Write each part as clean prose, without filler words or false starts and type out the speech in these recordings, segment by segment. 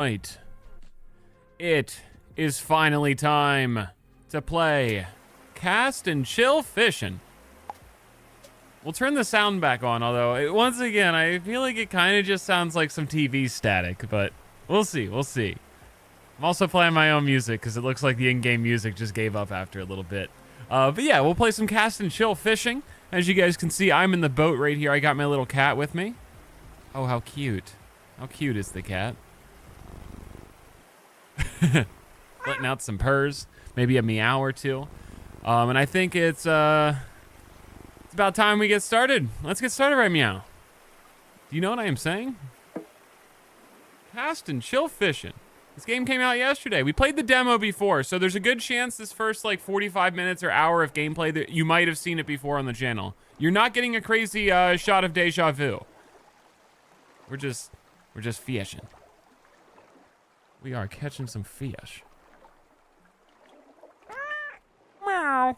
Right. It is finally time to play Cast and Chill Fishing. We'll turn the sound back on, although, once again, I feel like it kind of just sounds like some TV static, but we'll see, we'll see. I'm also playing my own music because it looks like the in-game music just gave up after a little bit. But yeah, we'll play some Cast and Chill Fishing. As you guys can see, I'm in the boat right here. I got my little cat with me. Oh, how cute. How cute is the cat? Letting out some purrs, maybe a meow or two. And I think it's about time we get started. Let's get started right meow. Do you know what I am saying? Cast and Chill Fishing. This game came out yesterday. We played the demo before, so there's a good chance this first like 45 minutes or hour of gameplay that you might have seen it before on the channel. You're not getting a crazy shot of deja vu. We're just fishing. We are catching some fish. Meow.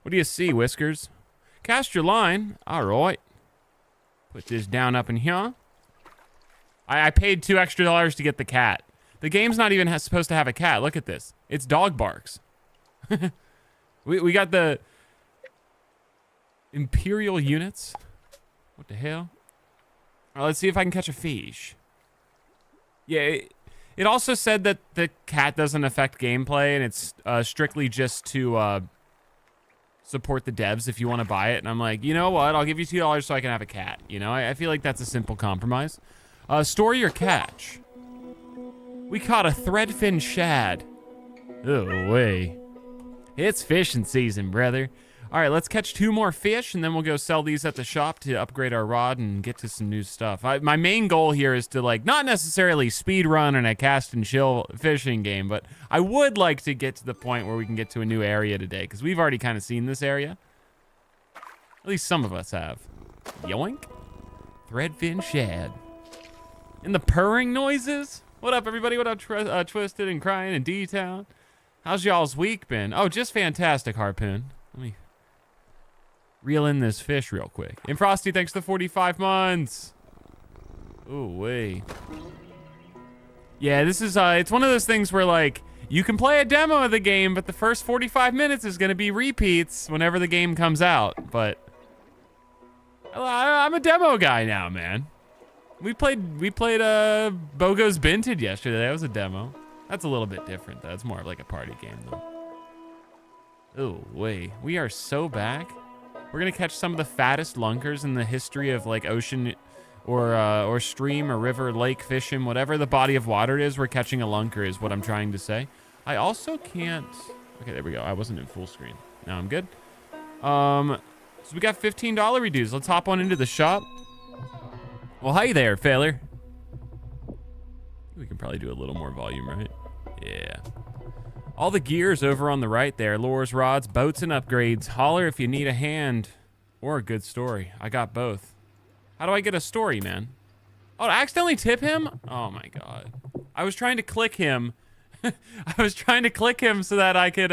What do you see, Whiskers? Cast your line. All right. Put this down up in here. I paid $2 extra to get the cat. The game's not even supposed to have a cat. Look at this. It's dog barks. we got the Imperial units. What the hell? All right, let's see if I can catch a fish. Yeah, it also said that the cat doesn't affect gameplay, and it's strictly just to support the devs if you want to buy it. And I'm like, you know what? I'll give you $2 so I can have a cat. You know, I feel like that's a simple compromise. Store your catch. We caught a threadfin shad. Oh, way. It's fishing season, brother. All right, let's catch 2 more fish, and then we'll go sell these at the shop to upgrade our rod and get to some new stuff. My main goal here is to, like, not necessarily speed run in a cast and chill fishing game, but I would like to get to the point where we can get to a new area today, because we've already kind of seen this area. At least some of us have. Yoink. Threadfin shad. And the purring noises? What up, everybody? What up, Twisted and Crying and D-Town? How's y'all's week been? Oh, just fantastic, Harpoon. Let me reel in this fish real quick. And Frosty, thanks for the 45 months. Ooh, wait. Yeah, this is, it's one of those things where, like, you can play a demo of the game, but the first 45 minutes is going to be repeats whenever the game comes out. But I'm a demo guy now, man. We played Bogo's Binted yesterday. That was a demo. That's a little bit different, though. It's more of like a party game, though. Oh, wait. We are so back. We're going to catch some of the fattest lunkers in the history of, like, ocean or stream or river, lake fishing. Whatever the body of water it is, we're catching a lunker is what I'm trying to say. I also can't... Okay, there we go. I wasn't in full screen. Now I'm good. So we got $15 reduced. Let's hop on into the shop. Well, hi there, feller. We can probably do a little more volume, right? Yeah. All the gear's over on the right there. Lures, rods, boats, and upgrades. Holler if you need a hand or a good story. I got both. How do I get a story, man? Oh, I accidentally tip him? Oh, my God. I was trying to click him. I was trying to click him so that I could,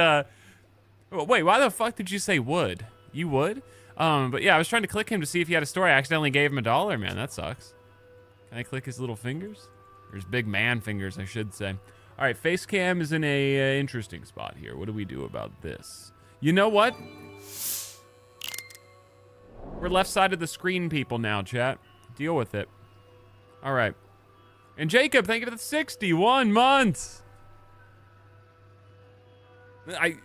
Wait, why the fuck did you say would? You would? But yeah, I was trying to click him to see if he had a story. I accidentally gave him $1, man. That sucks. Can I click his little fingers? Or his big man fingers, I should say. All right, face cam is in a interesting spot here. What do we do about this? You know what? We're left side of the screen people now, chat. Deal with it. All right. And Jacob, thank you for the 61 months.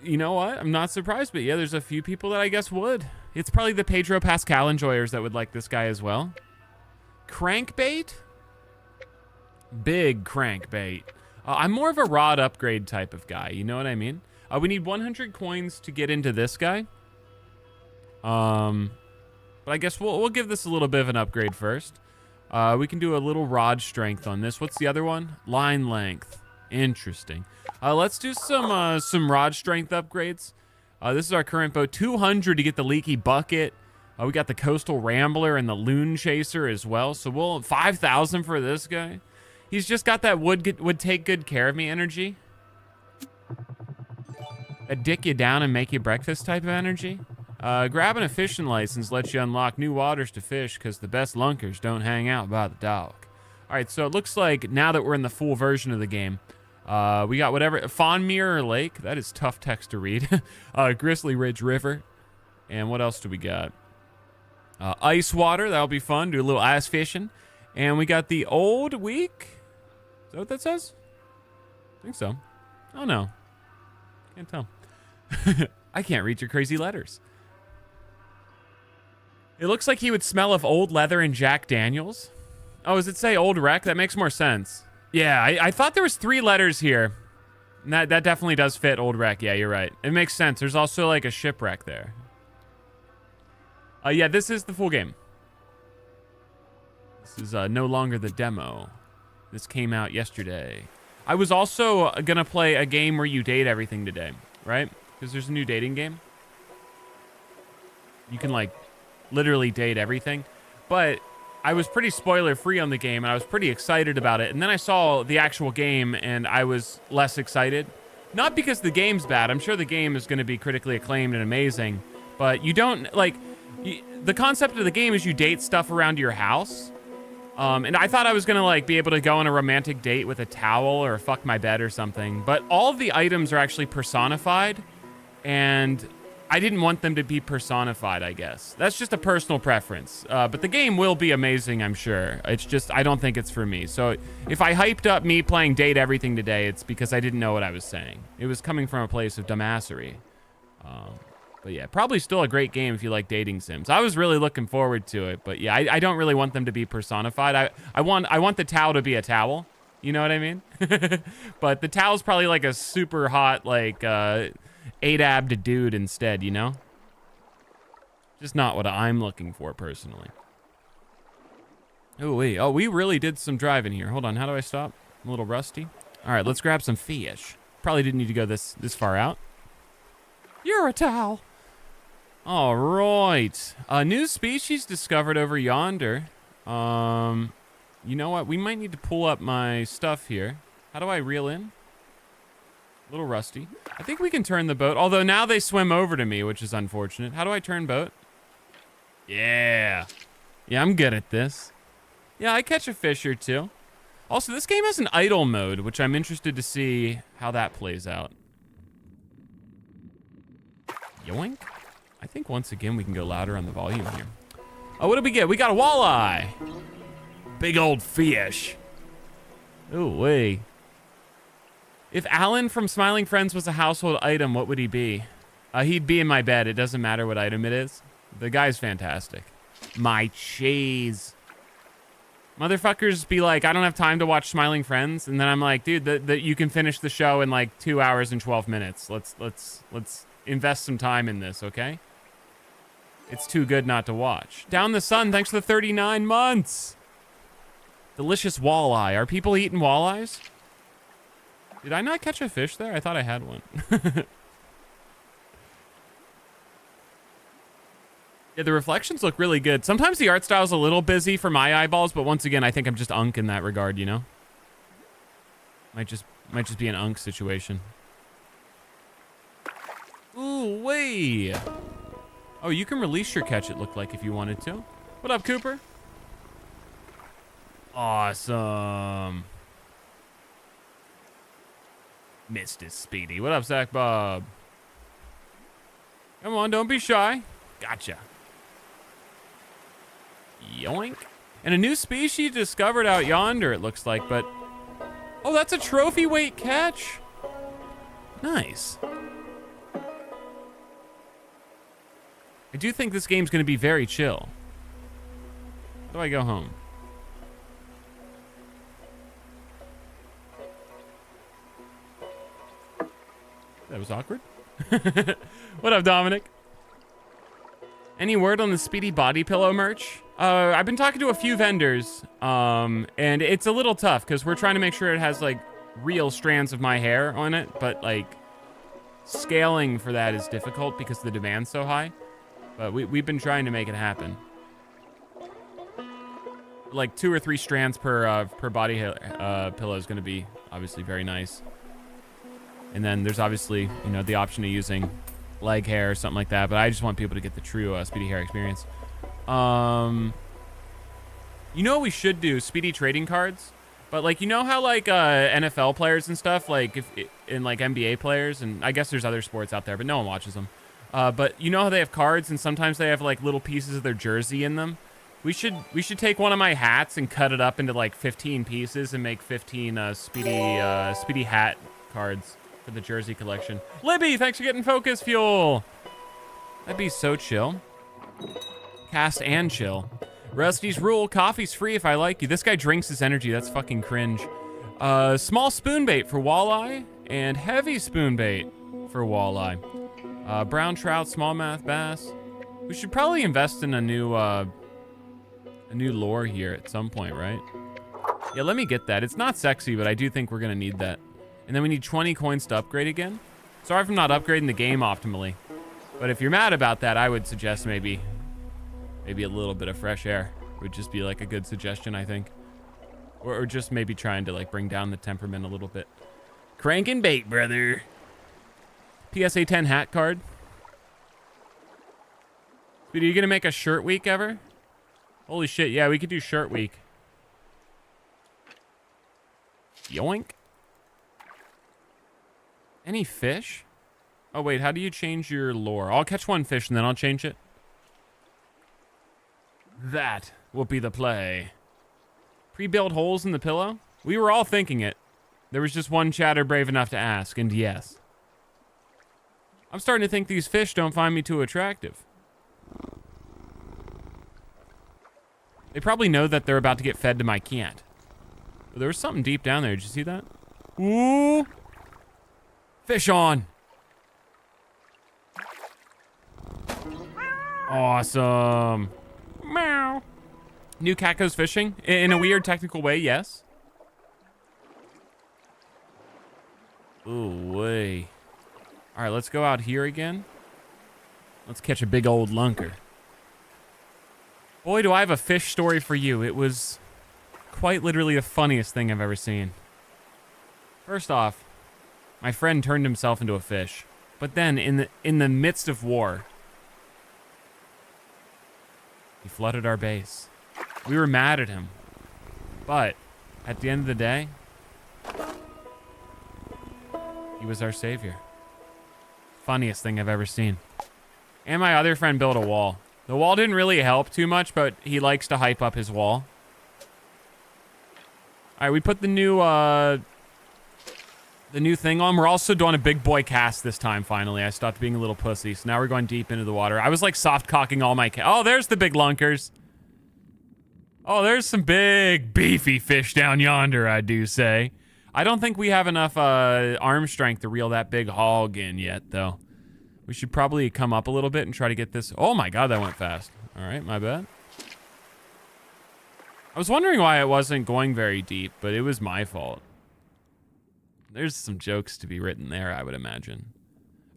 You know what? I'm not surprised, but yeah, there's a few people that I guess would. It's probably the Pedro Pascal enjoyers that would like this guy as well. Crankbait? Big crankbait. I'm more of a rod upgrade type of guy. You know what I mean? We need 100 coins to get into this guy. But I guess we'll give this a little bit of an upgrade first. We can do a little rod strength on this. What's the other one? Line length. Interesting. Let's do some rod strength upgrades. This is our current boat. 200 to get the leaky bucket. We got the Coastal Rambler and the Loon Chaser as well. So we'll 5,000 for this guy. He's just got that would take good care of me energy. That dick you down and make you breakfast type of energy. Grabbing a fishing license lets you unlock new waters to fish because the best lunkers don't hang out by the dock. All right, so it looks like now that we're in the full version of the game, we got whatever, Fawn Mirror Lake. That is tough text to read. Grizzly Ridge River. And what else do we got? Ice water, that'll be fun. Do a little ice fishing. And we got the old week. Is that what that says? I think so. Oh, no. Can't tell. I can't read your crazy letters. It looks like he would smell of old leather and Jack Daniels. Oh, does it say old wreck? That makes more sense. Yeah, I thought there was 3 letters here. And that definitely does fit old wreck. Yeah, you're right. It makes sense. There's also like a shipwreck there. Yeah, this is the full game. This is no longer the demo. This came out yesterday. I was also gonna play a game where you date everything today, right? Because there's a new dating game. You can like literally date everything. But I was pretty spoiler free on the game and I was pretty excited about it. And then I saw the actual game and I was less excited. Not because the game's bad. I'm sure the game is gonna be critically acclaimed and amazing. But you don't like, the concept of the game is you date stuff around your house. And I thought I was gonna like be able to go on a romantic date with a towel or fuck my bed or something, but all of the items are actually personified, and I didn't want them to be personified, I guess. That's just a personal preference. But the game will be amazing, I'm sure. It's just, I don't think it's for me. So if I hyped up me playing Date Everything today, it's because I didn't know what I was saying. It was coming from a place of dumbassery. But yeah, probably still a great game if you like dating sims. I was really looking forward to it, but yeah, I don't really want them to be personified. I want the towel to be a towel. You know what I mean? But the towel's probably like a super hot, like, 8-abbed dude instead, you know? Just not what I'm looking for, personally. Oh, wait. Oh, we really did some driving here. Hold on. How do I stop? I'm a little rusty. All right, let's grab some fish. Probably didn't need to go this far out. You're a towel. All right. A new species discovered over yonder. You know what? We might need to pull up my stuff here. How do I reel in? A little rusty. I think we can turn the boat, although now they swim over to me, which is unfortunate. How do I turn boat? Yeah. Yeah, I'm good at this. Yeah, I catch a fish or two. Also, this game has an idle mode, which I'm interested to see how that plays out. Yoink. I think once again we can go louder on the volume here. Oh, what did we get? We got a walleye. Big old fish. Oh, way. If Alan from Smiling Friends was a household item, what would he be? He'd be in my bed. It doesn't matter what item it is. The guy's fantastic. My cheese. Motherfuckers be like, I don't have time to watch Smiling Friends. And then I'm like, dude, you can finish the show in like 2 hours and 12 minutes. Let's invest some time in this, okay? It's too good not to watch. Down the Sun, thanks for the 39 months. Delicious walleye. Are people eating walleyes? Did I not catch a fish there? I thought I had one. Yeah, the reflections look really good. Sometimes the art style's a little busy for my eyeballs, but once again, I think I'm just unk in that regard, you know? Might just be an unk situation. Ooh, wait. Oh, you can release your catch, it looked like, if you wanted to. What up, Cooper? Awesome. Mr. Speedy. What up, Zach Bob? Come on, don't be shy. Gotcha. Yoink. And a new species discovered out yonder, it looks like, but... Oh, that's a trophy weight catch. Nice. I do think this game's going to be very chill. How do I go home? That was awkward. What up, Dominic? Any word on the Speedy body pillow merch? I've been talking to a few vendors, and it's a little tough because we're trying to make sure it has like real strands of my hair on it, but like scaling for that is difficult because the demand's so high. But we've been trying to make it happen. Like 2 or 3 strands per body pillow is going to be obviously very nice. And then there's obviously, you know, the option of using leg hair or something like that. But I just want people to get the true Speedy hair experience. You know what we should do? Speedy trading cards. But like, you know how like NFL players and stuff, like and like NBA players, and I guess there's other sports out there, but no one watches them. But you know how they have cards and sometimes they have like little pieces of their jersey in them? We should take one of my hats and cut it up into like 15 pieces and make 15 speedy hat cards for the jersey collection. Libby, thanks for getting FocusFuel. That'd be so chill. Cast and chill. Rusty's rule, coffee's free if I like you. This guy drinks his energy, that's fucking cringe. Small spoon bait for walleye and heavy spoon bait for walleye. Brown trout, smallmouth bass. We should probably invest in a new lure here at some point, right? Yeah, let me get that. It's not sexy, but I do think we're gonna need that. And then we need 20 coins to upgrade again. Sorry if I'm not upgrading the game optimally. But if you're mad about that, I would suggest maybe a little bit of fresh air would just be like a good suggestion, I think. Or just maybe trying to like bring down the temperament a little bit. Cranking bait, brother. PSA 10 hat card. Dude, are you gonna make a shirt week ever? Holy shit, yeah, we could do shirt week. Yoink. Any fish? Oh wait, how do you change your lure? I'll catch one fish and then I'll change it. That will be the play. Pre-built holes in the pillow? We were all thinking it. There was just one chatter brave enough to ask, and yes. I'm starting to think these fish don't find me too attractive. They probably know that they're about to get fed to my cat. But there was something deep down there. Did you see that? Ooh! Fish on! Awesome! Meow. New cat goes fishing? In a weird technical way, yes. Ooh, way. All right, let's go out here again. Let's catch a big old lunker. Boy, do I have a fish story for you. It was quite literally the funniest thing I've ever seen. First off, my friend turned himself into a fish. But then, in the midst of war, he flooded our base. We were mad at him. But, at the end of the day, he was our savior. Funniest thing I've ever seen. And my other friend built a wall. The wall didn't really help too much, but he likes to hype up his wall. Alright, we put the new thing on. We're also doing a big boy cast this time, finally. I stopped being a little pussy, so now we're going deep into the water. I was like soft cocking all my oh, there's the big lunkers. Oh, there's some big beefy fish down yonder, I do say. I don't think we have enough arm strength to reel that big hog in yet, though. We should probably come up a little bit and try to get this. Oh my god, that went fast. All right, my bad. I was wondering why it wasn't going very deep, but it was my fault. There's some jokes to be written there, I would imagine.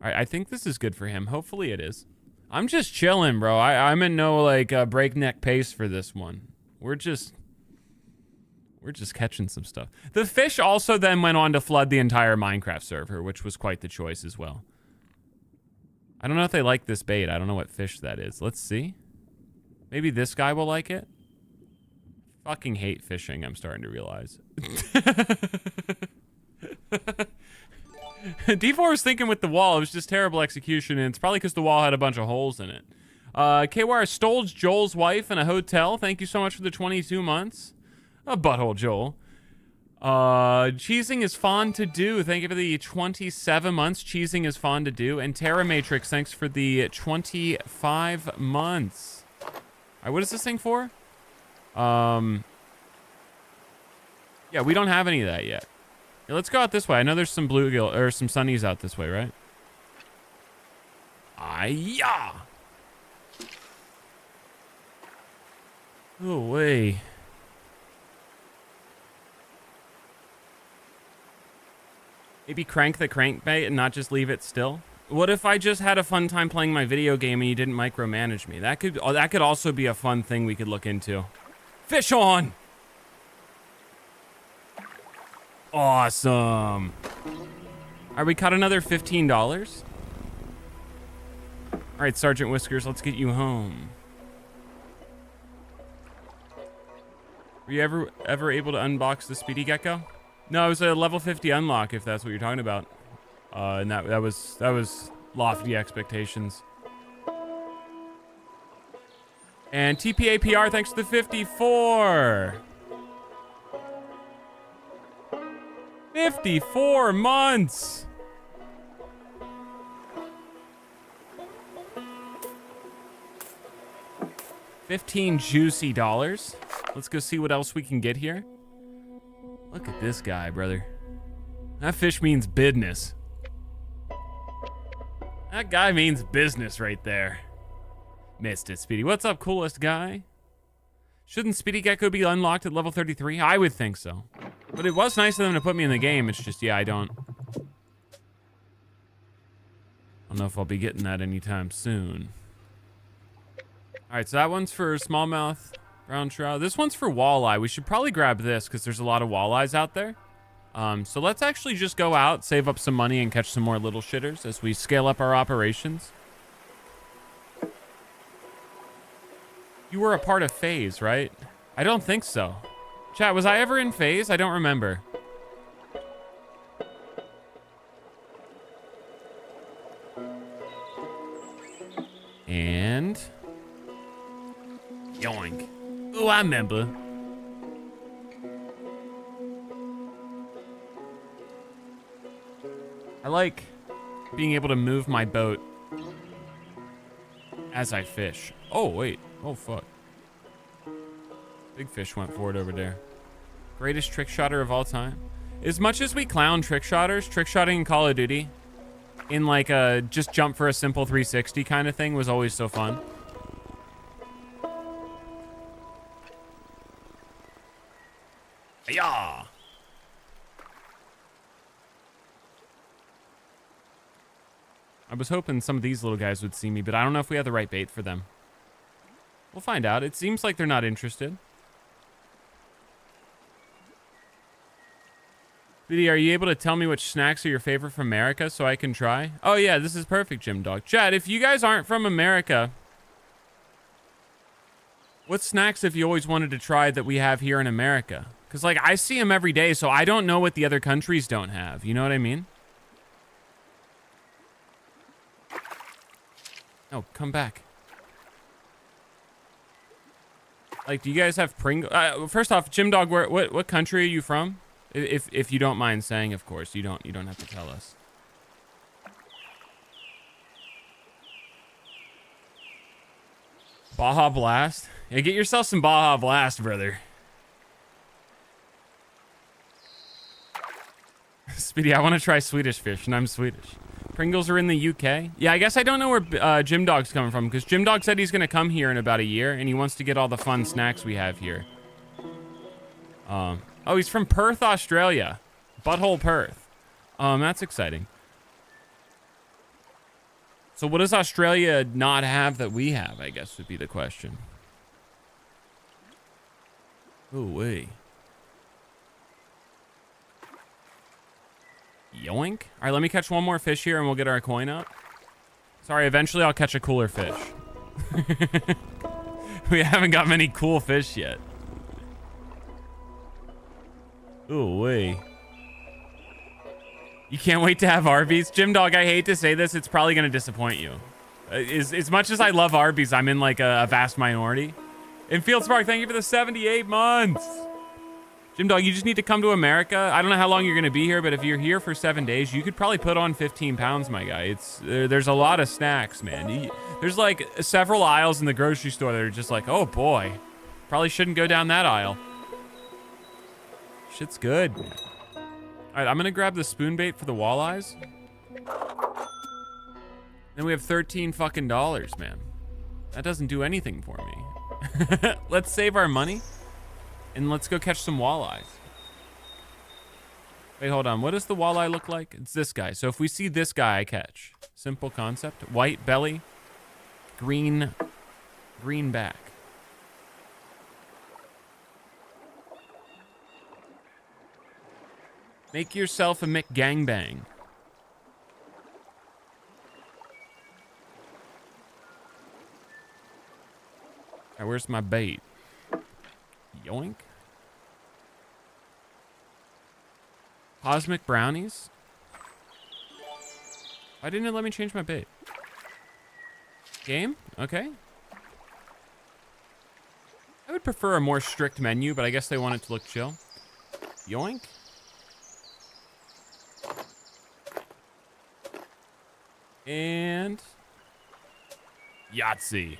All right, I think this is good for him. Hopefully it is. I'm just chilling, bro. I'm in no like breakneck pace for this one. We're just catching some stuff. The fish also then went on to flood the entire Minecraft server, which was quite the choice as well. I don't know if they like this bait. I don't know what fish that is. Let's see. Maybe this guy will like it. Fucking hate fishing, I'm starting to realize. D4 was thinking with the wall. It was just terrible execution, and it's probably because the wall had a bunch of holes in it. KWire stole Joel's wife in a hotel. Thank you so much for the 22 months. Butthole Joel. Cheesing is fun to do. Thank you for the 27 months. Cheesing is fun to do. And Terra Matrix, thanks for the 25 months. All right, what is this thing for? Yeah, we don't have any of that yet. Yeah, let's go out this way. I know there's some bluegill or some sunnies out this way, right? Ah-ya! Oh, way. Maybe crank the crankbait and not just leave it still. What if I just had a fun time playing my video game and you didn't micromanage me? That could also be a fun thing we could look into. Fish on! Awesome. Alright, we caught another $15. Alright, Sergeant Whiskers, let's get you home. Were you ever able to unbox the Speedy Gecko? No, it was a level 50 unlock, if that's what you're talking about. And that was lofty expectations. And TPAPR, thanks to the 54. 54 months. $15 juicy. Let's go see what else we can get here. Look at this guy, brother. That fish means business. That guy means business right there. Missed it, Speedy. What's up, coolest guy? Shouldn't Speedy Gecko be unlocked at level 33? I would think so. But it was nice of them to put me in the game. It's just, yeah, I don't know if I'll be getting that anytime soon. All right, so that one's for smallmouth, brown trout. This one's for walleye. We should probably grab this because there's a lot of walleyes out there. So let's actually just go out, save up some money, and catch some more little shitters as we scale up our operations. You were a part of FaZe, right? I don't think so. Chat, was I ever in FaZe? I don't remember. And... yoink. Oh, I remember. I like being able to move my boat as I fish. Oh, wait. Oh, fuck. Big fish went for it over there. Greatest trick shotter of all time. As much as we clown trick shotters, trick shotting in Call of Duty in like a just jump for a simple 360 kind of thing was always so fun. Yeah. I was hoping some of these little guys would see me, but I don't know if we have the right bait for them. We'll find out. It seems like they're not interested. Biddy, are you able to tell me which snacks are your favorite from America so I can try? Oh yeah, this is perfect, Jim Dog. Chad, if you guys aren't from America, what snacks have you always wanted to try that we have here in America? Because, like, I see them every day, so I don't know what the other countries don't have. You know what I mean? Oh, come back. Like, do you guys have Pringles? First off, Jim Dog, what country are you from? If you don't mind saying, of course, you don't have to tell us. Baja Blast? Yeah, get yourself some Baja Blast, brother. Speedy, I want to try Swedish fish, and I'm Swedish. Pringles are in the UK? Yeah, I guess I don't know where Jim Dog's coming from, because Jim Dog said he's going to come here in about a year, and he wants to get all the fun snacks we have here. Oh, he's from Perth, Australia. Butthole Perth. That's exciting. So what does Australia not have that we have, I guess, would be the question. Ooh, wee. Yoink. All right, let me catch one more fish here and we'll get our coin up. Sorry, eventually I'll catch a cooler fish. We haven't got many cool fish yet. Ooh, wee. You can't wait to have Arby's? Jim Dog, I hate to say this, it's probably going to disappoint you. As much as I love Arby's, I'm in like a vast minority. And Field Spark, thank you for the 78 months. Jim Dog, you just need to come to America. I don't know how long you're going to be here, but if you're here for 7 days, you could probably put on 15 pounds, my guy. There's a lot of snacks, man. There's like several aisles in the grocery store that are just like, oh boy, probably shouldn't go down that aisle. Shit's good. All right, I'm going to grab the spoon bait for the walleyes. Then we have 13 fucking dollars, man. That doesn't do anything for me. Let's save our money. And let's go catch some walleyes. Wait, hold on. What does the walleye look like? It's this guy. So if we see this guy, I catch. Simple concept. White belly. Green back. Make yourself a McGangbang. Alright, where's my bait? Yoink. Cosmic brownies? Why didn't it let me change my bait? Game? Okay. I would prefer a more strict menu, but I guess they want it to look chill. Yoink. And Yahtzee.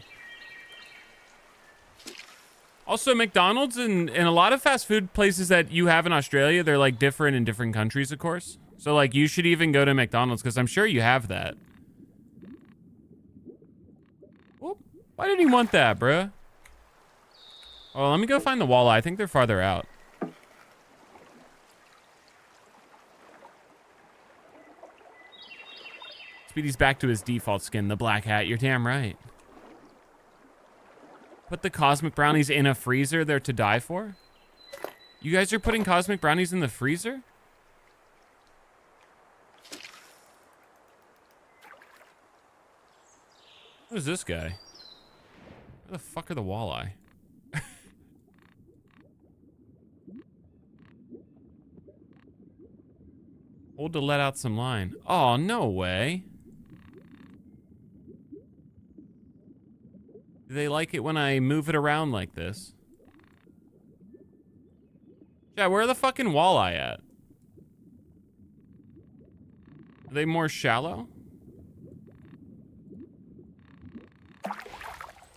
Also, McDonald's and a lot of fast food places that you have in Australia, they're like different in different countries, of course. So like you should even go to McDonald's because I'm sure you have that. Whoop. Why did he want that, bruh? Oh, let me go find the walleye. I think they're farther out. Speedy's back to his default skin, the black hat. You're damn right. Put the cosmic brownies in a freezer. They're to die for. You guys are putting cosmic brownies in the freezer? What is this guy? Where the fuck are the walleye? Hold to let out some line. Oh, no way. Do they like it when I move it around like this? Yeah, where are the fucking walleye at? Are they more shallow?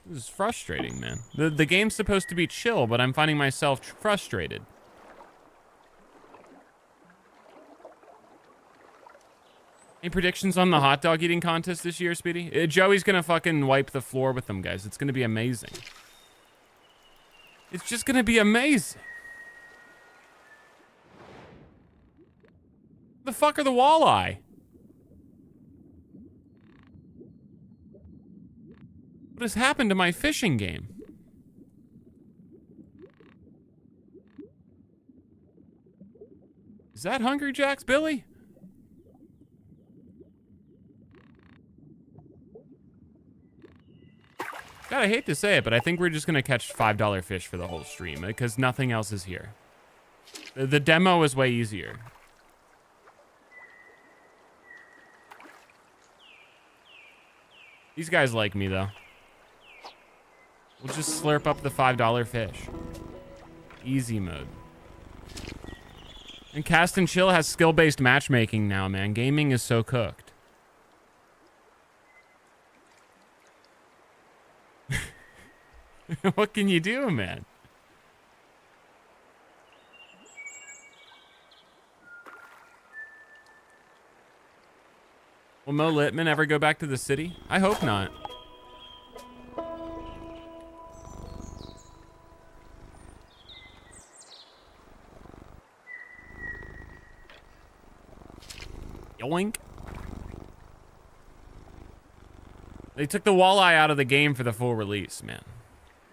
This is frustrating, man. The game's supposed to be chill, but I'm finding myself frustrated. Any predictions on the hot dog eating contest this year, Speedy? Joey's gonna fucking wipe the floor with them, guys. It's gonna be amazing. It's just gonna be amazing. The fuck are the walleye? What has happened to my fishing game? Is that Hungry Jack's Billy? God, I hate to say it, but I think we're just gonna catch $5 fish for the whole stream because nothing else is here. The demo is way easier. These guys like me, though. We'll just slurp up the $5 fish. Easy mode. And Cast and Chill has skill-based matchmaking now, man. Gaming is so cooked. What can you do, man? Will Mo Littman ever go back to the city? I hope not. Yoink. They took the walleye out of the game for the full release, man.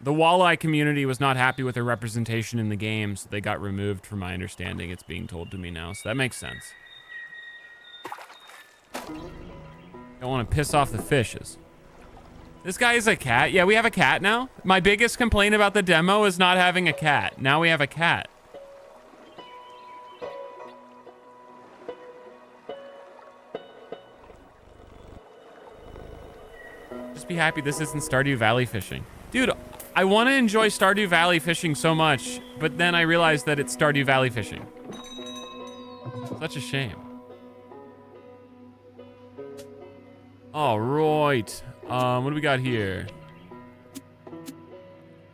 The walleye community was not happy with their representation in the game, so they got removed from my understanding. It's being told to me now, so that makes sense. Don't want to piss off the fishes. This guy is a cat? Yeah, we have a cat now. My biggest complaint about the demo is not having a cat. Now we have a cat. Just be happy this isn't Stardew Valley fishing. Dude, I want to enjoy Stardew Valley fishing so much, but then I realized that it's Stardew Valley fishing. Such a shame. All right. What do we got here?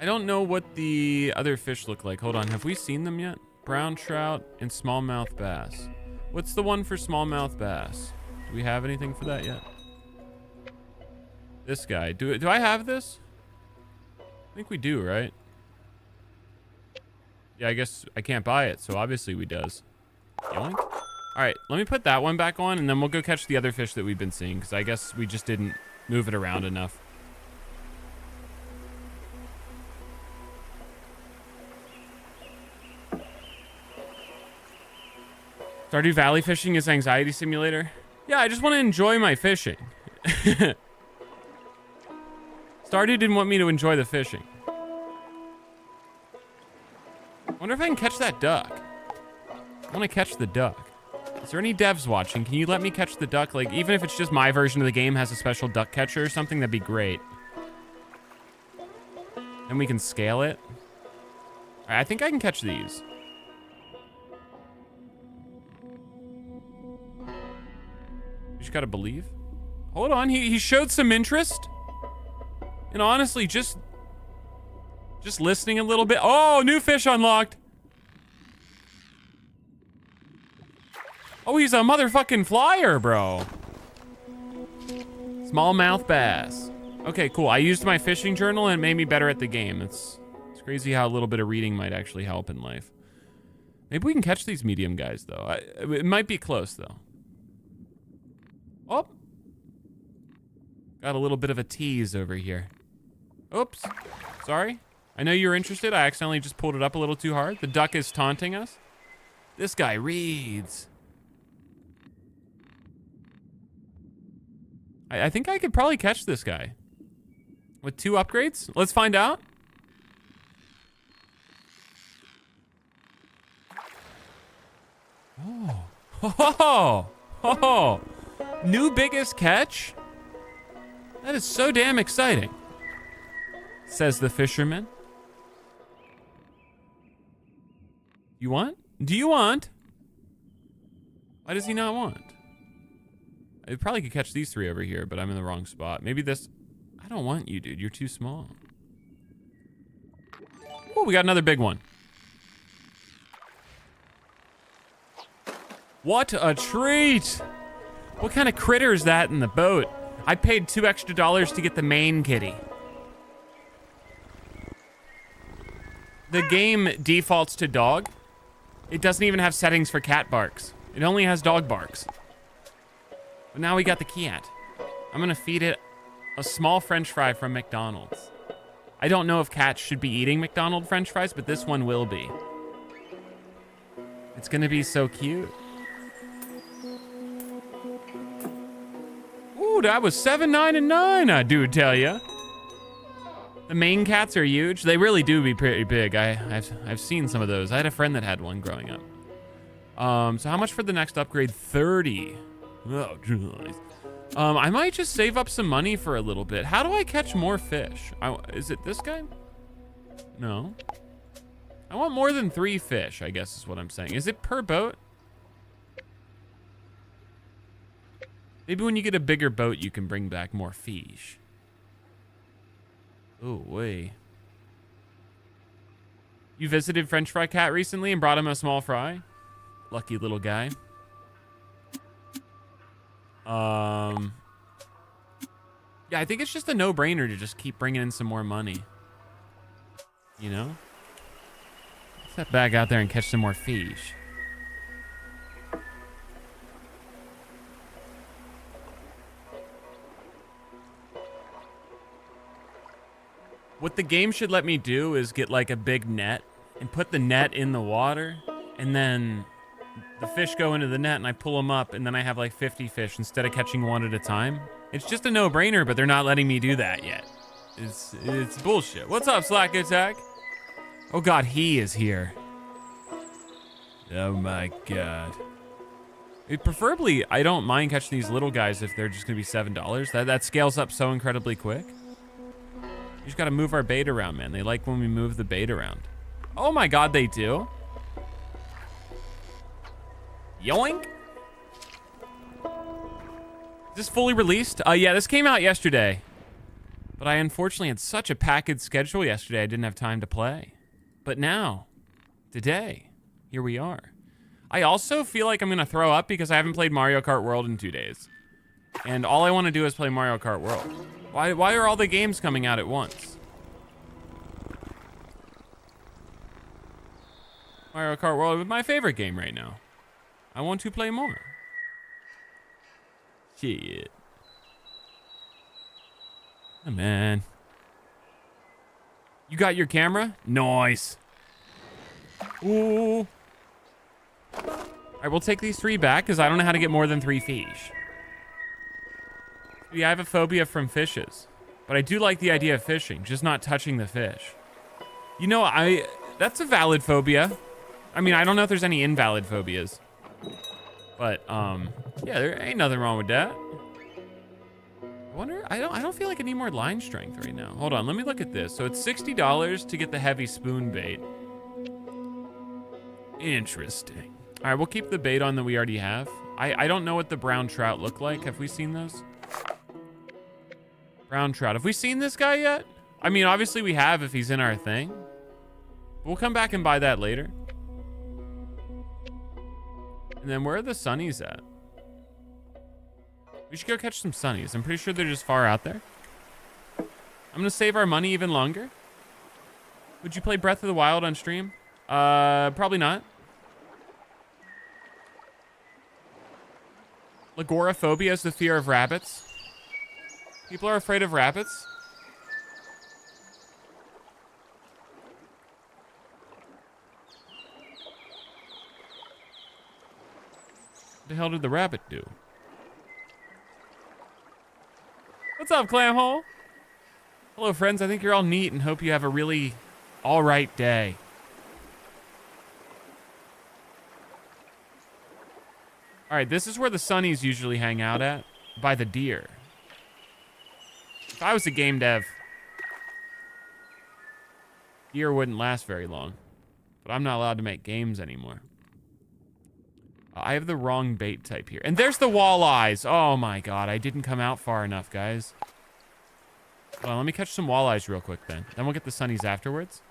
I don't know what the other fish look like. Hold on. Have we seen them yet? Brown trout and smallmouth bass. What's the one for smallmouth bass? Do we have anything for that yet? This guy. Do I have this? I think we do, right? Yeah, I guess I can't buy it, so obviously we does. Yoink. All right, let me put that one back on, and then we'll go catch the other fish that we've been seeing, because I guess we just didn't move it around enough. Stardew Valley fishing is anxiety simulator. Yeah, I just want to enjoy my fishing. Stardew didn't want me to enjoy the fishing. I wonder if I can catch that duck. I want to catch the duck. Is there any devs watching? Can you let me catch the duck? Like, even if it's just my version of the game has a special duck catcher or something, that'd be great. And we can scale it. All right, I think I can catch these. You just gotta believe. Hold on, he showed some interest. And honestly, just listening a little bit. Oh, new fish unlocked. Oh, he's a motherfucking flyer, bro. Smallmouth bass. Okay, cool. I used my fishing journal and it made me better at the game. It's crazy how a little bit of reading might actually help in life. Maybe we can catch these medium guys, though. It might be close, though. Oh. Got a little bit of a tease over here. Oops. Sorry. I know you're interested. I accidentally just pulled it up a little too hard. The duck is taunting us. This guy reads. I think I could probably catch this guy. With 2 upgrades? Let's find out. Oh. Oh. Oh. New biggest catch? That is so damn exciting. Says the fisherman. You want? Do you want? Why does he not want? I probably could catch these 3 over here, but I'm in the wrong spot. Maybe this... I don't want you, dude. You're too small. Oh, we got another big one. What a treat! What kind of critter is that in the boat? I paid $2 extra to get the main kitty. The game defaults to dog. It doesn't even have settings for cat barks. It only has dog barks. But now we got the cat. I'm gonna feed it a small French fry from McDonald's. I don't know if cats should be eating McDonald's French fries, but this one will be. It's gonna be so cute. Ooh, that was 7, 9, and 9, I do tell ya. The Maine cats are huge. They really do be pretty big. I've seen some of those. I had a friend that had one growing up. So how much for the next upgrade? 30. Oh, jeez. I might just save up some money for a little bit. How do I catch more fish? Is it this guy? No. I want more than 3 fish, I guess is what I'm saying. Is it per boat? Maybe when you get a bigger boat, you can bring back more fish. Oh, way. You visited French Fry Cat recently and brought him a small fry? Lucky little guy. Yeah, I think it's just a no-brainer to just keep bringing in some more money. You know? Let's head back out there and catch some more fish. What the game should let me do is get like a big net and put the net in the water, and then the fish go into the net and I pull them up, and then I have like 50 fish instead of catching one at a time. It's just a no-brainer, but they're not letting me do that yet. It's bullshit. What's up, Slack Attack? Oh god, he is here. Oh my god. Preferably, I don't mind catching these little guys if they're just gonna be $7. That scales up so incredibly quick. You just gotta move our bait around, man. They like when we move the bait around. Oh my god, they do. Yoink. Is this fully released? Yeah, this came out yesterday. But I unfortunately had such a packed schedule yesterday, I didn't have time to play. But now, today, here we are. I also feel like I'm gonna throw up because I haven't played Mario Kart World in 2 days. And all I wanna do is play Mario Kart World. Why are all the games coming out at once? Mario Kart World is my favorite game right now. I want to play more. Shit. Oh, man. You got your camera? Nice. Ooh. All right, we'll take these 3 back because I don't know how to get more than 3 fish. Yeah, I have a phobia from fishes, but I do like the idea of fishing, just not touching the fish. You know, that's a valid phobia. I mean, I don't know if there's any invalid phobias. But yeah, there ain't nothing wrong with that. I wonder, I don't feel like I need more line strength right now. Hold on, let me look at this. So it's $60 to get the heavy spoon bait. Interesting. All right, we'll keep the bait on that we already have. I don't know what the brown trout look like. Have we seen those? Brown trout. Have we seen this guy yet? I mean, obviously we have if he's in our thing. We'll come back and buy that later. And then where are the sunnies at? We should go catch some sunnies. I'm pretty sure they're just far out there. I'm gonna save our money even longer. Would you play Breath of the Wild on stream? Probably not. Agoraphobia is the fear of rabbits. People are afraid of rabbits. What the hell did the rabbit do? What's up, Clamhole? Hello, friends. I think you're all neat and hope you have a really all right day. All right, this is where the sunnies usually hang out at, by the deer. If I was a game dev, deer wouldn't last very long. But I'm not allowed to make games anymore. I have the wrong bait type here. And there's the walleyes. Oh my god, I didn't come out far enough, guys. Well, let me catch some walleyes real quick then. Then we'll get the sunnies afterwards.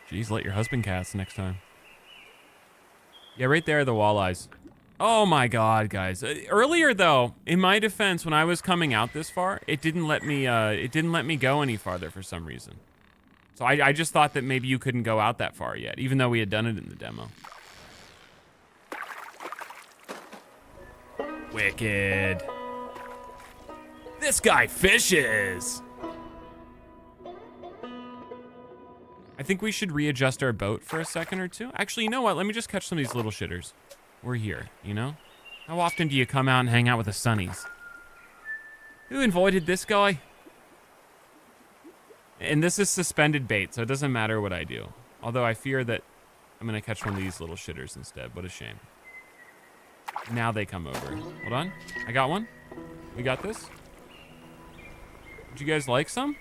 Jeez, let your husband cast next time. Yeah, right there are the walleyes. Oh my god, guys. Earlier though, in my defense, when I was coming out this far, it didn't let me go any farther for some reason. So I just thought that maybe you couldn't go out that far yet, even though we had done it in the demo. Wicked. This guy fishes. I think we should readjust our boat for a second or two. Actually, you know what? Let me just catch some of these little shitters. We're here, you know? How often do you come out and hang out with the sunnies? Who invited this guy? And this is suspended bait, so it doesn't matter what I do. Although I fear that I'm gonna catch one of these little shitters instead. What a shame. Now they come over. Hold on. I got one. We got this. Would you guys like some?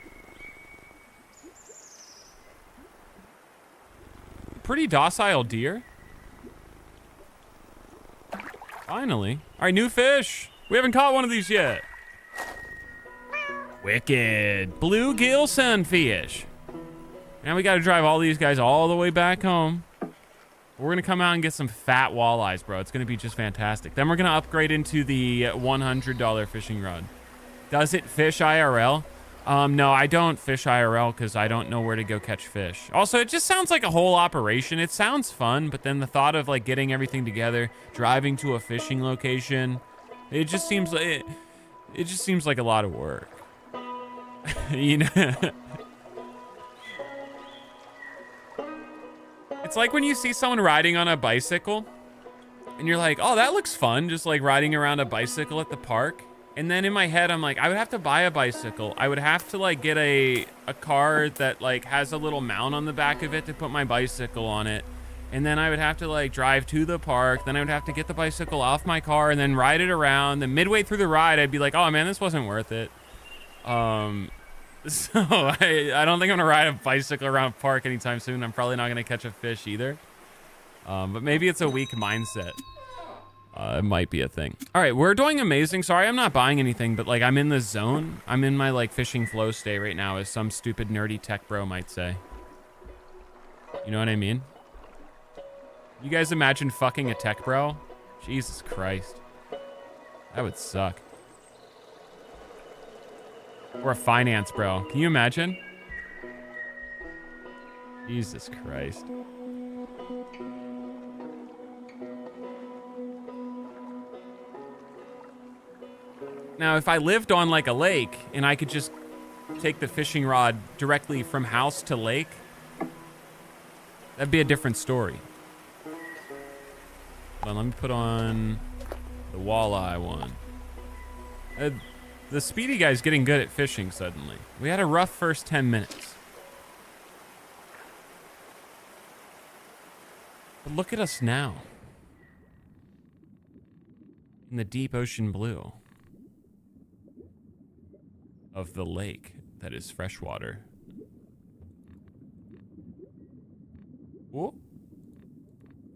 Pretty docile deer. Finally. All right, new fish. We haven't caught one of these yet. Wicked. Bluegill sunfish. Now we got to drive all these guys all the way back home. We're going to come out and get some fat walleyes, bro. It's going to be just fantastic. Then we're going to upgrade into the $100 fishing rod. Does it fish IRL? No, I don't fish IRL because I don't know where to go catch fish. Also, it just sounds like a whole operation. It sounds fun, but then the thought of like getting everything together, driving to a fishing location, it just seems like it just seems like a lot of work. You know. It's like when you see someone riding on a bicycle and you're like, "Oh, that looks fun," just like riding around a bicycle at the park. And then in my head, I'm like, I would have to buy a bicycle. I would have to like get a car that like has a little mount on the back of it to put my bicycle on it. And then I would have to like drive to the park. Then I would have to get the bicycle off my car and then ride it around. Then midway through the ride, I'd be like, oh man, this wasn't worth it. So I don't think I'm gonna ride a bicycle around a park anytime soon. I'm probably not gonna catch a fish either. But maybe it's a weak mindset. It might be a thing. All right, we're doing amazing. Sorry, I'm not buying anything, but like I'm in the zone. I'm in my like fishing flow state right now, as some stupid nerdy tech bro might say. You know what I mean? You guys imagine fucking a tech bro? Jesus Christ. That would suck. Or a finance bro. Can you imagine? Jesus Christ. Now, if I lived on like a lake and I could just take the fishing rod directly from house to lake, that'd be a different story. Hold on, let me put on the walleye one. The speedy guy's getting good at fishing suddenly. We had a rough first 10 minutes. But look at us now. In the deep ocean blue of the lake that is freshwater. Whoa.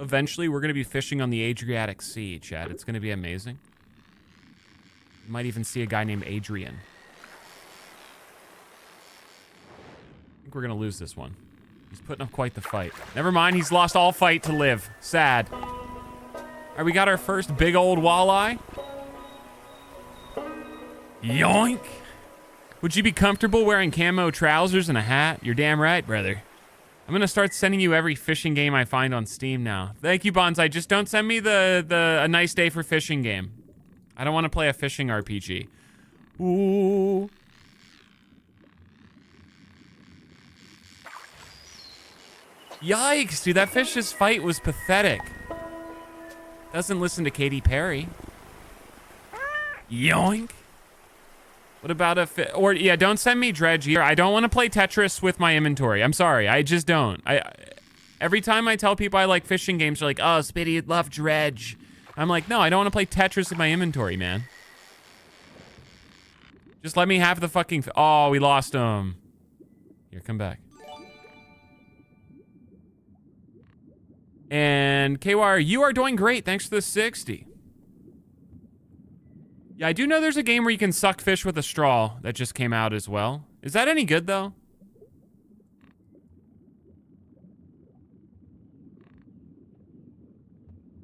Eventually, we're going to be fishing on the Adriatic Sea, Chad. It's going to be amazing. You might even see a guy named Adrian. I think we're going to lose this one. He's putting up quite the fight. Never mind, he's lost all fight to live. Sad. All right, we got our first big old walleye. Yoink. Would you be comfortable wearing camo trousers and a hat? You're damn right, brother. I'm going to start sending you every fishing game I find on Steam now. Thank you, Bonsai. Just don't send me the A Nice Day for Fishing game. I don't want to play a fishing RPG. Ooh. Yikes, dude. That fish's fight was pathetic. Doesn't listen to Katy Perry. Yoink. What about a or yeah, don't send me Dredge either. I don't want to play Tetris with my inventory. I'm sorry, I just don't. Every time I tell people I like fishing games, they're like, "Oh, Spitty, you'd love Dredge." I'm like, no, I don't want to play Tetris with my inventory, man. Just let me have the fucking. Oh, we lost him. Here, come back. And KWire, you are doing great. Thanks for the 60. Yeah, I do know there's a game where you can suck fish with a straw that just came out as well. Is that any good, though?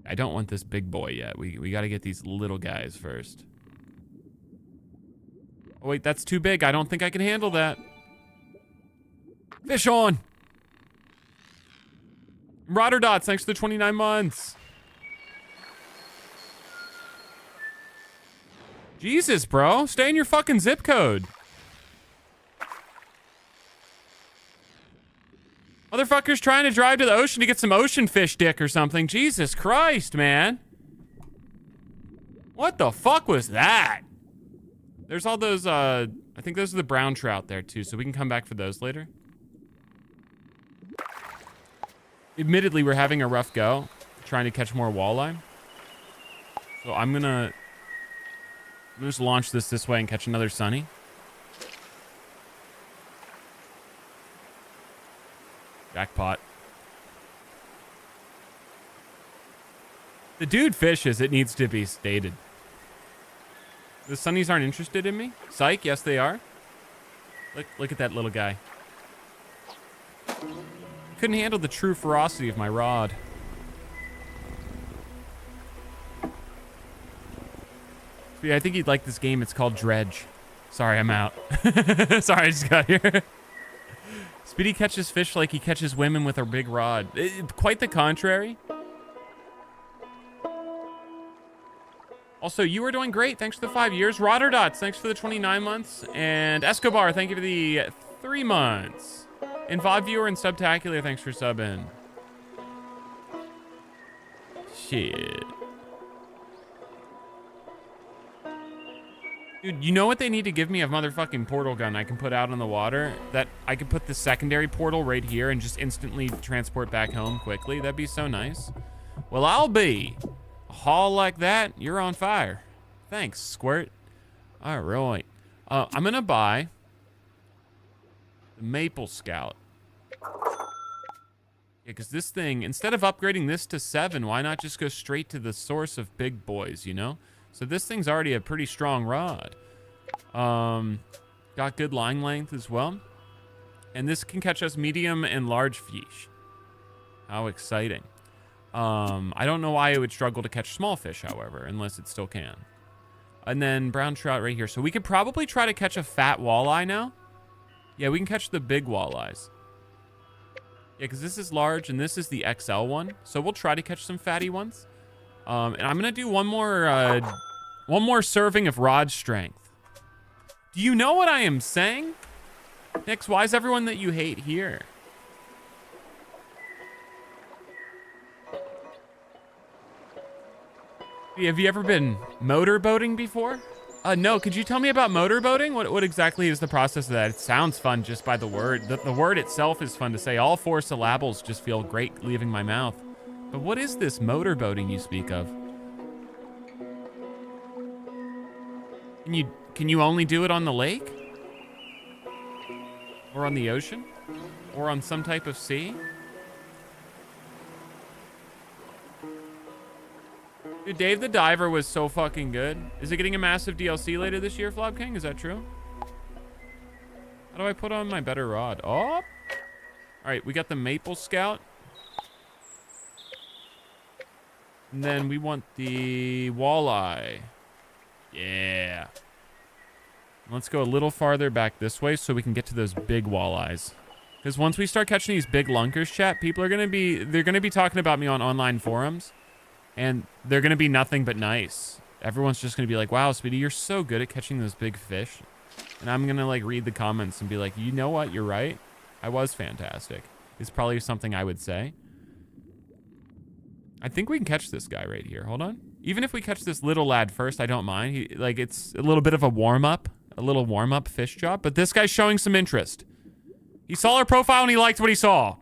I don't want this big boy yet. We got to get these little guys first. Oh, wait, that's too big. I don't think I can handle that. Fish on! Rotterdots, thanks for the 29 months. Jesus, bro. Stay in your fucking zip code. Motherfucker's trying to drive to the ocean to get some ocean fish dick or something. Jesus Christ, man. What the fuck was that? There's all those, I think those are the brown trout there too, so we can come back for those later. Admittedly, we're having a rough go trying to catch more walleye. So I'm gonna just launch this way and catch another sunny. Jackpot. The dude fishes, it needs to be stated. The sunnies aren't interested in me? Psych, yes they are. Look at that little guy. Couldn't handle the true ferocity of my rod. So yeah, I think you'd like this game. It's called Dredge. Sorry, I'm out. Sorry, I just got here. Speedy catches fish like he catches women with a big rod. Quite the contrary. Also, you are doing great. Thanks for the 5 years. Rotterdots, thanks for the 29 months. And Escobar, thank you for the 3 months. And VOD Viewer and Subtacular, thanks for subbing. Shit. Dude, you know what they need to give me? A motherfucking portal gun I can put out on the water. That I could put the secondary portal right here and just instantly transport back home quickly. That'd be so nice. Well, I'll be. A haul like that, you're on fire. Thanks, Squirt. All right. I'm going to buy the Maple Scout. Yeah, because this thing, instead of upgrading this to 7, why not just go straight to the source of big boys, you know? So this thing's already a pretty strong rod. Got good line length as well. And this can catch us medium and large fish. How exciting. I don't know why it would struggle to catch small fish, however, unless it still can. And then brown trout right here. So we could probably try to catch a fat walleye now. Yeah, we can catch the big walleyes. Yeah, because this is large and this is the XL one. So we'll try to catch some fatty ones. And I'm going to do one more serving of rod strength. Do you know what I am saying? Nix, why is everyone that you hate here? Have you ever been motorboating before? No, could you tell me about motorboating? What exactly is the process of that? It sounds fun just by the word. The word itself is fun to say. All 4 syllables just feel great leaving my mouth. But what is this motorboating you speak of? Can you only do it on the lake? Or on the ocean? Or on some type of sea? Dude, Dave the Diver was so fucking good. Is it getting a massive DLC later this year, Flop King? Is that true? How do I put on my better rod? Oh! All right, we got the Maple Scout. And then we want the Walleye. Yeah. Let's go a little farther back this way so we can get to those big walleyes. Because once we start catching these big lunkers, chat, people are gonna be talking about me on online forums, and they're gonna be nothing but nice. Everyone's just gonna be like, "Wow, Speedy, you're so good at catching those big fish," and I'm gonna like read the comments and be like, "You know what? You're right. I was fantastic." It's probably something I would say. I think we can catch this guy right here. Hold on. Even if we catch this little lad first, I don't mind. It's a little bit of a warm-up. A little warm-up fish job. But this guy's showing some interest. He saw our profile and he liked what he saw.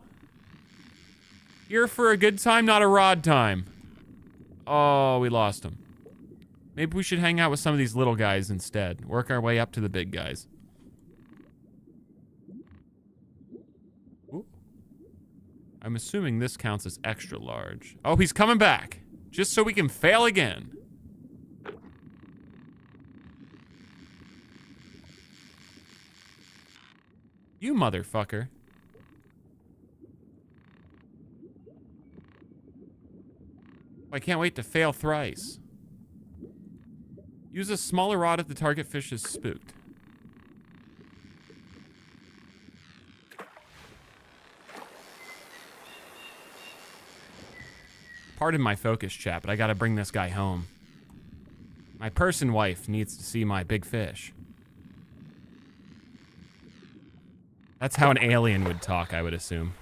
Here for a good time, not a rod time. Oh, we lost him. Maybe we should hang out with some of these little guys instead. Work our way up to the big guys. Ooh. I'm assuming this counts as extra large. Oh, he's coming back. Just so we can fail again. You motherfucker. I can't wait to fail thrice. Use a smaller rod if the target fish is spooked. Pardon my focus, chat, but I gotta bring this guy home. My person wife needs to see my big fish. That's how an alien would talk, I would assume.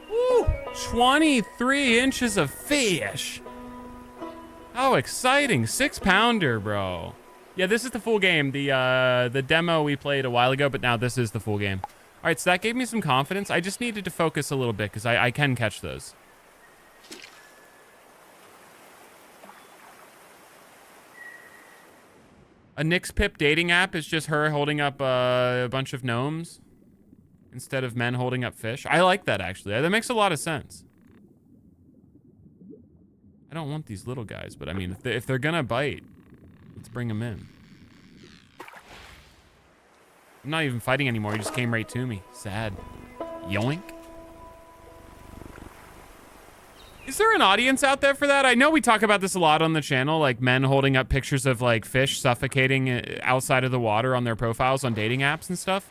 Woo! 23 inches of fish! How exciting! 6-pounder, bro. Yeah, this is the full game. The demo we played a while ago, but now this is the full game. All right, so that gave me some confidence. I just needed to focus a little bit because I can catch those. A Nix Pip dating app is just her holding up a bunch of gnomes instead of men holding up fish. I like that, actually. That makes a lot of sense. I don't want these little guys, but I mean, if they're gonna bite, let's bring them in. I'm not even fighting anymore. He just came right to me. Sad. Yoink. Is there an audience out there for that? I know we talk about this a lot on the channel, like men holding up pictures of like fish suffocating outside of the water on their profiles on dating apps and stuff.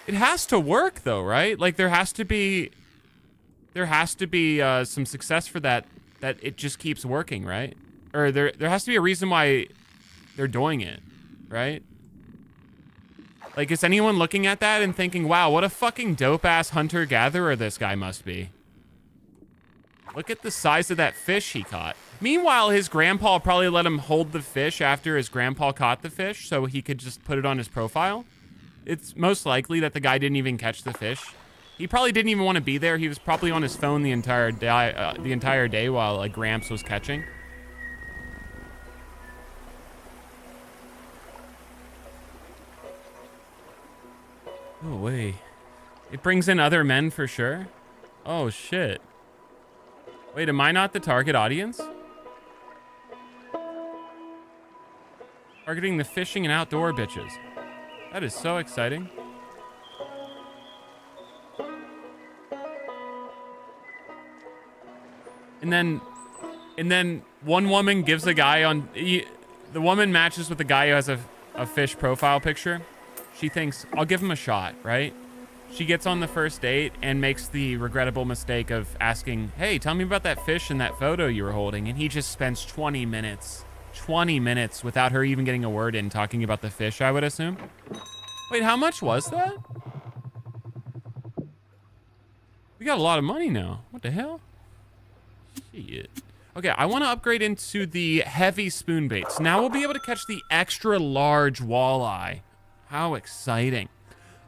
It has to work though, right? Like there has to be some success for that it just keeps working, right? Or there has to be a reason why they're doing it, right? Like, is anyone looking at that and thinking, wow, what a fucking dope-ass hunter-gatherer this guy must be? Look at the size of that fish he caught. Meanwhile, his grandpa probably let him hold the fish after his grandpa caught the fish so he could just put it on his profile. It's most likely that the guy didn't even catch the fish. He probably didn't even want to be there. He was probably on his phone the entire day while like Gramps was catching. Oh, wait. It brings in other men for sure? Oh, shit. Wait, am I not the target audience? Targeting the fishing and outdoor bitches. That is so exciting. And then one woman gives a guy on... The woman matches with the guy who has a fish profile picture. She thinks, I'll give him a shot, right? She gets on the first date and makes the regrettable mistake of asking, hey, tell me about that fish in that photo you were holding. And he just spends 20 minutes without her even getting a word in talking about the fish, I would assume. Wait, how much was that? We got a lot of money now. What the hell? Shit. Okay, I want to upgrade into the heavy spoon baits. Now we'll be able to catch the extra large walleye. How exciting.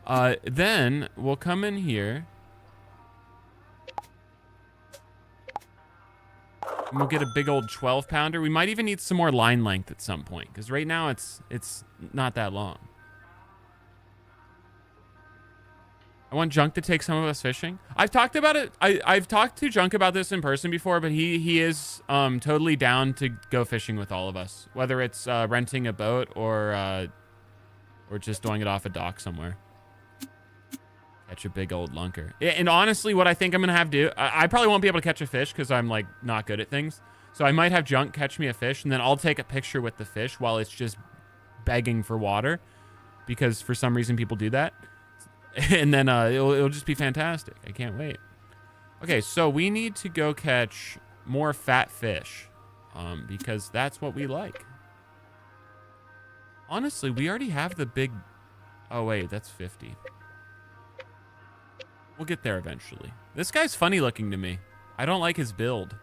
Then we'll come in here. And we'll get a big old 12 pounder. We might even need some more line length at some point, because right now it's not that long. I want Junk to take some of us fishing. I've talked about it. I've talked to Junk about this in person before, but he is totally down to go fishing with all of us, whether it's renting a boat or just doing it off a dock somewhere. Catch a big old lunker. And honestly, what I think I'm gonna have to do, I probably won't be able to catch a fish because I'm like not good at things. So I might have Junk catch me a fish, and then I'll take a picture with the fish while it's just begging for water, because for some reason people do that. And then it'll just be fantastic. I can't wait. Okay, so we need to go catch more fat fish, because that's what we like. Honestly, we already have the big... Oh, wait, that's 50. We'll get there eventually. This guy's funny looking to me. I don't like his build.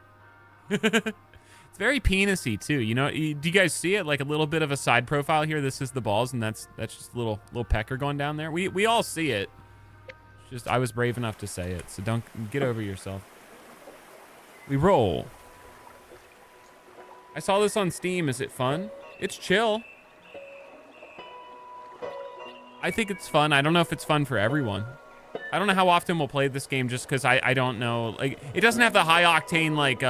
It's very penisy too. You know, do you guys see it? Like a little bit of a side profile here. This is the balls, and that's just a little pecker going down there. We all see it. It's just I was brave enough to say it, so don't get over yourself. We roll. I saw this on Steam. Is it fun? It's chill. I think it's fun. I don't know if it's fun for everyone. I don't know how often we'll play this game, just because I don't know. Like, it doesn't have the high octane, like,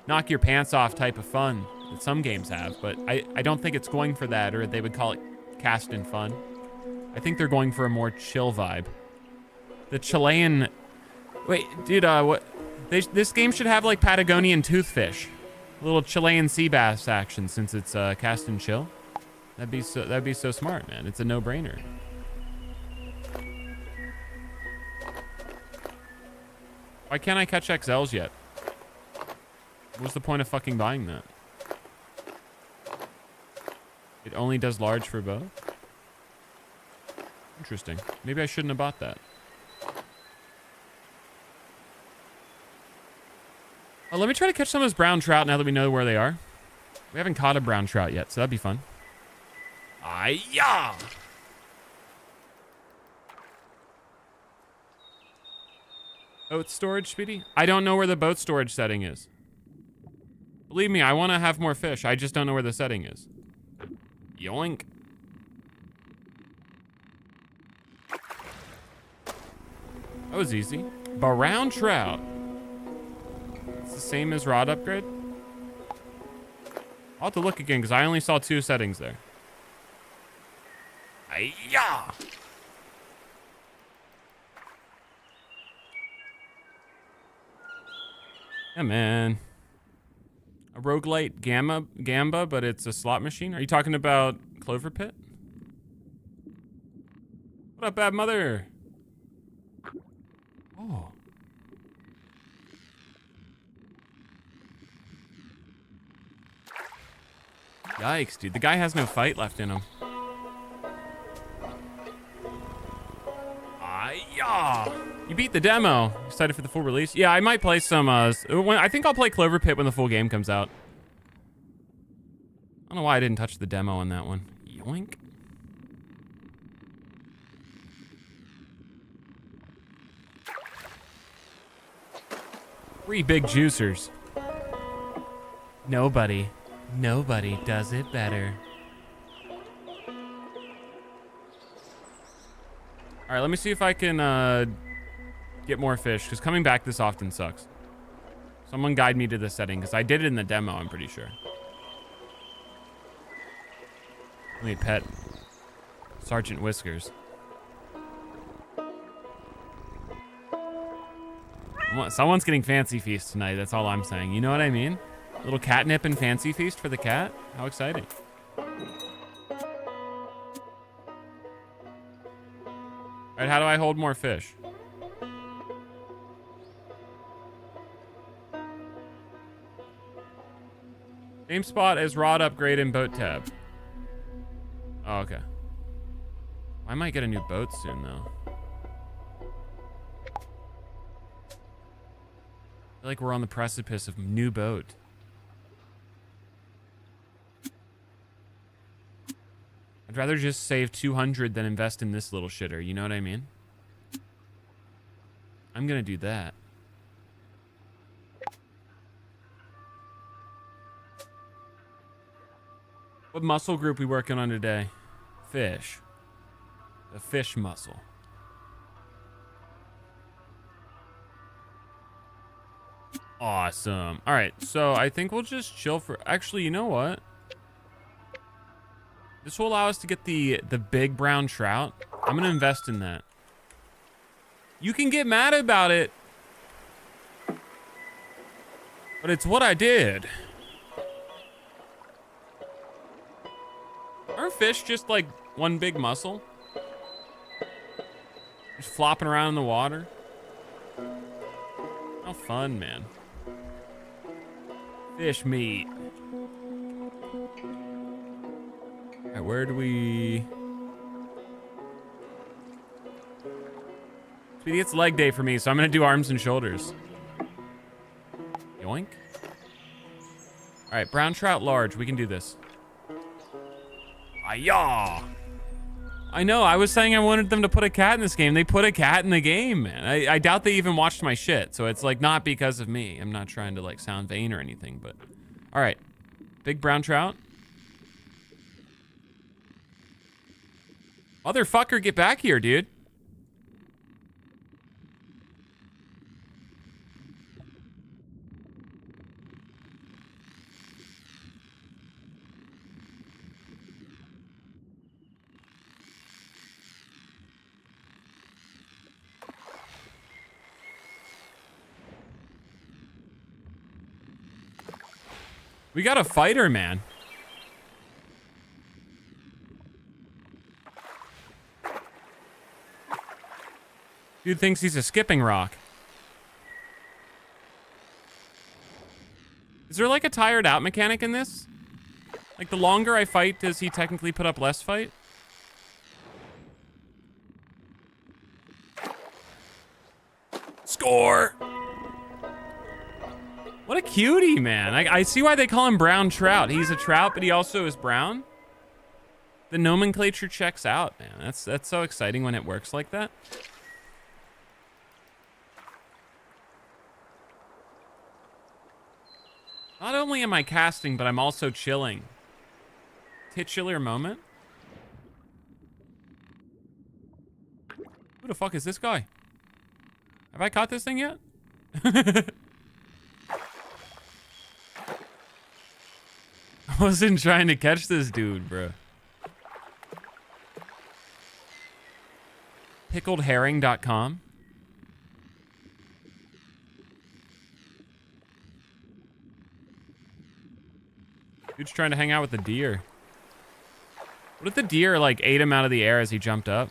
knock your pants off type of fun that some games have, but I don't think it's going for that, or they would call it cast and fun. I think they're going for a more chill vibe. The Chilean... Wait, dude, what... This game should have, like, Patagonian toothfish. A little Chilean sea bass action, since it's cast and chill. That'd be so smart, man. It's a no-brainer. Why can't I catch XLs yet? What's the point of fucking buying that? It only does large for both? Interesting. Maybe I shouldn't have bought that. Oh, let me try to catch some of those brown trout now that we know where they are. We haven't caught a brown trout yet, so that'd be fun. Ay-ya! Boat storage, Speedy? I don't know where the boat storage setting is. Believe me, I want to have more fish. I just don't know where the setting is. Yoink. That was easy. Brown trout. It's the same as rod upgrade? I'll have to look again, because I only saw 2 settings there. Ay-ya! Yeah, man. A roguelite gamba, but it's a slot machine? Are you talking about Clover Pit? What up, bad mother? Oh. Yikes, dude. The guy has no fight left in him. Ah-ya! You beat the demo. Excited for the full release? Yeah, I might play some, I think I'll play Clover Pit when the full game comes out. I don't know why I didn't touch the demo on that one. Yoink. Three big juicers. Nobody does it better. All right, let me see if I can get more fish, because coming back this often sucks. Someone guide me to the setting, because I did it in the demo, I'm pretty sure. Let me pet Sergeant Whiskers. Someone's getting Fancy Feast tonight, that's all I'm saying. You know what I mean? A little catnip and Fancy Feast for the cat? How exciting. Alright, how do I hold more fish? Same spot as rod upgrade and boat tab. Oh, okay. I might get a new boat soon, though. I feel like we're on the precipice of new boat. I'd rather just save 200 than invest in this little shitter. You know what I mean? I'm gonna do that. What muscle group we working on today? Fish. The fish muscle. Awesome. All right, so I think we'll just chill for... Actually, you know what? This will allow us to get the big brown trout. I'm gonna invest in that. You can get mad about it, but it's what I did. Aren't fish just like one big muscle? Just flopping around in the water. How fun, man. Fish meat. All right, where do we... Speedy, it's leg day for me, so I'm gonna do arms and shoulders. Yoink. All right, brown trout large. We can do this. Ayah! I know, I was saying I wanted them to put a cat in this game. They put a cat in the game, man. I doubt they even watched my shit, so it's like not because of me. I'm not trying to like sound vain or anything, but... All right, big brown trout. Motherfucker, get back here, dude. We got a fighter, man. Dude thinks he's a skipping rock. Is there like a tired out mechanic in this? Like the longer I fight, does he technically put up less fight? Score! What a cutie, man. I see why they call him brown trout. He's a trout, but he also is brown. The nomenclature checks out, man. That's so exciting when it works like that. Not only am I casting, but I'm also chilling. Titular moment. Who the fuck is this guy? Have I caught this thing yet? I wasn't trying to catch this dude, bro. Pickledherring.com. Dude's trying to hang out with the deer. What if the deer like ate him out of the air as he jumped up?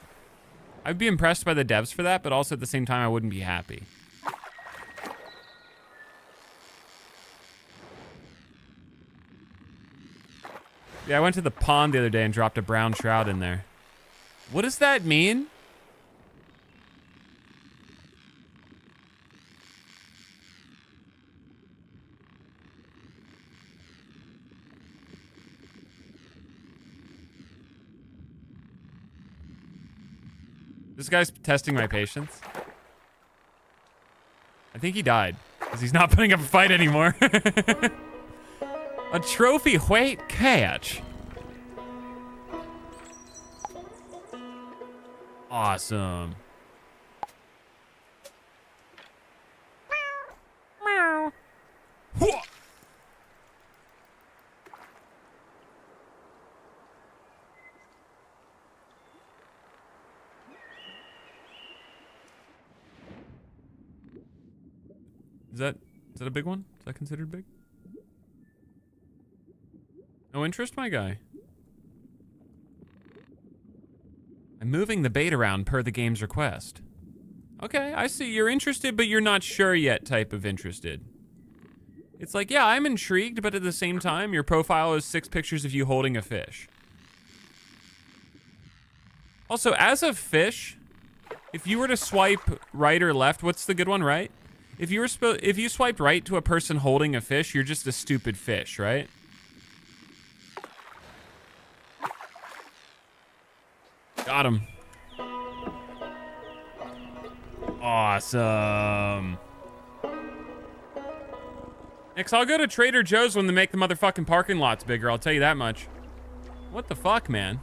I'd be impressed by the devs for that, but also at the same time I wouldn't be happy. Yeah, I went to the pond the other day and dropped a brown trout in there. What does that mean? This guy's testing my patience. I think he died because he's not putting up a fight anymore. A trophy weight catch. Awesome. Meow. Meow. Is that a big one? Is that considered big? No interest, my guy. I'm moving the bait around per the game's request. Okay, I see. You're interested, but you're not sure yet type of interested. It's like, yeah, I'm intrigued, but at the same time, your profile is 6 pictures of you holding a fish. Also, as a fish, if you were to swipe right or left, what's the good one, right? If you swiped right to a person holding a fish, you're just a stupid fish, right? Got him. Awesome. Next, I'll go to Trader Joe's when they make the motherfucking parking lots bigger. I'll tell you that much. What the fuck, man?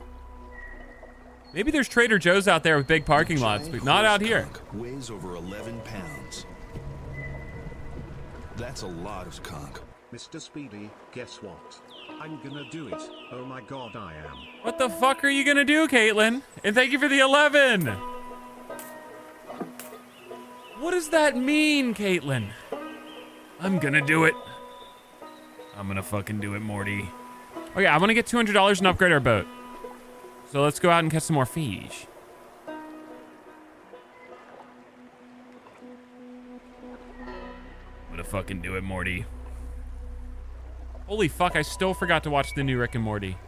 Maybe there's Trader Joe's out there with big parking lots, but not out here. Weighs over 11 pounds. That's a lot of conch. Mr. Speedy, guess what? I'm gonna do it. Oh my god, I am. What the fuck are you gonna do, Caitlin? And thank you for the 11. What does that mean, Caitlin? I'm gonna do it. I'm gonna fucking do it, Morty. Okay, I want to get $200 and upgrade our boat. So let's go out and catch some more fish. I'm gonna fucking do it, Morty. Holy fuck, I still forgot to watch the new Rick and Morty.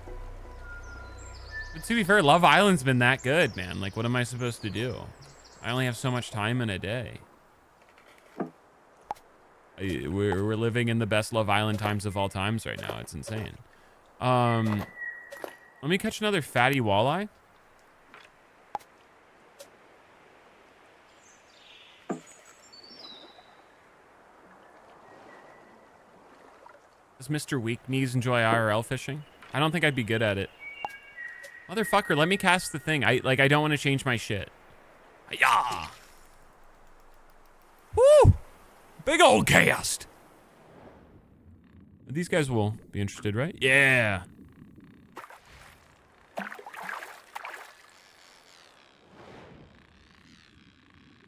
But to be fair, Love Island's been that good, man. Like, what am I supposed to do? I only have so much time in a day. We're living in the best Love Island times of all times right now. It's insane. Let me catch another fatty walleye. Does Mr. Weak Knees enjoy IRL fishing? I don't think I'd be good at it. Motherfucker, let me cast the thing. I don't want to change my shit. Hi-ya! Woo! Big old cast! These guys will be interested, right? Yeah!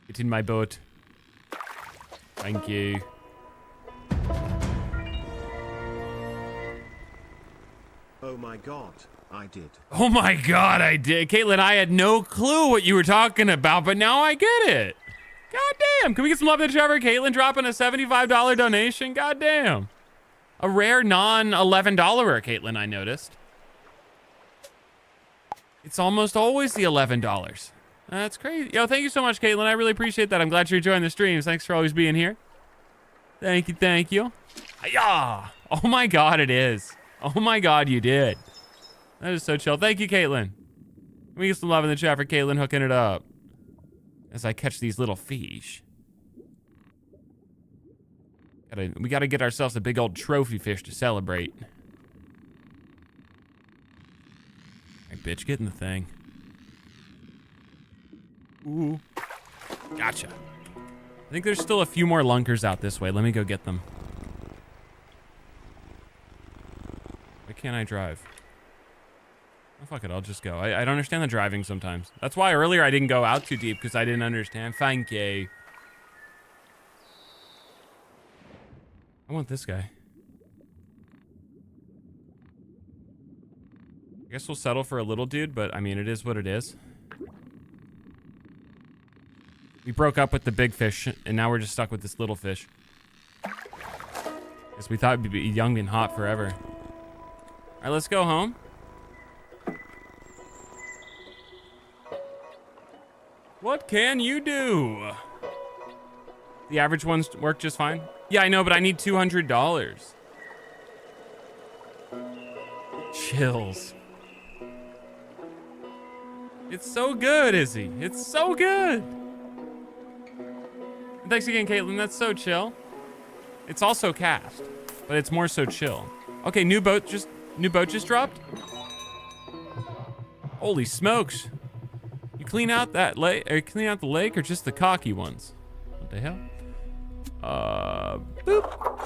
Get in my boat. Thank you. Oh my god, I did. Oh my god, I did. Caitlin, I had no clue what you were talking about, but now I get it. God damn. Can we get some love to Trevor? Caitlin dropping a $75 donation. God damn. A rare non-$11 Caitlin, I noticed. It's almost always the $11. That's crazy. Yo, thank you so much, Caitlin. I really appreciate that. I'm glad you're enjoying the streams. Thanks for always being here. Thank you, thank you. Hi-ya! Oh my god, it is. Oh my god, you did. That is so chill. Thank you, Caitlin. We get some love in the chat for Caitlin hooking it up. As I catch these little fish. We gotta get ourselves a big old trophy fish to celebrate. Hey, bitch, get in the thing. Ooh. Gotcha. I think there's still a few more lunkers out this way. Let me go get them. Why can't I drive? Oh, fuck it, I'll just go. I don't understand the driving sometimes. That's why earlier I didn't go out too deep, because I didn't understand. Thank you. I want this guy. I guess we'll settle for a little dude, but I mean, it is what it is. We broke up with the big fish, and now we're just stuck with this little fish. Guess we thought it'd be young and hot forever. All right, let's go home. What can you do? The average ones work just fine. Yeah, I know, but I need $200. Chills. It's so good, Izzy. It's so good. And thanks again, Caitlin. That's so chill. It's also cast, but it's more so chill. Okay, new boat just dropped. Holy smokes! You clean out that lake, or clean out the lake, or just the cocky ones? What the hell? Boop. All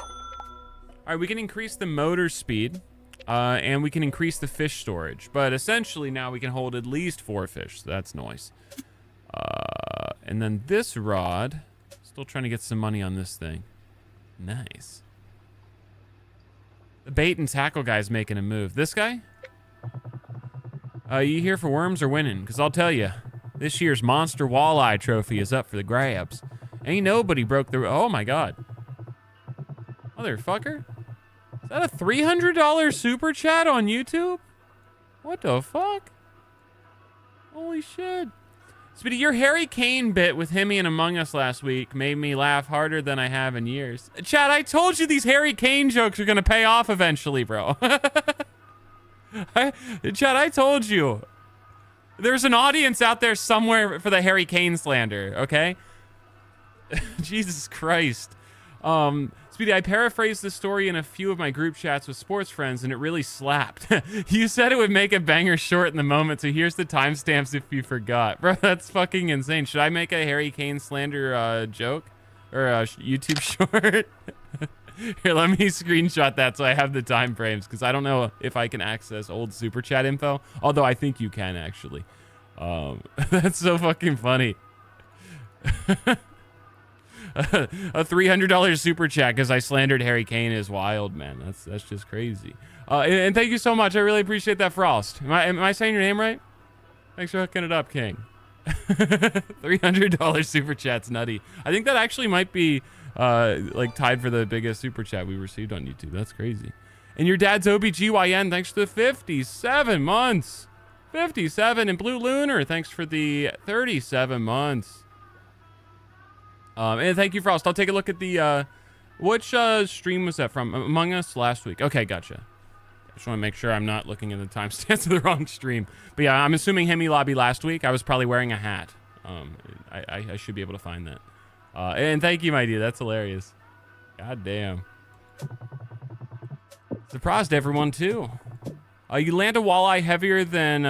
right, we can increase the motor speed, and we can increase the fish storage. But essentially now we can hold at least 4 fish. So that's nice. And then this rod. Still trying to get some money on this thing. Nice. The bait and tackle guy's making a move. This guy? You here for worms or winning? Because I'll tell you, this year's Monster Walleye Trophy is up for the grabs. Ain't nobody broke the... Oh, my God. Motherfucker. Is that a $300 super chat on YouTube? What the fuck? Holy shit. Speedy, your Harry Kane bit with Himmy and Among Us last week made me laugh harder than I have in years. Chad, I told you these Harry Kane jokes are going to pay off eventually, bro. Chad, I told you. There's an audience out there somewhere for the Harry Kane slander, okay? Jesus Christ. Speedy, I paraphrased the story in a few of my group chats with sports friends, and it really slapped. You said it would make a banger short in the moment, so here's the timestamps if you forgot. Bro, that's fucking insane. Should I make a Harry Kane slander joke? Or a YouTube short? Here, let me screenshot that so I have the time frames, because I don't know if I can access old super chat info. Although I think you can, actually. That's so fucking funny. A $300 super chat because I slandered Harry Kane is wild, man. That's just crazy. And thank you so much. I really appreciate that, Frost. Am I saying your name right? Thanks for hooking it up, King. $300 super chat's nutty. I think that actually might be like tied for the biggest super chat we received on YouTube. That's crazy. And your dad's OBGYN, thanks for the 57 months. 57. And Blue Lunar, thanks for the 37 months. And thank you, Frost. I'll take a look at the, which stream was that from? Among Us last week. Okay, gotcha. I just want to make sure I'm not looking at the timestamps of the wrong stream. But yeah, I'm assuming Hemi Lobby last week. I was probably wearing a hat. I should be able to find that. And thank you, my dear. That's hilarious. God damn. Surprised everyone, too. You land a walleye heavier than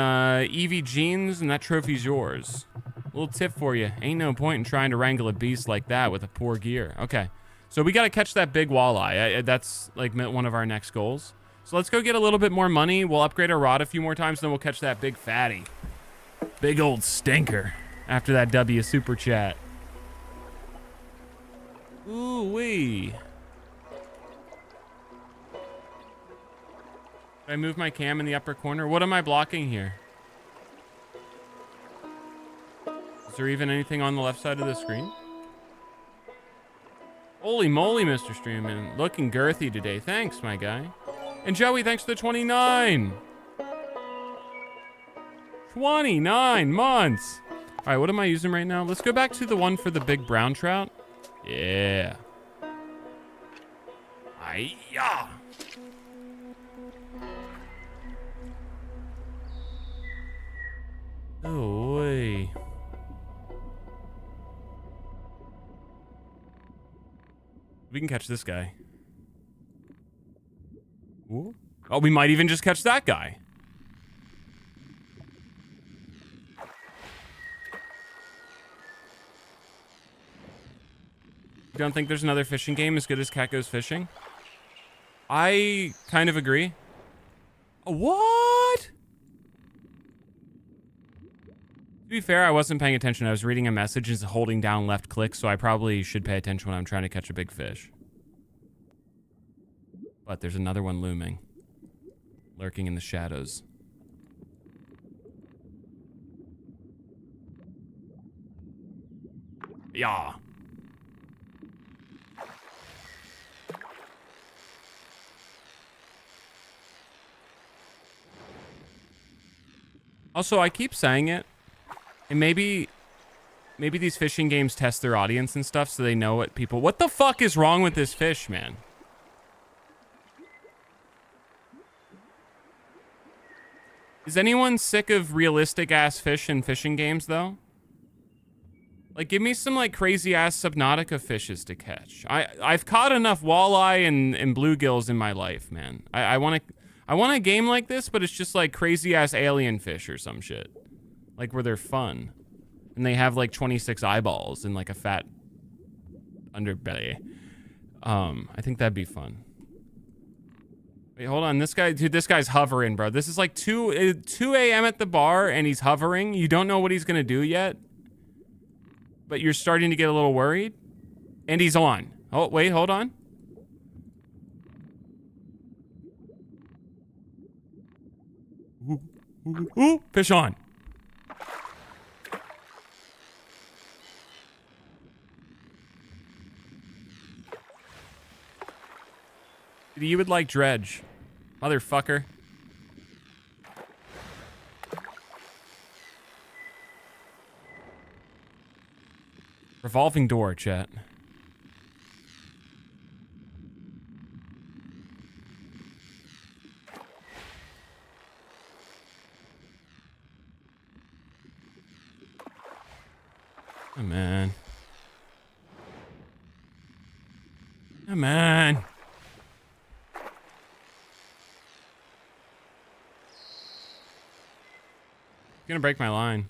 Evie Jeans, and that trophy's yours. Little tip for you. Ain't no point in trying to wrangle a beast like that with a poor gear. Okay. So we got to catch that big walleye. That's like one of our next goals. So let's go get a little bit more money. We'll upgrade our rod a few more times, then we'll catch that big fatty. Big old stinker after that W super chat. Ooh-wee. Did I move my cam in the upper corner? What am I blocking here? Is there even anything on the left side of the screen? Holy moly, Mr. Streamman. Looking girthy today. Thanks, my guy. And Joey, thanks for the 29. 29 months. All right, what am I using right now? Let's go back to the one for the big brown trout. Yeah. Hi-ya. Oh, way. We can catch this guy. Ooh. Oh, we might even just catch that guy. You don't think there's another fishing game as good as Cat Goes Fishing? I kind of agree. What? To be fair, I wasn't paying attention. I was reading a message and holding down left click, so I probably should pay attention when I'm trying to catch a big fish. But there's another one looming. Lurking in the shadows. Yeah. Also, I keep saying it. And maybe these fishing games test their audience and stuff so they know what people... What the fuck is wrong with this fish, man? Is anyone sick of realistic-ass fish in fishing games, though? Like, give me some, like, crazy-ass Subnautica fishes to catch. I've caught enough walleye and bluegills in my life, man. I want a game like this, but it's just, like, crazy-ass alien fish or some shit. Like, where they're fun. And they have, like, 26 eyeballs and, like, a fat underbelly. I think that'd be fun. Wait, hold on. This guy, dude, this guy's hovering, bro. This is, like, 2 a.m. at the bar, and he's hovering. You don't know what he's gonna do yet. But you're starting to get a little worried. And he's on. Oh, wait, hold on. Ooh, ooh, ooh, fish on. You would like dredge. Motherfucker. Revolving door, chat. Come on. Come on. Gonna break my line.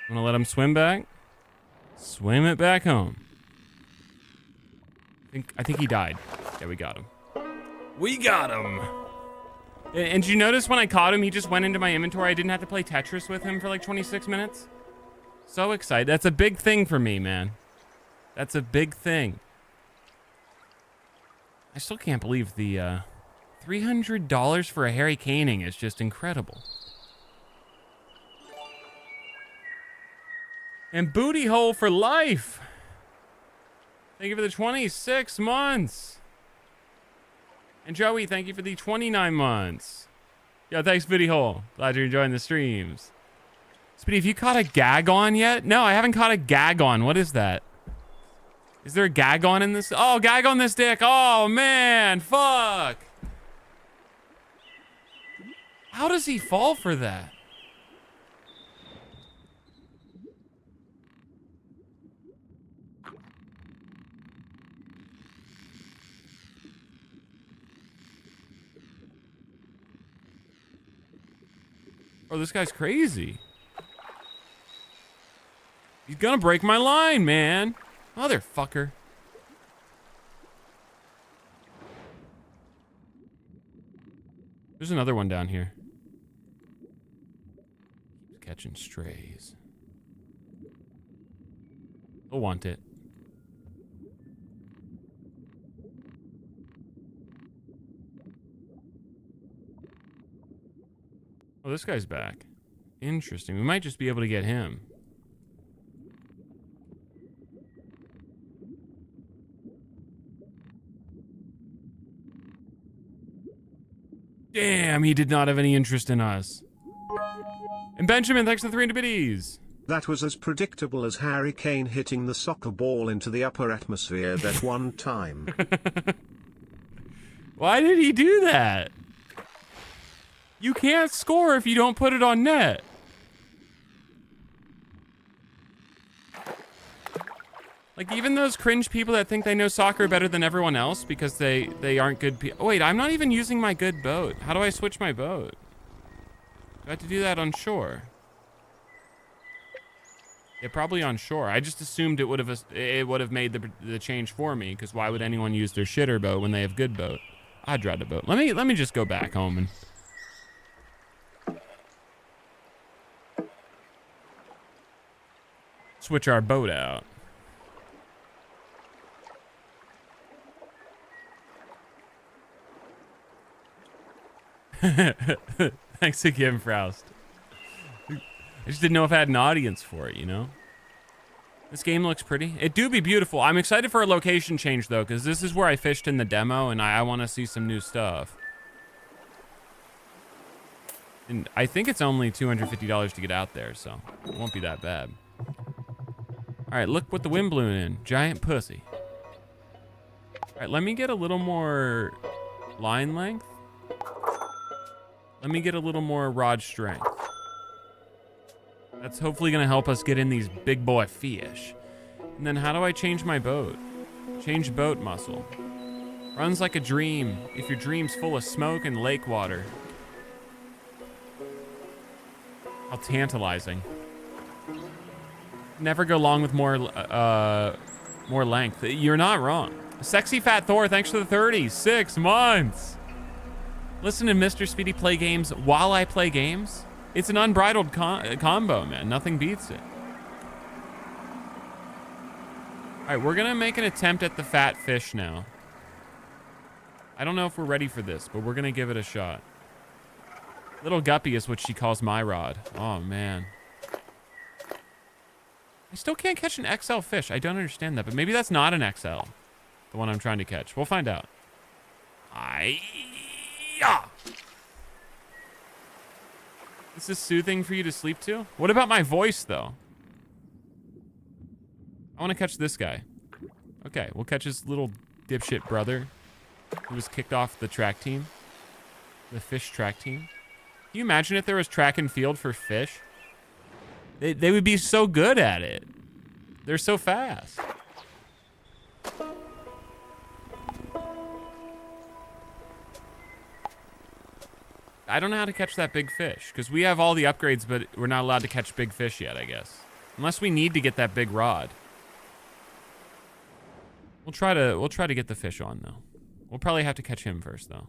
I'm gonna let him swim back. Swim it back home. I think he died. Yeah, we got him. We got him. And did you notice when I caught him, he just went into my inventory. I didn't have to play Tetris with him for like 26 minutes. So excited. That's a big thing for me, man. That's a big thing. I still can't believe the $300 for a Harry Caning is just incredible. And booty hole for life. Thank you for the 26 months. And Joey, thank you for the 29 months. Yo, thanks, booty hole. Glad you're enjoying the streams. Speedy, have you caught a gag on yet? No, I haven't caught a gag on. What is that? Is there a gag on in this? Oh, gag on this dick. Oh, man. Fuck. How does he fall for that? Oh, this guy's crazy. He's gonna break my line, man. Motherfucker. There's another one down here. He's catching strays. He'll want it. Oh, this guy's back. Interesting. We might just be able to get him. Damn, he did not have any interest in us. And Benjamin, thanks for the 300 biddies. That was as predictable as Harry Kane hitting the soccer ball into the upper atmosphere that one time. Why did he do that? You can't score if you don't put it on net. Like, even those cringe people that think they know soccer better than everyone else because they aren't good people. Oh, wait, I'm not even using my good boat. How do I switch my boat? Do I have to do that on shore? Yeah, probably on shore. I just assumed it would have made the change for me, because why would anyone use their shitter boat when they have good boat? I'd ride a boat. Let me just go back home and switch our boat out. Thanks again, Froust. I just didn't know if I had an audience for it, you know? This game looks pretty. It do be beautiful. I'm excited for a location change, though, because this is where I fished in the demo, and I want to see some new stuff. And I think it's only $250 to get out there, so it won't be that bad. All right, look what the wind blew in. Giant pussy. All right, let me get a little more line length. Let me get a little more rod strength. That's hopefully gonna help us get in these big boy fish. And then how do I change my boat? Change boat muscle. Runs like a dream if your dream's full of smoke and lake water. How tantalizing. Never go long with more length. You're not wrong. Sexy Fat Thor, thanks for the 36 months. Listen to Mr. Speedy play games while I play games. It's an unbridled combo, man. Nothing beats it. All right, we're gonna make an attempt at the fat fish now. I don't know if we're ready for this, but we're gonna give it a shot. Little guppy is what she calls my rod. Oh, man. I still can't catch an XL fish. I don't understand that, but maybe that's not an XL. The one I'm trying to catch. We'll find out. Yeah. This is soothing for you to sleep to? What about my voice, though? I want to catch this guy. Okay, we'll catch his little dipshit brother who was kicked off the track team. The fish track team. Can you imagine if there was track and field for fish? They would be so good at it. They're so fast. I don't know how to catch that big fish because we have all the upgrades, but we're not allowed to catch big fish yet, I guess. Unless we need to get that big rod. We'll try to get the fish on though. We'll probably have to catch him first though.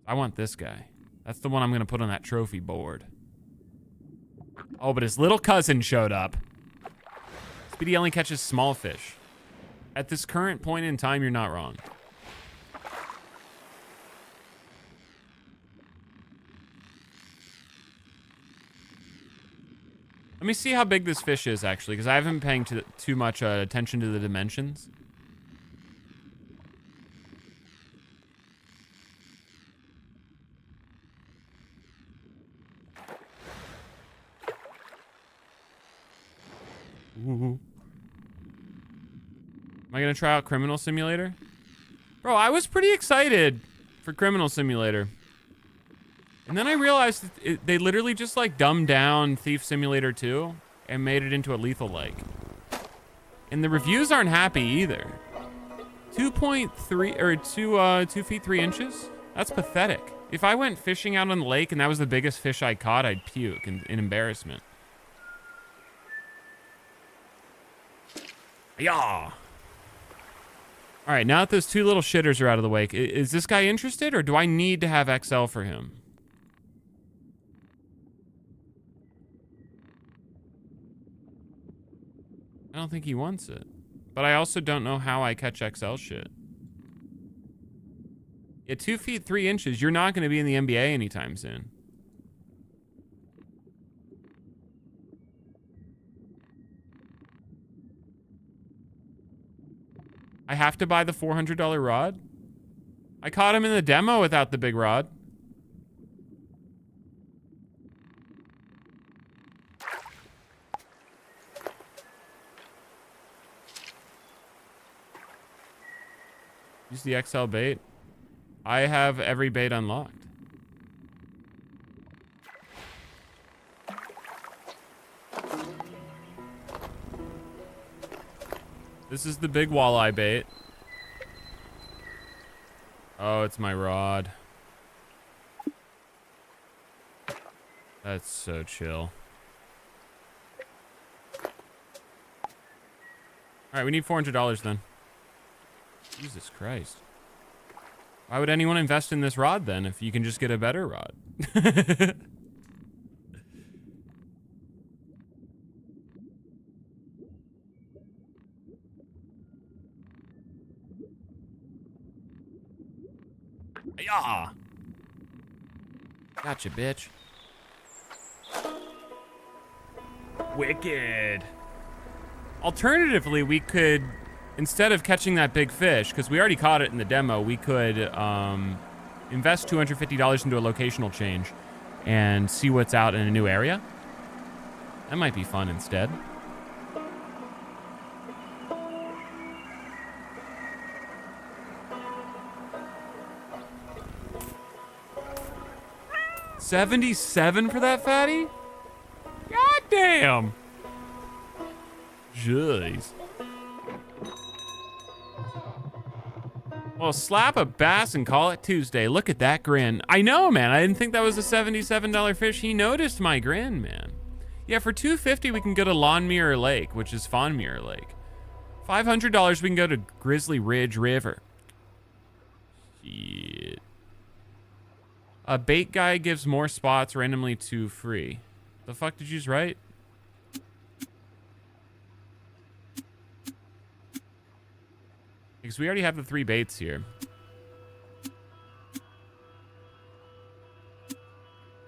I want this guy. That's the one I'm gonna put on that trophy board. Oh, but his little cousin showed up. Speedy only catches small fish. At this current point in time, you're not wrong. Let me see how big this fish is, actually, because I haven't been paying too much attention to the dimensions. Ooh. Am I going to try out Criminal Simulator? Bro, I was pretty excited for Criminal Simulator. And then I realized that they literally just like dumbed down Thief Simulator 2 and made it into a lethal lake. And the reviews aren't happy either. 2.3 or 2 feet 3 inches? That's pathetic. If I went fishing out on the lake and that was the biggest fish I caught, I'd puke in embarrassment. Yeah. All right, now that those two little shitters are out of the way, is this guy interested or do I need to have XL for him? I don't think he wants it. But I also don't know how I catch XL shit. At 2 feet 3 inches, you're not going to be in the NBA anytime soon. I have to buy the $400 rod? I caught him in the demo without the big rod. Use the XL bait. I have every bait unlocked. This is the big walleye bait. Oh, it's my rod. That's so chill. All right, we need $400 then. Jesus Christ. Why would anyone invest in this rod then if you can just get a better rod? Yeah. Gotcha, bitch. Wicked. Alternatively, we could, instead of catching that big fish, because we already caught it in the demo, we could invest $250 into a locational change and see what's out in a new area. That might be fun instead. $77 for that fatty? God damn. Jeez. Well, slap a bass and call it Tuesday. Look at that grin. I know, man. I didn't think that was a $77 fish. He noticed my grin, man. Yeah, for $250 we can go to Lawn Mirror Lake, which is Fawn Mirror Lake. $500 we can go to Grizzly Ridge River. Shit. A bait guy gives more spots randomly to free. The fuck did you just write? Because we already have the 3 baits here.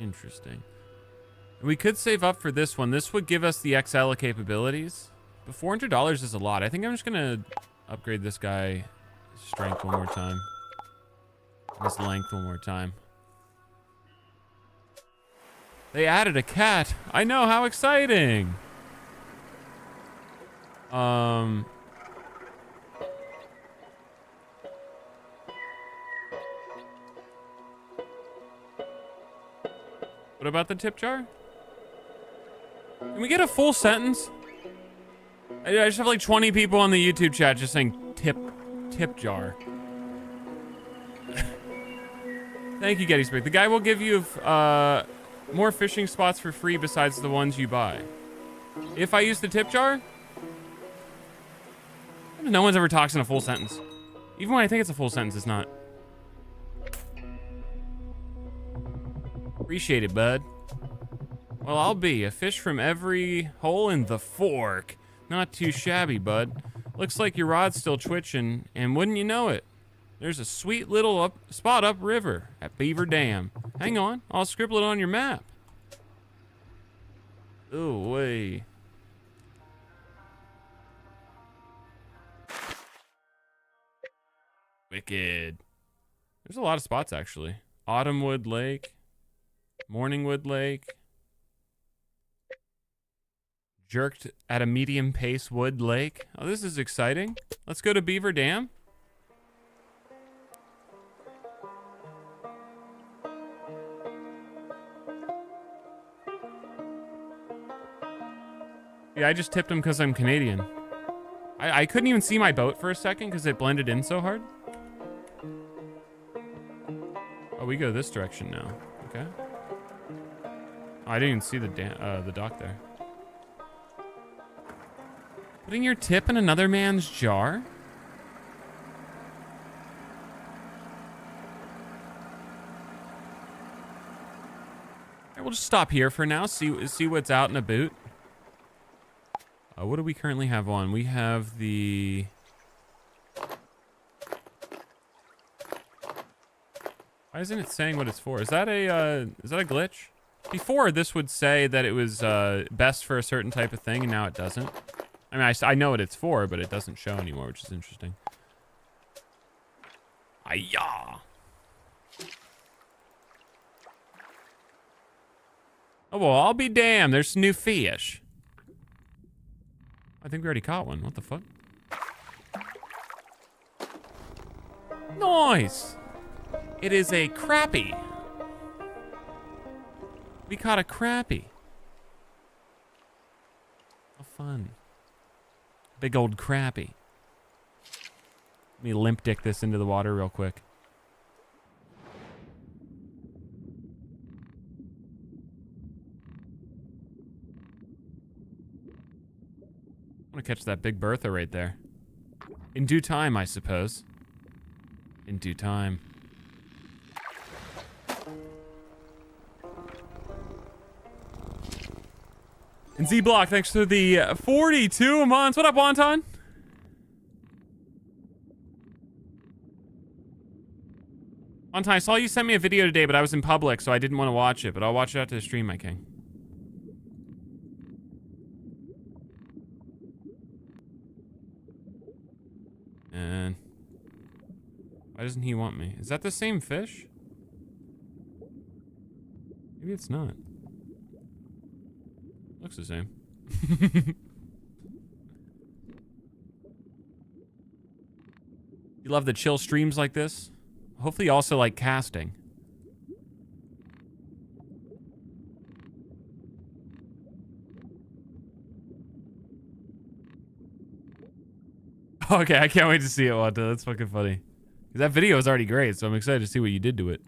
Interesting. We could save up for this one. This would give us the XL capabilities. But $400 is a lot. I think I'm just going to upgrade this guy strength one more time. His length one more time. They added a cat. I know, how exciting. What about the tip jar? Can we get a full sentence? I just have like 20 people on the YouTube chat just saying tip jar. Thank you, Gettysburg. The guy will give you more fishing spots for free besides the ones you buy. If I use the tip jar? No one's ever talks in a full sentence. Even when I think it's a full sentence, it's not. Appreciate it, bud. Well, I'll be a fish from every hole in the fork. Not too shabby, bud. Looks like your rod's still twitching, and wouldn't you know it, there's a sweet little spot upriver at Beaver Dam. Hang on, I'll scribble it on your map. Oh, way. Wicked. There's a lot of spots, actually. Autumnwood Lake. Morningwood Lake. Jerked at a medium pace wood lake. Oh, this is exciting. Let's go to Beaver Dam. Yeah, I just tipped him because I'm Canadian. I couldn't even see my boat for a second because it blended in so hard. Oh, we go this direction now. Okay. Oh, I didn't even see the dock there. Putting your tip in another man's jar? Alright, we'll just stop here for now, see what's out in a boot. What do we currently have on? We have the... Why isn't it saying what it's for? Is that a glitch? Before, this would say that it was best for a certain type of thing, and now it doesn't. I mean, I know what it's for, but it doesn't show anymore, which is interesting. Ayah! Oh, well, I'll be damned. There's some new fish. I think we already caught one. What the fuck? Nice! It is a crappie. We caught a crappie. How fun. Big old crappie. Let me limp dick this into the water real quick. I want to catch that big Bertha right there. In due time, I suppose. In due time. And Z-Block, thanks for the 42 months. What up, Wonton? Wonton, I saw you sent me a video today, but I was in public, so I didn't want to watch it. But I'll watch it after the stream, my king. And why doesn't he want me? Is that the same fish? Maybe it's not. Looks the same. You love the chill streams like this? Hopefully you also like casting. Okay, I can't wait to see it, Wanda. That's fucking funny. That video is already great, so I'm excited to see what you did to it.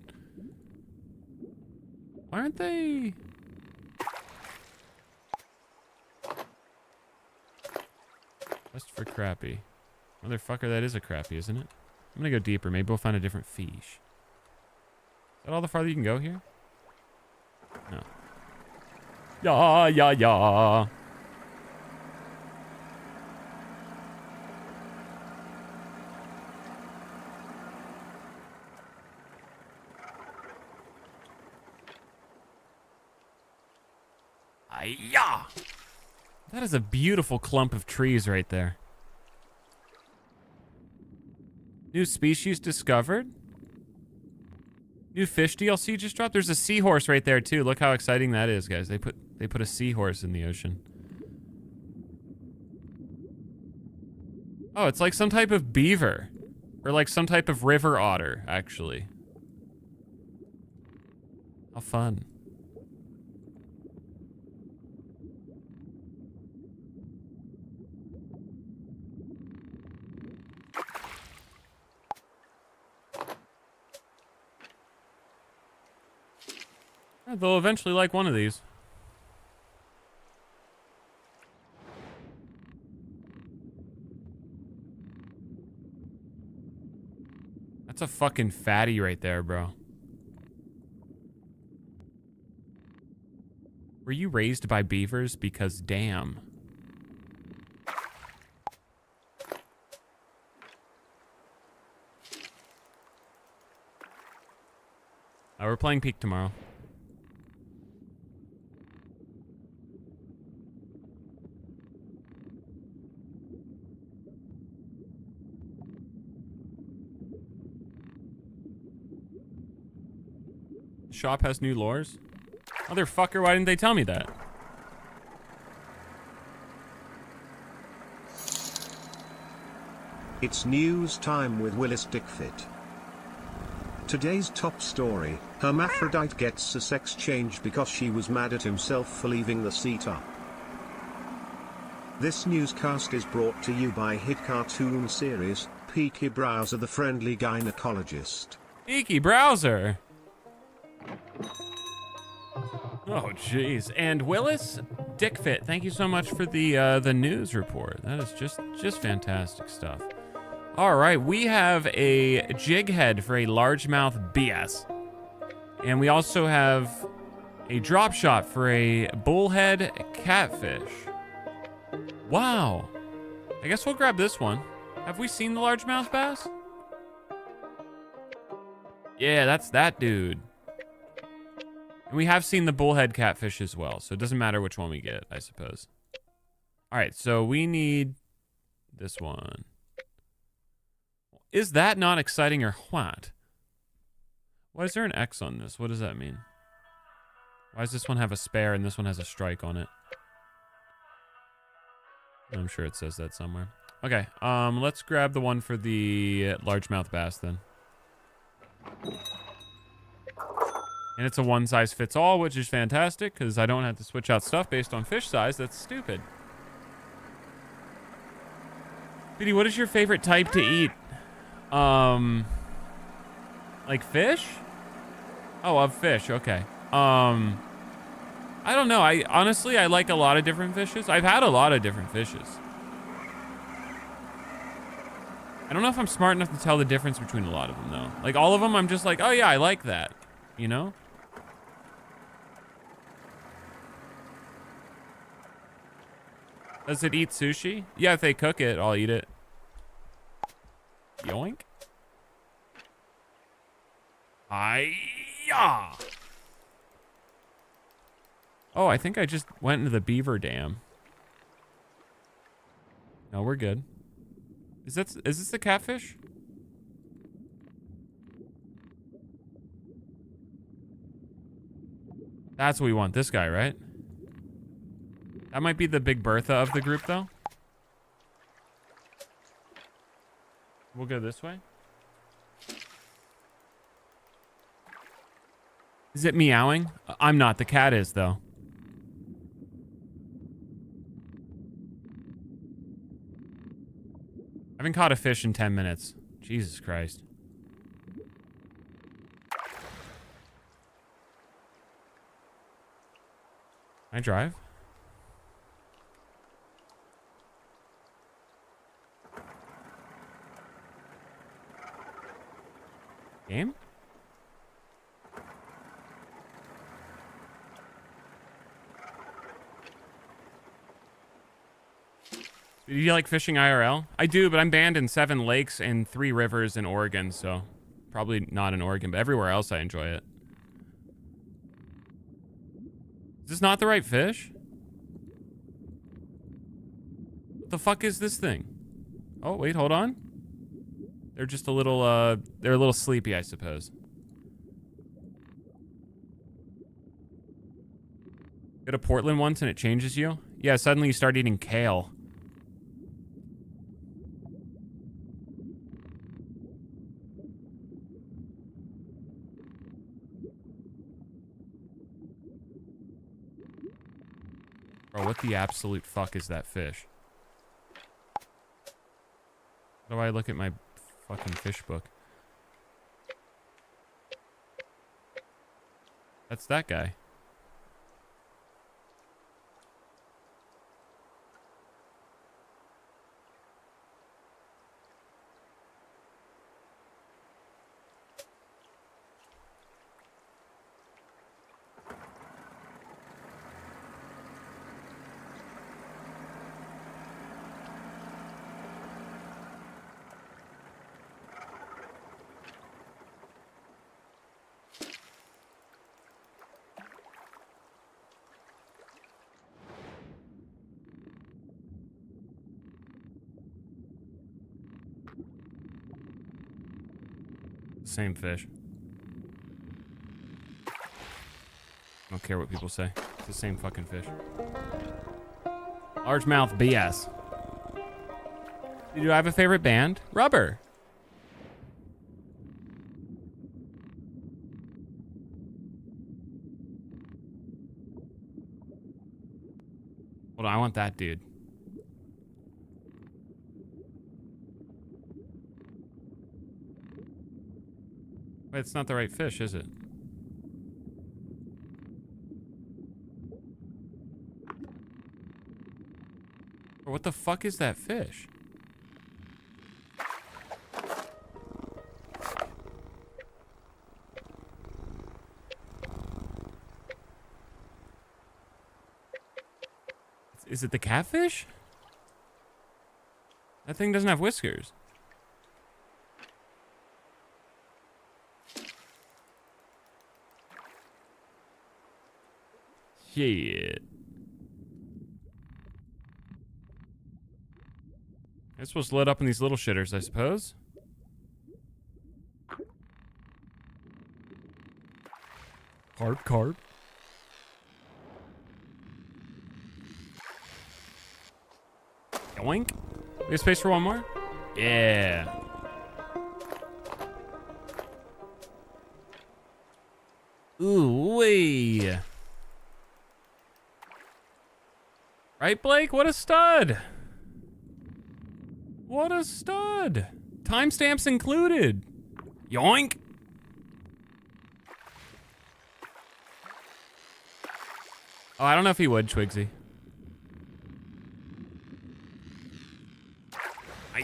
Why aren't they... Just for crappie. Motherfucker, that is a crappie, isn't it? I'm gonna go deeper. Maybe we'll find a different fish. Is that all the farther you can go here? No. Yeah. Yeah. That is a beautiful clump of trees right there. New species discovered. New fish DLC just dropped. There's a seahorse right there too. Look how exciting that is, guys. They put a seahorse in the ocean. Oh, it's like some type of beaver. Or like some type of river otter, actually. How fun. they'll eventually like one of these. That's a fucking fatty right there, bro. Were you raised by beavers? Because damn. We're playing Peak tomorrow. Shop has new lures? Motherfucker, why didn't they tell me that? It's news time with Willis Dickfit. Today's top story: hermaphrodite gets a sex change because she was mad at himself for leaving the seat up. This newscast is brought to you by hit cartoon series, Peaky Browser the Friendly Gynecologist. Peaky Browser! Oh, jeez. And Willis Dickfit, thank you so much for the news report. That is just fantastic stuff. All right, we have a jig head for a largemouth BS. And we also have a drop shot for a bullhead catfish. Wow. I guess we'll grab this one. Have we seen the largemouth bass? Yeah, that's that dude. And we have seen the bullhead catfish as well, so it doesn't matter which one we get, I suppose. All right, so we need this one. Is that not exciting or what? Why is there an X on this? What does that mean? Why does this one have a spare and this one has a strike on it? I'm sure it says that somewhere. Okay, let's grab the one for the largemouth bass then. And it's a one size fits all, which is fantastic because I don't have to switch out stuff based on fish size. That's stupid. Petey, what is your favorite type to eat? Like fish? Oh, of fish. Okay. I don't know. I honestly like a lot of different fishes. I've had a lot of different fishes. I don't know if I'm smart enough to tell the difference between a lot of them though. Like all of them, I'm just like, oh yeah, I like that. You know? Does it eat sushi? Yeah, if they cook it, I'll eat it. Yoink. Hi-ya! Oh, I think I just went into the Beaver Dam. No, we're good. Is this the catfish? That's what we want. This guy, right? That might be the Big Bertha of the group, though. We'll go this way. Is it meowing? I'm not. The cat is, though. I haven't caught a fish in 10 minutes. Jesus Christ. Can I drive? Game? Do you like fishing IRL? I do, but I'm banned in 7 lakes and 3 rivers in Oregon, so probably not in Oregon, but everywhere else I enjoy it. Is this not the right fish? What the fuck is this thing? Oh, wait, hold on. They're just a little, they're a little sleepy, I suppose. Go to Portland once and it changes you? Yeah, suddenly you start eating kale. Bro, what the absolute fuck is that fish? How do I look at my fucking fish book? That's that guy. Same fish. I don't care what people say. It's the same fucking fish. Largemouth BS. Do I have a favorite band? Rubber. Hold on, I want that dude. Wait, it's not the right fish, is it? Or what the fuck is that fish? Is it the catfish? That thing doesn't have whiskers. Shit. It's supposed to let up in these little shitters, I suppose. Carp. Yoink. We have space for one more? Yeah. Ooh, wee. Right, Blake? What a stud. What a stud. Timestamps included. Yoink. Oh, I don't know if he would, Twigsy.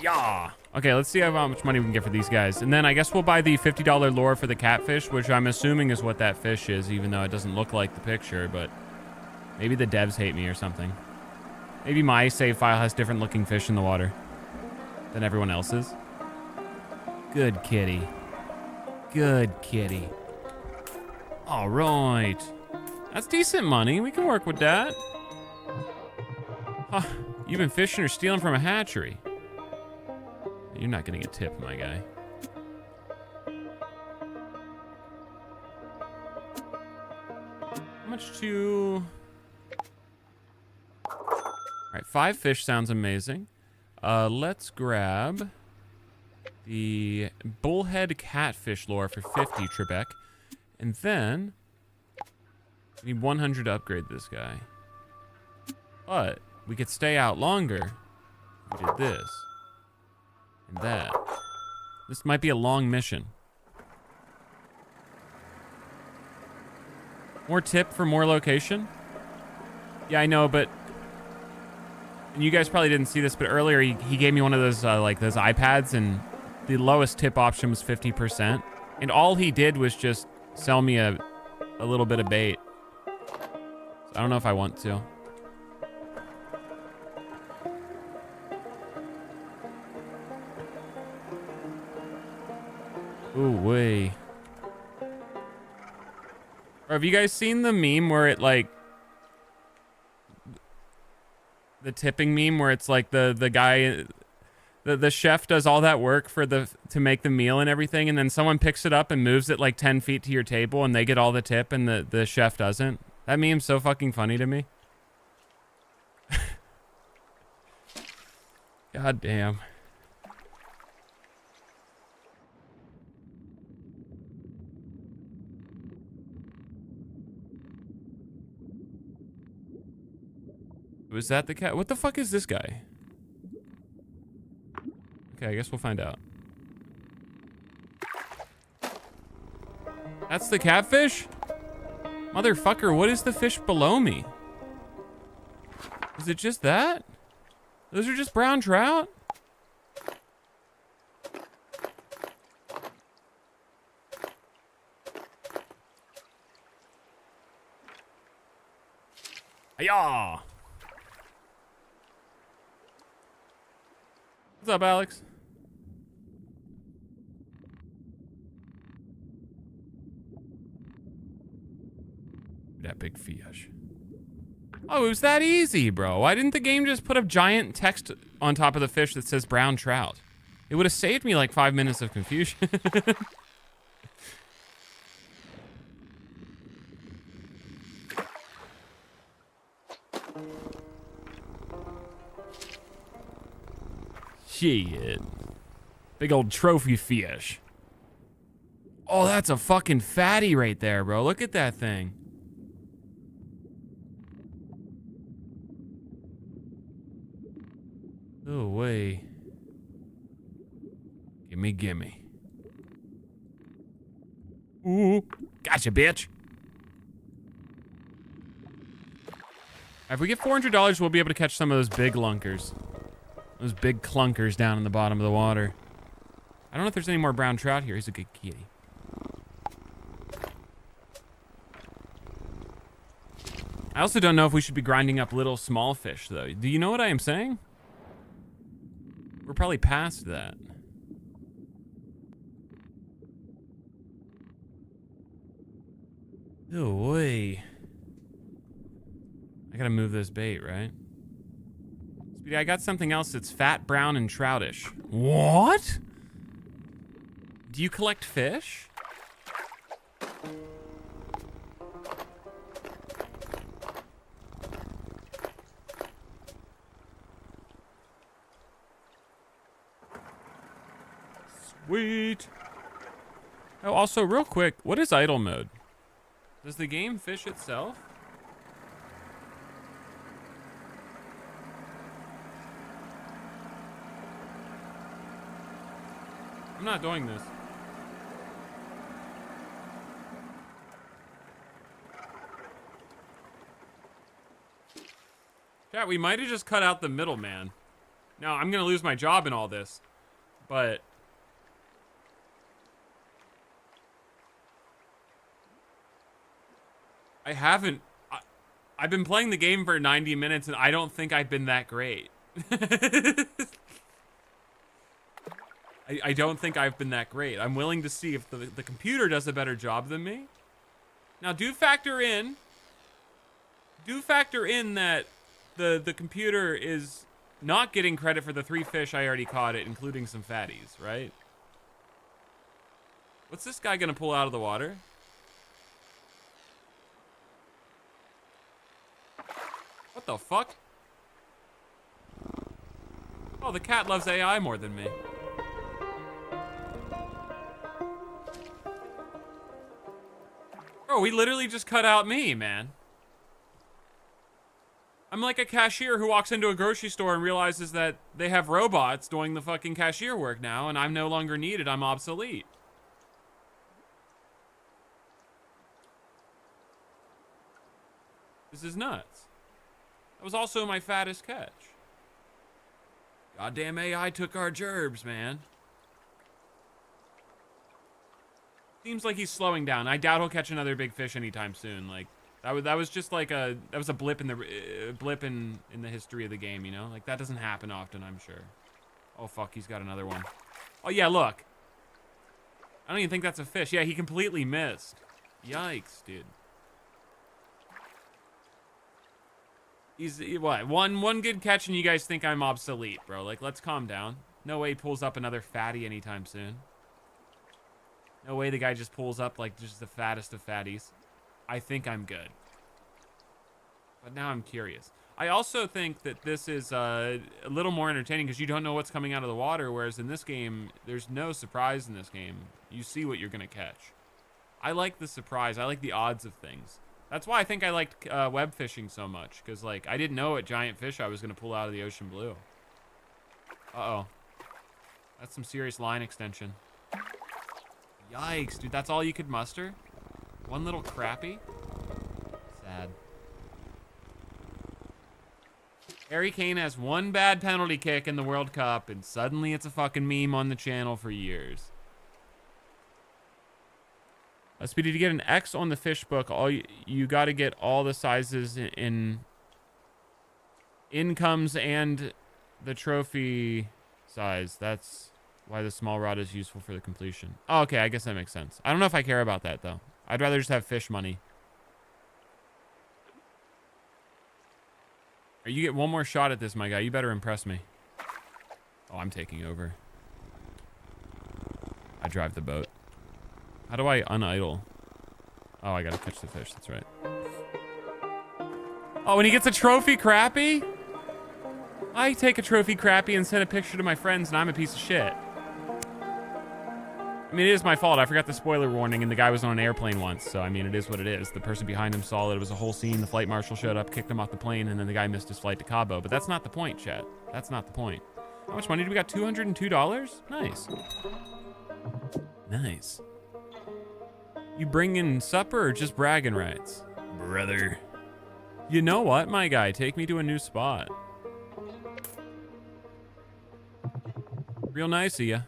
Yeah. Okay, let's see how much money we can get for these guys. And then I guess we'll buy the $50 lure for the catfish, which I'm assuming is what that fish is, even though it doesn't look like the picture, but maybe the devs hate me or something. Maybe my save file has different looking fish in the water than everyone else's. Good kitty. Good kitty. All right. That's decent money. We can work with that. Huh. You've been fishing or stealing from a hatchery. You're not getting a tip, my guy. How much to... All right, 5 fish sounds amazing. Let's grab the bullhead catfish lure for 50, Trebek. And then we need 100 to upgrade this guy. But we could stay out longer if we did this. And that. This might be a long mission. More tip for more location? Yeah, I know, but... And you guys probably didn't see this, but earlier he gave me one of those, like, those iPads, and the lowest tip option was 50%. And all he did was just sell me a little bit of bait. So I don't know if I want to. Ooh, way. Or have you guys seen the meme where it, like... The tipping meme where it's like the guy... The chef does all that work for to make the meal and everything, and then someone picks it up and moves it like 10 feet to your table, and they get all the tip, and the chef doesn't. That meme's so fucking funny to me. God damn. Was that the cat? What the fuck is this guy? Okay, I guess we'll find out. That's the catfish? Motherfucker, what is the fish below me? Is it just that? Those are just brown trout? Hiya! What's up, Alex? That big fish. Oh, it was that easy, bro. Why didn't the game just put a giant text on top of the fish that says brown trout? It would have saved me like 5 minutes of confusion. Shit. Big old trophy fish. Oh, that's a fucking fatty right there, bro. Look at that thing. Oh, way. Gimme, gimme. Ooh. Gotcha, bitch. If we get $400, we'll be able to catch some of those big lunkers. Those big clunkers down in the bottom of the water. I don't know if there's any more brown trout here. He's a good kitty. I also don't know if we should be grinding up little small fish, though. Do you know what I am saying? We're probably past that. Oh, way. I gotta move this bait, right? Speedy, I got something else that's fat, brown, and troutish. What? Do you collect fish? Sweet. Oh, also, real quick, what is idle mode? Does the game fish itself? I'm not doing this. Chat, we might have just cut out the middleman. Now, I'm gonna lose my job in all this, but I haven't. I've been playing the game for 90 minutes, and I don't think I've been that great. I don't think I've been that great. I'm willing to see if the computer does a better job than me. Now, do factor in that the computer is not getting credit for the 3 fish I already caught it, including some fatties, right? What's this guy gonna pull out of the water? What the fuck? Oh, the cat loves AI more than me. Bro, he literally just cut out me, man. I'm like a cashier who walks into a grocery store and realizes that they have robots doing the fucking cashier work now, and I'm no longer needed. I'm obsolete. This is nuts. That was also my fattest catch. Goddamn AI took our gerbs, man. Seems like he's slowing down. I doubt he'll catch another big fish anytime soon. Like that was just like a blip in the history of the game, you know? Like that doesn't happen often, I'm sure. Oh fuck, he's got another one. Oh yeah, look. I don't even think that's a fish. Yeah, he completely missed. Yikes, dude. He's what? One good catch and you guys think I'm obsolete, bro. Like let's calm down. No way he pulls up another fatty anytime soon. No way the guy just pulls up like just the fattest of fatties. I think I'm good. But now I'm curious. I also think that this is a little more entertaining because you don't know what's coming out of the water, whereas in this game, there's no surprise in this game. You see what you're going to catch. I like the surprise. I like the odds of things. That's why I think I liked web fishing so much, because like I didn't know what giant fish I was going to pull out of the ocean blue. Uh-oh. That's some serious line extension. Yikes, dude, that's all you could muster? One little crappie? Sad. Harry Kane has one bad penalty kick in the World Cup, and suddenly it's a fucking meme on the channel for years. Speedy, to get an X on the fish book, you got to get all the sizes in incomes and the trophy size. That's why the small rod is useful for the completion. Oh, okay, I guess that makes sense. I don't know if I care about that, though. I'd rather just have fish money. Or you get one more shot at this, my guy. You better impress me. Oh, I'm taking over. I drive the boat. How do I unidle? Oh, I gotta catch the fish. That's right. Oh, and he gets a trophy crappie? I take a trophy crappie and send a picture to my friends, and I'm a piece of shit. I mean, it is my fault. I forgot the spoiler warning, and the guy was on an airplane once, so I mean, it is what it is. The person behind him saw that it was a whole scene. The flight marshal showed up, kicked him off the plane, and then the guy missed his flight to Cabo. But that's not the point, chat. That's not the point. How much money do we got? $202? Nice. Nice. You bring in supper or just bragging rights? Brother. You know what, my guy? Take me to a new spot. Real nice of ya.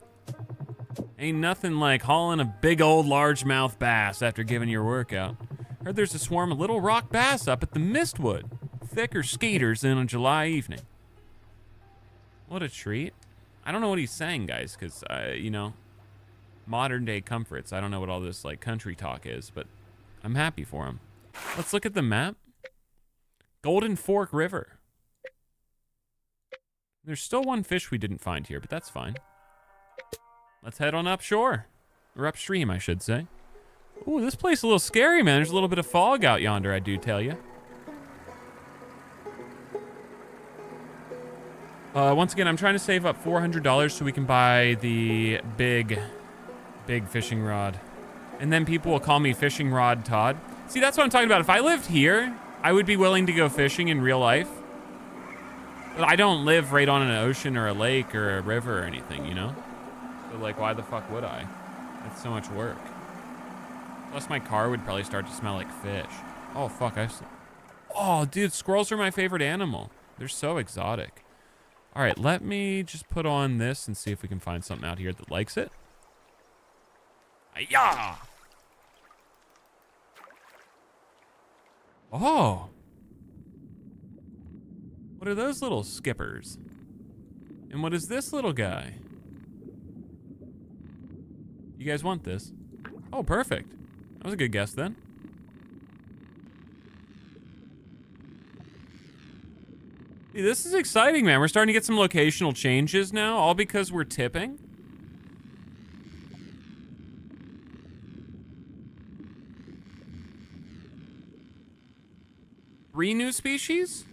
Ain't nothing like hauling a big old largemouth bass after giving your workout. Heard there's a swarm of little rock bass up at the Mistwood. Thicker skaters than a July evening. What a treat. I don't know what he's saying, guys, because, you know, modern day comforts. I don't know what all this, like, country talk is, but I'm happy for him. Let's look at the map. Golden Fork River. There's still one fish we didn't find here, but that's fine. Let's head on upshore. Or upstream, I should say. Ooh, this place is a little scary, man. There's a little bit of fog out yonder, I do tell you. Once again, I'm trying to save up $400 so we can buy the big fishing rod. And then people will call me Fishing Rod Todd. See, that's what I'm talking about. If I lived here, I would be willing to go fishing in real life. But I don't live right on an ocean or a lake or a river or anything, you know? So, like, why the fuck would I? That's so much work. Plus, my car would probably start to smell like fish. Oh, fuck. Oh, dude, squirrels are my favorite animal. They're so exotic. All right, let me just put on this and see if we can find something out here that likes it. Hi-ya! Oh. What are those little skippers? And what is this little guy? You guys want this? Oh, perfect. That was a good guess then. Hey, this is exciting, man. We're starting to get some locational changes now, all because we're tipping. 3 new species?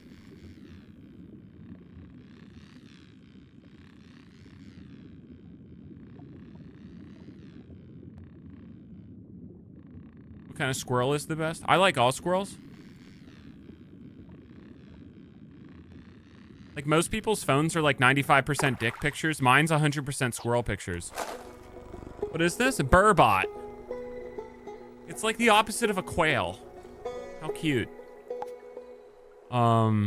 What kind of squirrel is the best? I like all squirrels. Like, most people's phones are like 95% dick pictures. Mine's 100% squirrel pictures. What is this? A burbot. It's like the opposite of a quail. How cute. Yeah,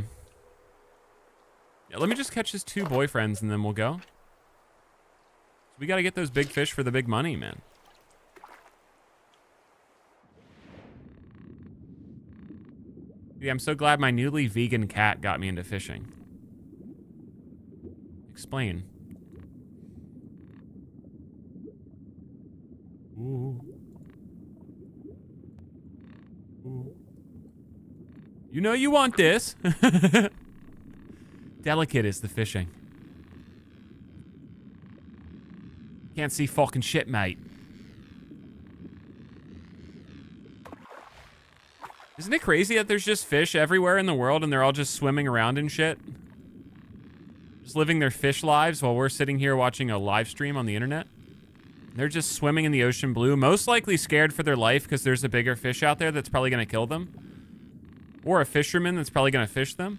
let me just catch his 2 boyfriends and then we'll go. We gotta get those big fish for the big money, man. Yeah, I'm so glad my newly vegan cat got me into fishing. Explain. Ooh. Ooh. You know you want this. Delicate is the fishing. Can't see fucking shit, mate. Isn't it crazy that there's just fish everywhere in the world and they're all just swimming around and shit? Just living their fish lives while we're sitting here watching a live stream on the internet? They're just swimming in the ocean blue, most likely scared for their life because there's a bigger fish out there that's probably going to kill them. Or a fisherman that's probably going to fish them.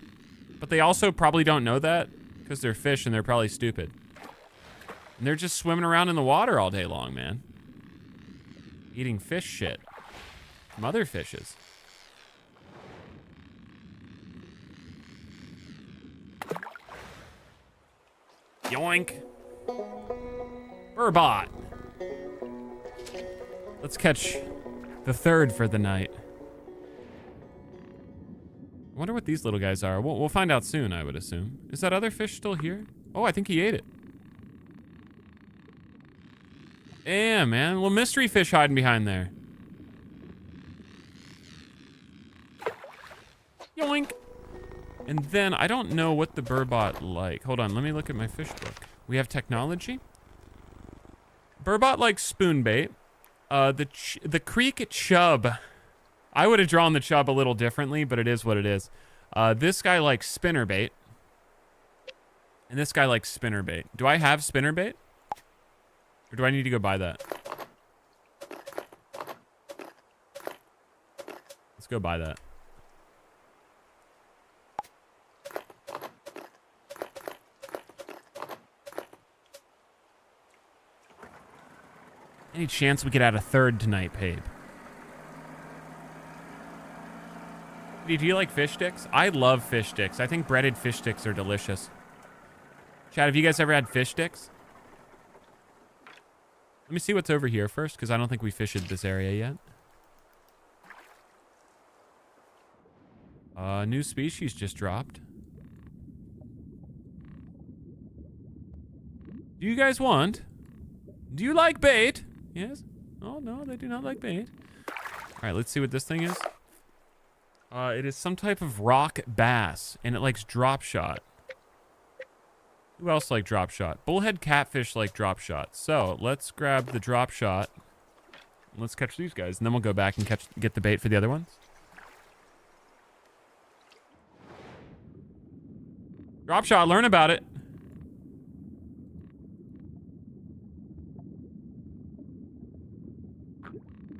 But they also probably don't know that because they're fish and they're probably stupid. And they're just swimming around in the water all day long, man. Eating fish shit from other fishes. Yoink. Burbot. Let's catch the 3rd for the night. I wonder what these little guys are. We'll find out soon, I would assume. Is that other fish still here? Oh, I think he ate it. Yeah, man. Little mystery fish hiding behind there. Yoink. And then, I don't know what the burbot like. Hold on, let me look at my fish book. We have technology. Burbot likes spoon bait. The creek chub. I would have drawn the chub a little differently, but it is what it is. This guy likes spinner bait. And this guy likes spinnerbait. Do I have spinnerbait? Or do I need to go buy that? Let's go buy that. Any chance we could add a third tonight, Pabe? Do you like fish sticks? I love fish sticks. I think breaded fish sticks are delicious. Chad, have you guys ever had fish sticks? Let me see what's over here first, because I don't think we fished this area yet. New species just dropped. Do you guys want? Do you like bait? Yes? Oh, no, they do not like bait. All right, let's see what this thing is. It is some type of rock bass, and it likes drop shot. Who else like drop shot? Bullhead catfish like drop shot. So let's grab the drop shot. Let's catch these guys, and then we'll go back and get the bait for the other ones. Drop shot, learn about it.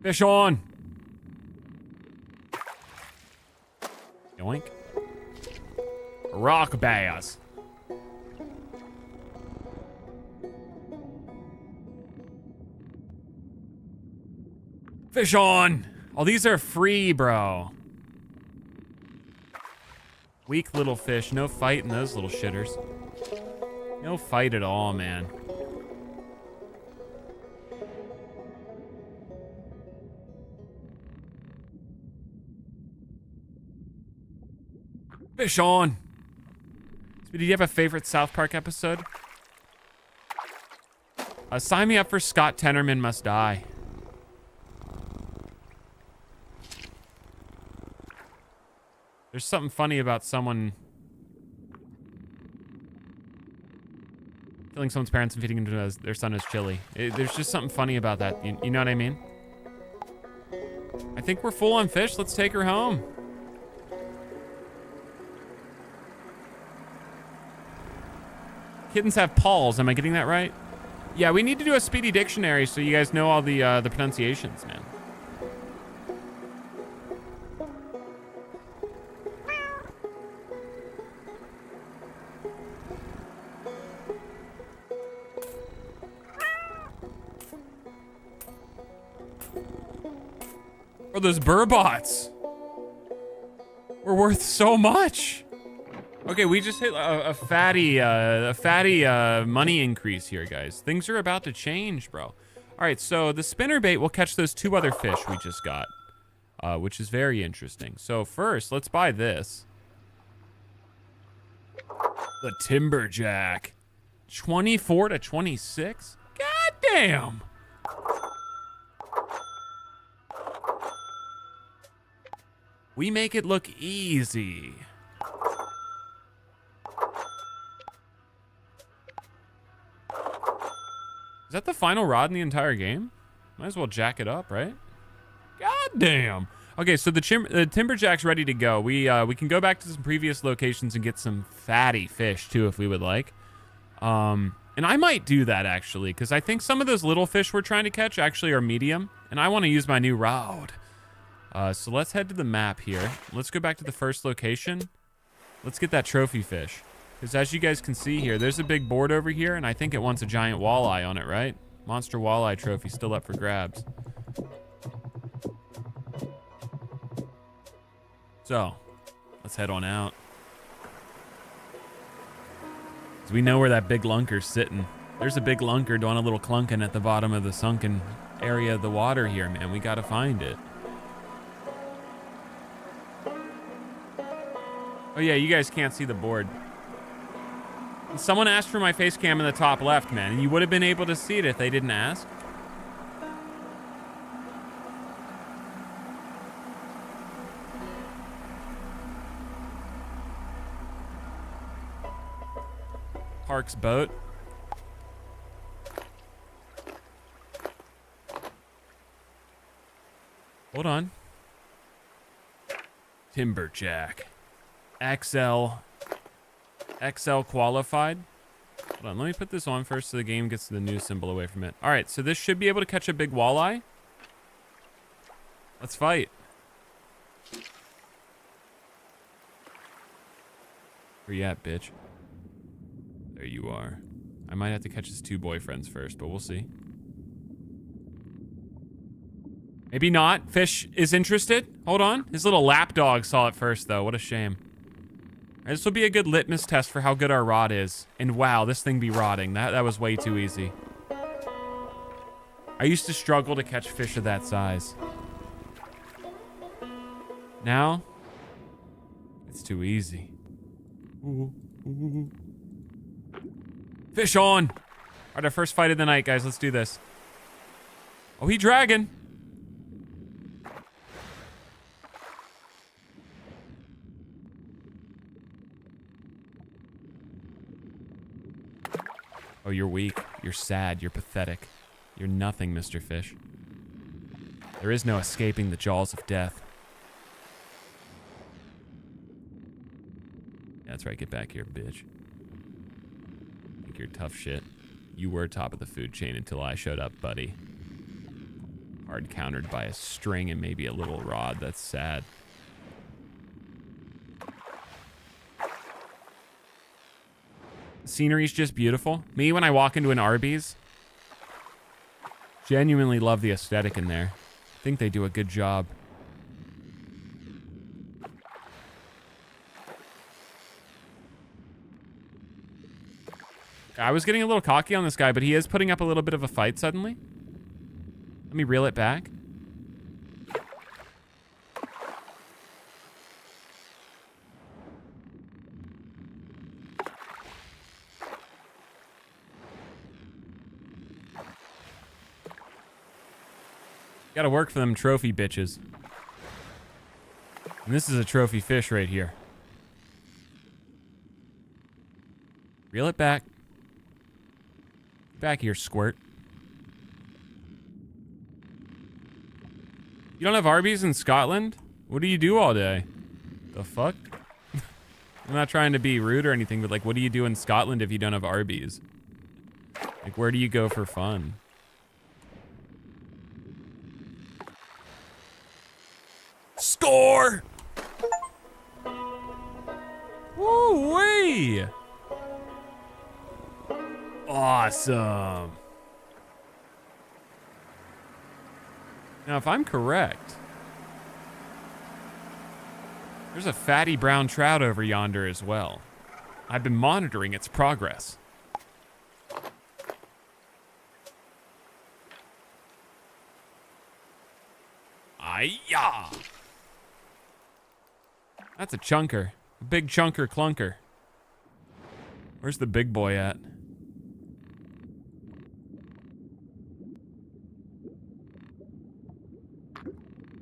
Fish on. Yoink. Rock bass. Fish on. Oh, these are free, bro. Weak little fish. No fight in those little shitters. No fight at all, man. Fish on. Did you have a favorite South Park episode? Sign me up for Scott Tenorman Must Die. There's something funny about someone killing someone's parents and feeding them to their son as chili. There's just something funny about that. You know what I mean? I think we're full on fish. Let's take her home. Kittens have paws. Am I getting that right? Yeah, we need to do a speedy dictionary so you guys know all the pronunciations, man. Oh, those burbots were worth so much. Okay, we just hit a fatty money increase here, guys. Things are about to change, bro. All right, so the spinnerbait will catch those two other fish we just got, which is very interesting. So first, let's buy this. The timberjack, 24 to 26. God damn. We make it look easy. Is that the final rod in the entire game? Might as well jack it up, right? God damn. Okay, so the timberjack's ready to go. We can go back to some previous locations and get some fatty fish too if we would like. And I might do that actually, because I think some of those little fish we're trying to catch actually are medium, and I want to use my new rod. So let's head to the map here. Let's go back to the first location. Let's get that trophy fish. Because as you guys can see here, there's a big board over here, and I think it wants a giant walleye on it, right? Monster walleye trophy still up for grabs. So, let's head on out. Because we know where that big lunker's sitting. There's a big lunker doing a little clunking at the bottom of the sunken area of the water here, man. We gotta find it. Oh yeah, you guys can't see the board. Someone asked for my face cam in the top left, man, and you would have been able to see it if they didn't ask. Park's boat. Hold on. Timberjack. XL qualified. Hold on, let me put this on first so the game gets the new symbol away from it. All right, so this should be able to catch a big walleye. Let's fight. Where you at, bitch? There you are. I might have to catch his 2 boyfriends first, but we'll see. Maybe not. Fish is interested. Hold on. His little lapdog saw it first, though. What a shame. This will be a good litmus test for how good our rod is. And wow, this thing be rotting. That was way too easy. I used to struggle to catch fish of that size. Now, it's too easy. Ooh, ooh. Fish on! All right, our first fight of the night, guys. Let's do this. Oh, he dragging. Oh, you're weak. You're sad. You're pathetic. You're nothing, Mr. Fish. There is no escaping the jaws of death. Yeah, that's right. Get back here, bitch. Think you're tough shit. You were top of the food chain until I showed up, buddy. Hard countered by a string and maybe a little rod. That's sad. The scenery's just beautiful. Me, when I walk into an Arby's, genuinely love the aesthetic in there. I think they do a good job. I was getting a little cocky on this guy, but he is putting up a little bit of a fight suddenly. Let me reel it back. Gotta work for them trophy bitches. And this is a trophy fish right here. Reel it back. Back here, squirt. You don't have Arby's in Scotland? What do you do all day? The fuck? I'm not trying to be rude or anything, but like, what do you do in Scotland if you don't have Arby's? Like, where do you go for fun? Score! Woo-wee! Awesome. Now, if I'm correct, there's a fatty brown trout over yonder as well. I've been monitoring its progress. Ay-ya! That's a chunker. A big chunker clunker. Where's the big boy at?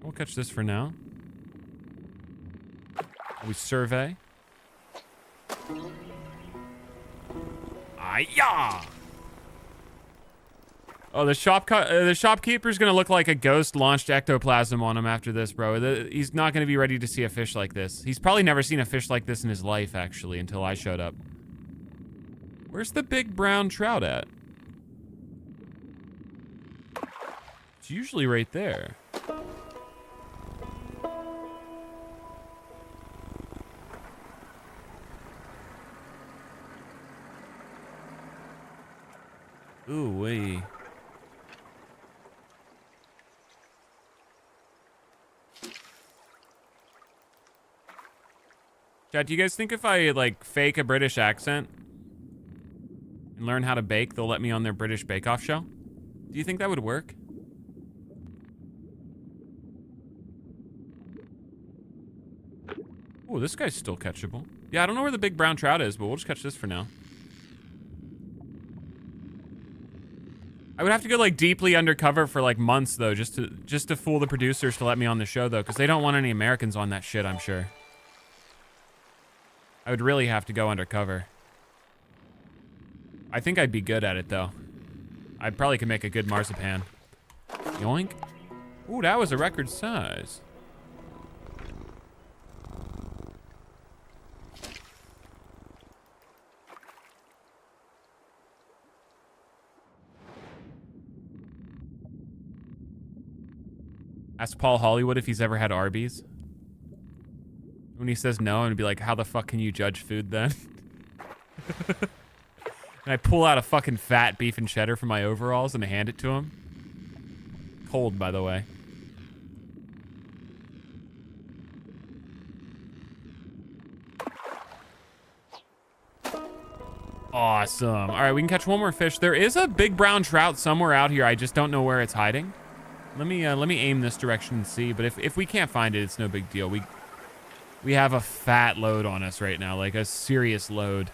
We'll catch this for now. We survey. Ay-ya! Oh, the shopkeeper's gonna look like a ghost launched ectoplasm on him after this, bro. He's not gonna be ready to see a fish like this. He's probably never seen a fish like this in his life, actually, until I showed up. Where's the big brown trout at? It's usually right there. Ooh-wee. Chat, do you guys think if I, like, fake a British accent and learn how to bake, they'll let me on their British Bake-Off show? Do you think that would work? Oh, this guy's still catchable. Yeah, I don't know where the big brown trout is, but we'll just catch this for now. I would have to go, like, deeply undercover for, like, months, though, just to fool the producers to let me on the show, though, because they don't want any Americans on that shit, I'm sure. I would really have to go undercover. I think I'd be good at it, though. I probably could make a good marzipan. Yoink. Ooh, that was a record size. Ask Paul Hollywood if he's ever had Arby's. When he says no, I'm gonna be like, how the fuck can you judge food then? And I pull out a fucking fat beef and cheddar from my overalls and I hand it to him. Cold, by the way. Awesome. All right, we can catch one more fish. There is a big brown trout somewhere out here. I just don't know where it's hiding. Let me aim this direction and see. But if we can't find it, it's no big deal. We have a fat load on us right now, like a serious load.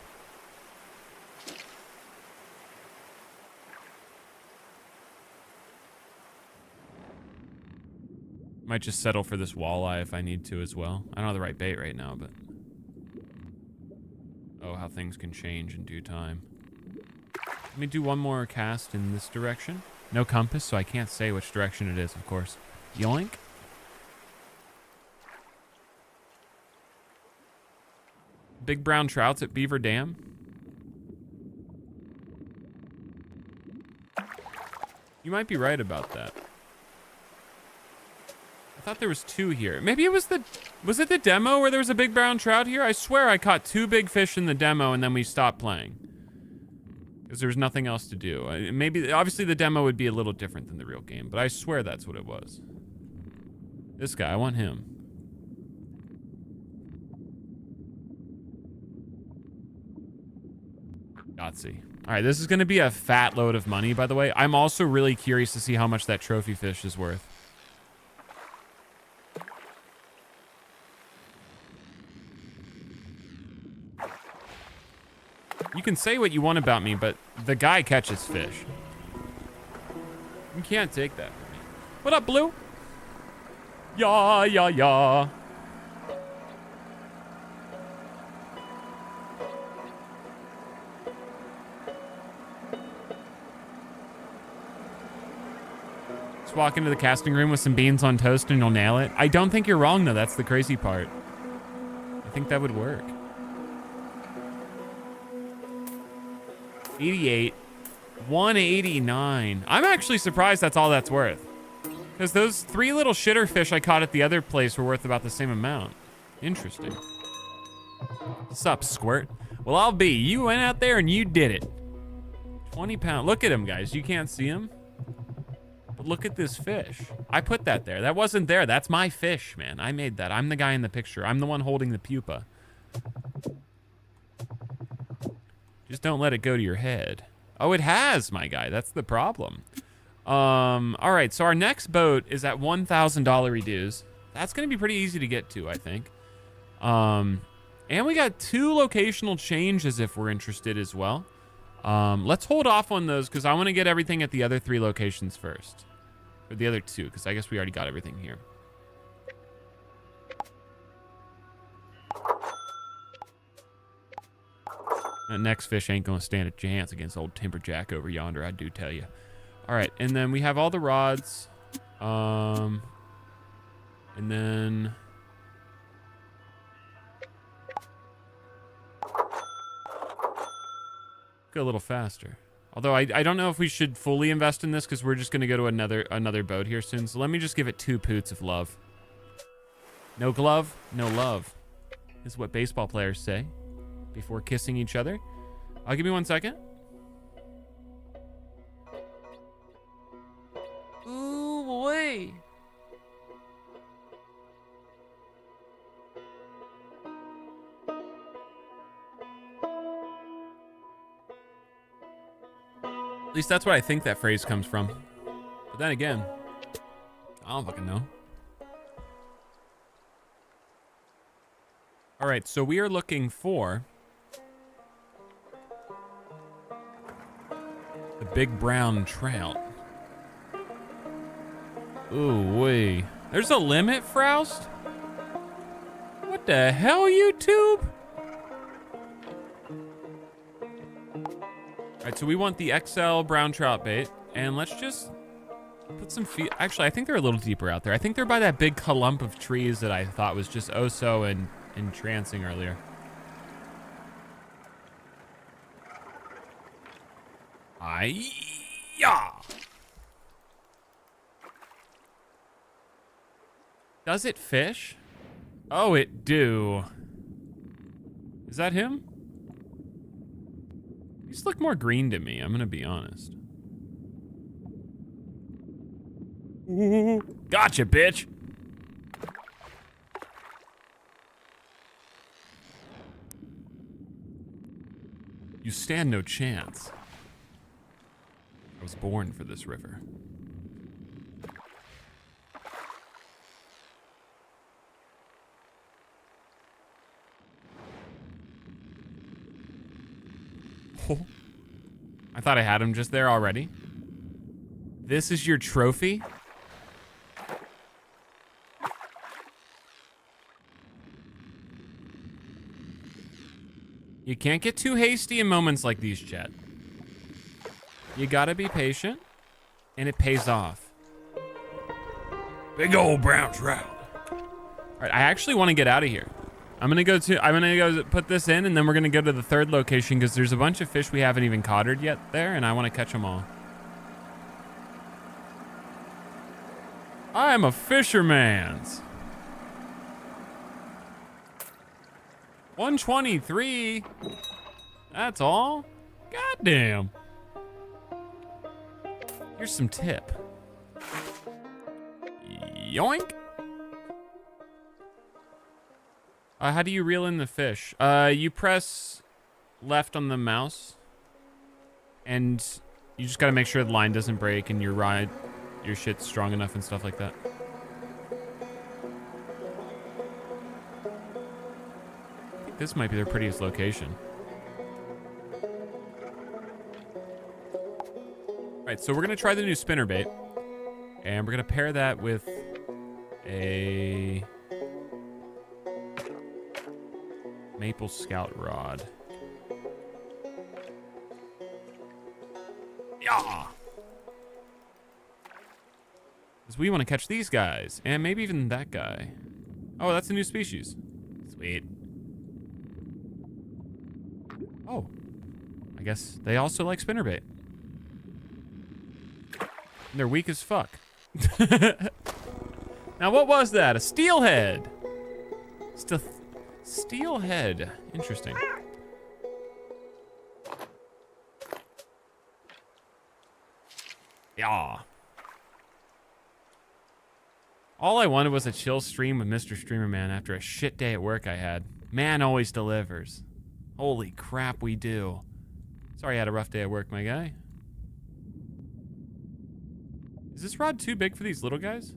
Might just settle for this walleye if I need to as well. I don't have the right bait right now, but... Oh, how things can change in due time. Let me do one more cast in this direction. No compass, so I can't say which direction it is, of course. Yoink. Big brown trouts at Beaver Dam. You might be right about that. I thought there was two here. Maybe it was was it the demo where there was a big brown trout here? I swear I caught two big fish in the demo and then we stopped playing. Because there was nothing else to do. Maybe, obviously the demo would be a little different than the real game, but I swear that's what it was. This guy, I want him. Yahtzee. All right, this is gonna be a fat load of money, by the way. I'm also really curious to see how much that trophy fish is worth. You can say what you want about me, but the guy catches fish. You can't take that from me. What up, Blue? Yeah, yeah, yeah. Just walk into the casting room with some beans on toast and you'll nail it. I don't think you're wrong, though. That's the crazy part. I think that would work. 88, 189. I'm actually surprised that's all that's worth. Because those three little shitter fish I caught at the other place were worth about the same amount. Interesting. What's up, Squirt? Well, I'll be. You went out there and you did it. 20 pounds. Look at him, guys. You can't see him. But look at this fish. I put that there. That wasn't there. That's my fish, man. I made that. I'm the guy in the picture. I'm the one holding the pupa. Just don't let it go to your head. Oh, it has, my guy. That's the problem. All right, so our next boat is at $1,000 reduce. That's going to be pretty easy to get to, I think. And we got 2 locational changes if we're interested as well. Let's hold off on those because I want to get everything at the other 3 locations first. Or the other 2, because I guess we already got everything here. That next fish ain't gonna stand a chance against old Timberjack over yonder, I do tell you. All right, and then we have all the rods. And then... Go a little faster. Although I don't know if we should fully invest in this because we're just gonna go to another boat here soon. So let me just give it 2 poots of love. No glove, no love, is what baseball players say before kissing each other. I'll give me 1 second. Ooh, boy. At least that's what I think that phrase comes from. But then again, I don't fucking know. All right, so we are looking for the big brown trout. Ooh, wee. There's a limit, Froust? What the hell, YouTube? All right, so we want the XL brown trout bait, and let's just put some feet. Actually, I think they're a little deeper out there. I think they're by that big clump of trees that I thought was just oh so entrancing earlier. Yeah. Does it fish? Oh, it do. Is that him? These look more green to me, I'm gonna be honest. Ooh, gotcha, bitch. You stand no chance. I was born for this river. Oh. I thought I had him just there already. This is your trophy? You can't get too hasty in moments like these, Chet. You gotta be patient, and it pays off. Big old brown trout. All right, I actually want to get out of here. I'm gonna go put this in, and then we're gonna go to the third location because there's a bunch of fish we haven't even caught yet there, and I want to catch them all. I'm a fisherman's. 123. That's all? Goddamn. Here's some tip. Yoink. How do you reel in the fish? You press left on the mouse, and you just gotta make sure the line doesn't break and your shit's strong enough and stuff like that. I think this might be their prettiest location. All right, so we're gonna try the new spinnerbait, and we're gonna pair that with a maple scout rod. Yeah. Because we want to catch these guys, and maybe even that guy. Oh, that's a new species. Sweet. Oh, I guess they also like spinnerbait. And they're weak as fuck. Now, what was that? A steelhead. Steelhead. Interesting. Yeah. All I wanted was a chill stream with Mr. Streamer Man after a shit day at work I had. Man always delivers. Holy crap, we do. Sorry I had a rough day at work, my guy. Is this rod too big for these little guys?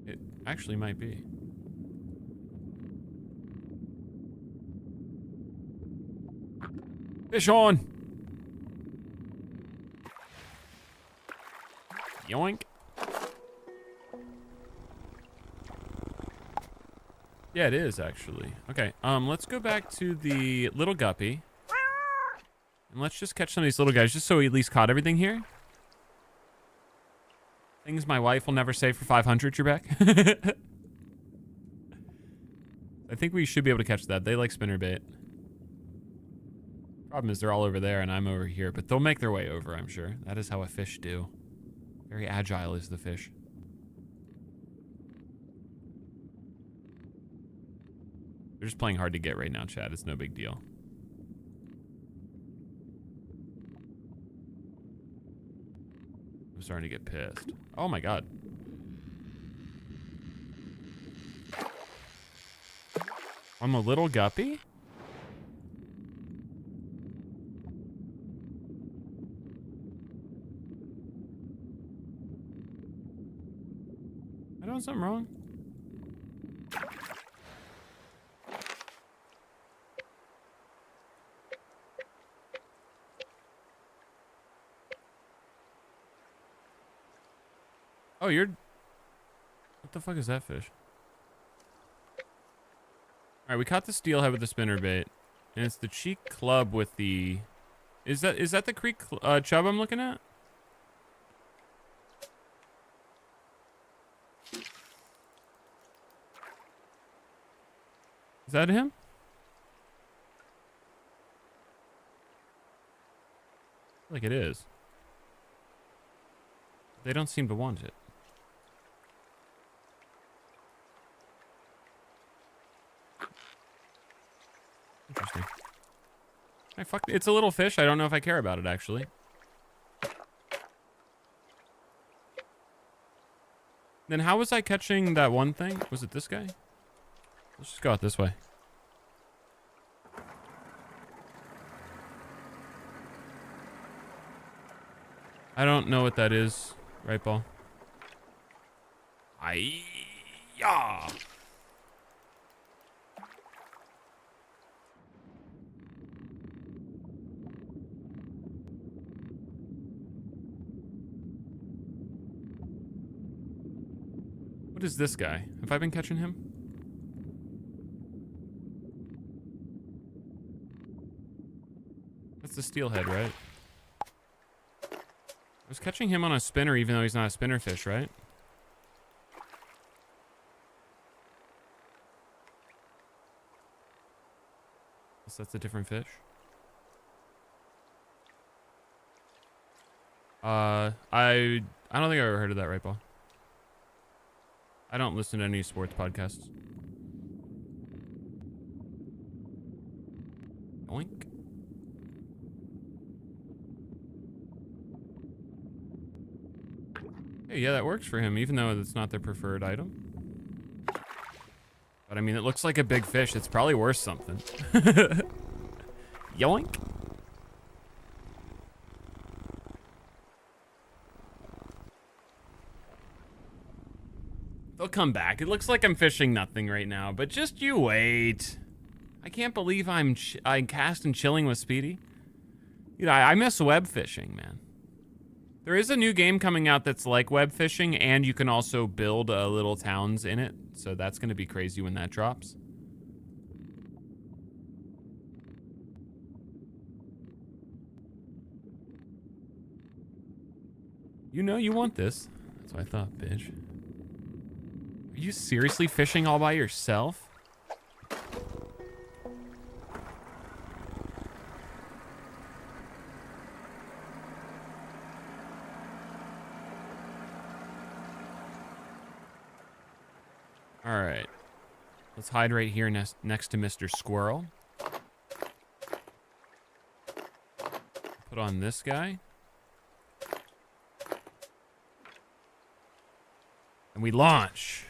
It actually might be. Fish on! Yoink. Yeah, it is actually. Okay, let's go back to the little guppy. And let's just catch some of these little guys just so we at least caught everything here. Things my wife will never say for 500, Trebek. I think we should be able to catch that. They like spinnerbait. Problem is they're all over there and I'm over here, but they'll make their way over, I'm sure. That is how a fish do. Very agile is the fish. They're just playing hard to get right now, Chad. It's no big deal. I'm starting to get pissed. Oh my god. I'm a little guppy? Am I doing something wrong? Oh, you're... What the fuck is that fish? Alright, we caught the steelhead with the spinnerbait. And it's the cheek club with the... Is that the creek chub I'm looking at? Is that him? I feel like it is. They don't seem to want it. Interesting. It's a little fish. I don't know if I care about it, actually. Then how was I catching that one thing? Was it this guy? Let's just go out this way. I don't know what that is. Right, ball? Aye-ya! What is this guy? Have I been catching him? That's the steelhead, right? I was catching him on a spinner even though he's not a spinner fish, right? Guess that's a different fish. I don't think I've ever heard of that, right, ball? I don't listen to any sports podcasts. Oink. Hey, yeah, that works for him, even though it's not their preferred item. But I mean, it looks like a big fish. It's probably worth something. Yoink. They'll come back. It looks like I'm fishing nothing right now, but just you wait. I can't believe I'm cast and chilling with Speedy. You know, I miss web fishing, man. There is a new game coming out that's like web fishing, and you can also build little towns in it. So that's going to be crazy when that drops. You know you want this. That's what I thought, bitch. Are you seriously fishing all by yourself? All right. Let's hide right here next to Mr. Squirrel. Put on this guy. And we launch.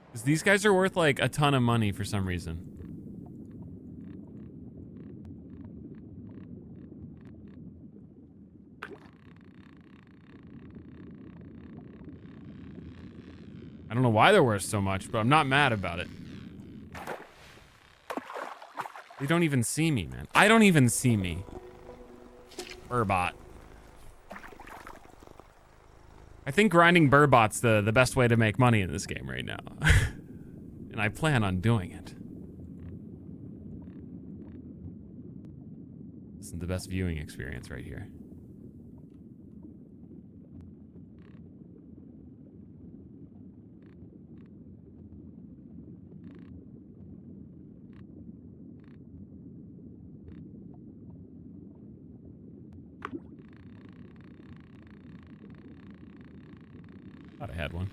Because these guys are worth like a ton of money for some reason. I don't know why they're worth so much, but I'm not mad about it. They don't even see me, man. I don't even see me. Burbot. I think grinding burbot's the best way to make money in this game right now. And I plan on doing it. This is the best viewing experience right here. Thought I had one.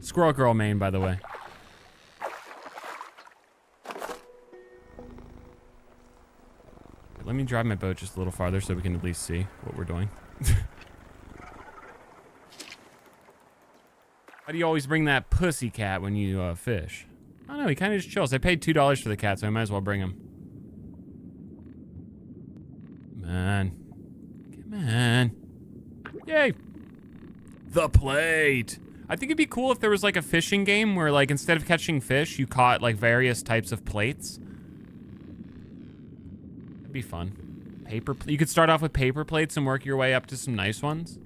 Squirrel Girl main, by the way. Let me drive my boat just a little farther so we can at least see what we're doing. Why do you always bring that pussy cat when you fish? I don't know, he kind of just chills. I paid $2 for the cat, so I might as well bring him. Come on. Come on. Yay! The plate! I think it'd be cool if there was like a fishing game where like instead of catching fish, you caught like various types of plates. It'd be fun. You could start off with paper plates and work your way up to some nice ones.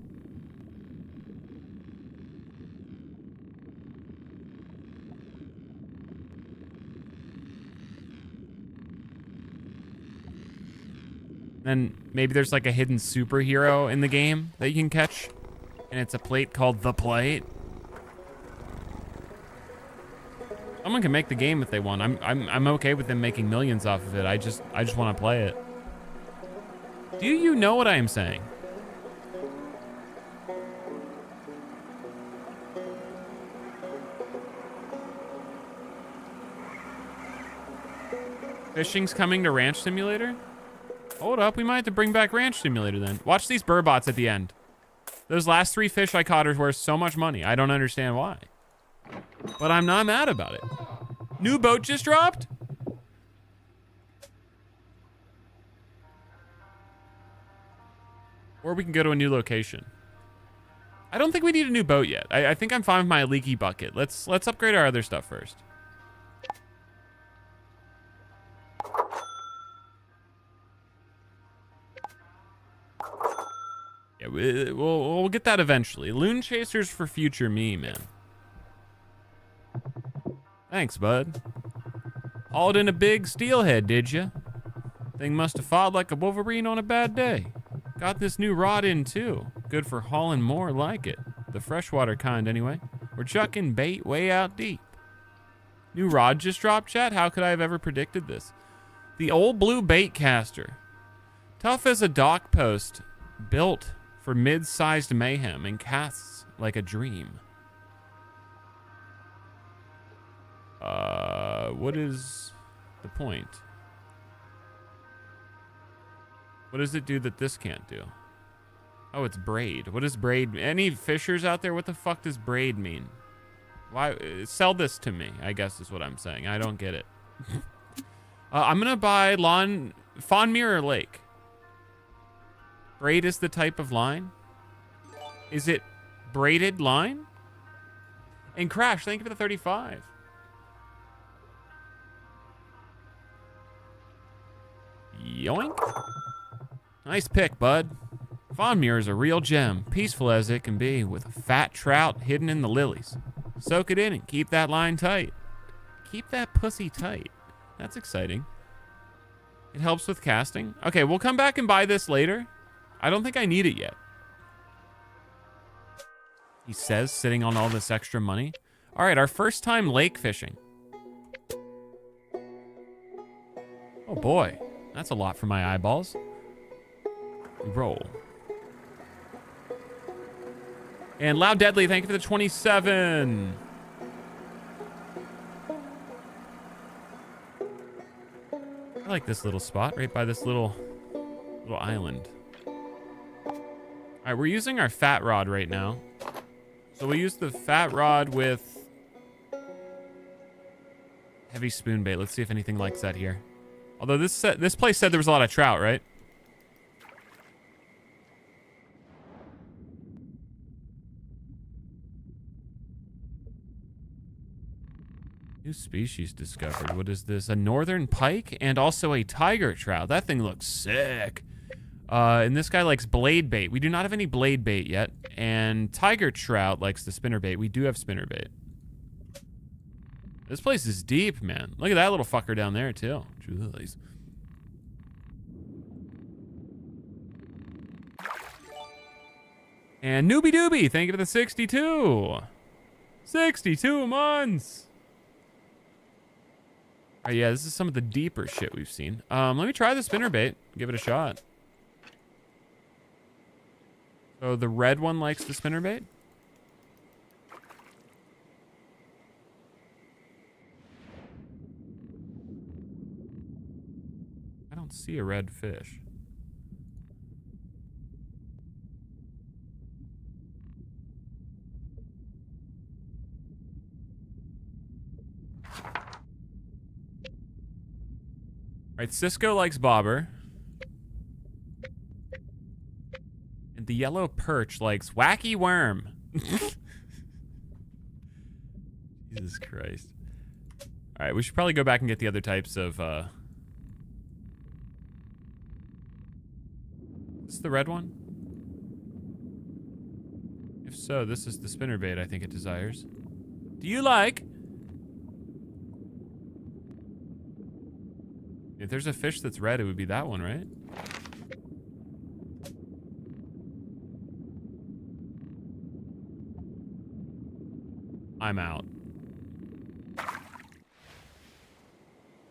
Then maybe there's like a hidden superhero in the game that you can catch. And it's a plate called the plate. Someone can make the game if they want. I'm okay with them making millions off of it. I just want to play it. Do you know what I am saying? Fishing's coming to Ranch Simulator? Hold up, we might have to bring back Ranch Simulator then. Watch these burbots at the end. Those last 3 fish I caught are worth so much money. I don't understand why. But I'm not mad about it. New boat just dropped? Or we can go to a new location. I don't think we need a new boat yet. I think I'm fine with my leaky bucket. Let's upgrade our other stuff first. Yeah, we'll get that eventually. Loon chasers for future me, man. Thanks, bud. Hauled in a big steelhead, did ya? Thing must have fought like a wolverine on a bad day. Got this new rod in too. Good for hauling more like it. The freshwater kind anyway. We're chucking bait way out deep. New rod just dropped, chat? How could I have ever predicted this? The old blue bait caster. Tough as a dock post. Built for mid-sized mayhem and casts like a dream. What is the point? What does it do that this can't do? Oh, it's braid. What does braid mean? Any fishers out there? What the fuck does braid mean? Why? Sell this to me, I guess is what I'm saying. I don't get it. I'm gonna buy Fawn Mirror Lake. Braid is the type of line. Is it braided line? And Crash, thank you for the 35. Yoink. Nice pick, bud. Fawn Mirror is a real gem, peaceful as it can be, with a fat trout hidden in the lilies. Soak it in and keep that line tight. Keep that pussy tight. That's exciting. It helps with casting. Okay, we'll come back and buy this later. I don't think I need it yet. He says, sitting on all this extra money. All right, our first time lake fishing. Oh boy, that's a lot for my eyeballs. Roll. And Loud Deadly, thank you for the 27. I like this little spot right by this little island. All right, we're using our fat rod right now. So we'll use the fat rod with heavy spoon bait. Let's see if anything likes that here. Although this place said there was a lot of trout, right? New species discovered. What is this? A northern pike and also a tiger trout. That thing looks sick. And this guy likes blade bait. We do not have any blade bait yet. And tiger trout likes the spinner bait. We do have spinner bait. This place is deep, man. Look at that little fucker down there, too. Jeez. And Newbie Doobie, thank you for the 62. 62 months. Oh, yeah, this is some of the deeper shit we've seen. Let me try the spinnerbait. Give it a shot. So the red one likes the spinnerbait? I don't see a red fish. All right, Cisco likes bobber. And the yellow perch likes wacky worm. Jesus Christ. All right, we should probably go back and get the other types of... Is this the red one? If so, this is the spinnerbait I think it desires. Do you like... If there's a fish that's red, it would be that one, right? I'm out.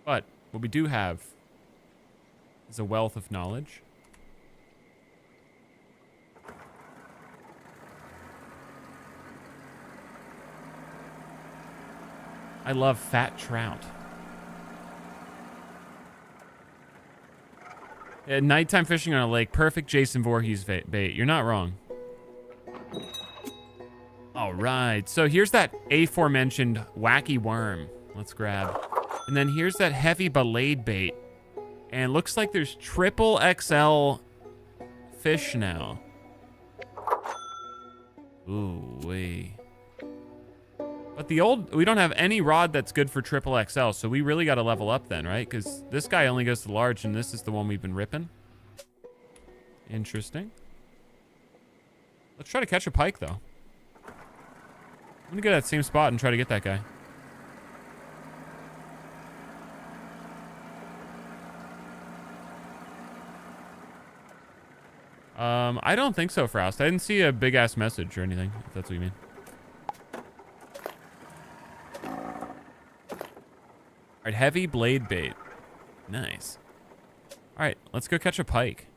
But what we do have is a wealth of knowledge. I love fat trout. At nighttime fishing on a lake, perfect Jason Voorhees bait. You're not wrong. All right, so here's that aforementioned wacky worm. Let's grab. And then here's that heavy belayed bait. And looks like there's triple XL fish now. Ooh, wee. But we don't have any rod that's good for triple XL, so we really got to level up then, right? Because this guy only goes to large, and this is the one we've been ripping. Interesting. Let's try to catch a pike, though. I'm gonna go to that same spot and try to get that guy. I don't think so, Frost. I didn't see a big ass message or anything, if that's what you mean. All right, heavy blade bait. Nice. All right, let's go catch a pike.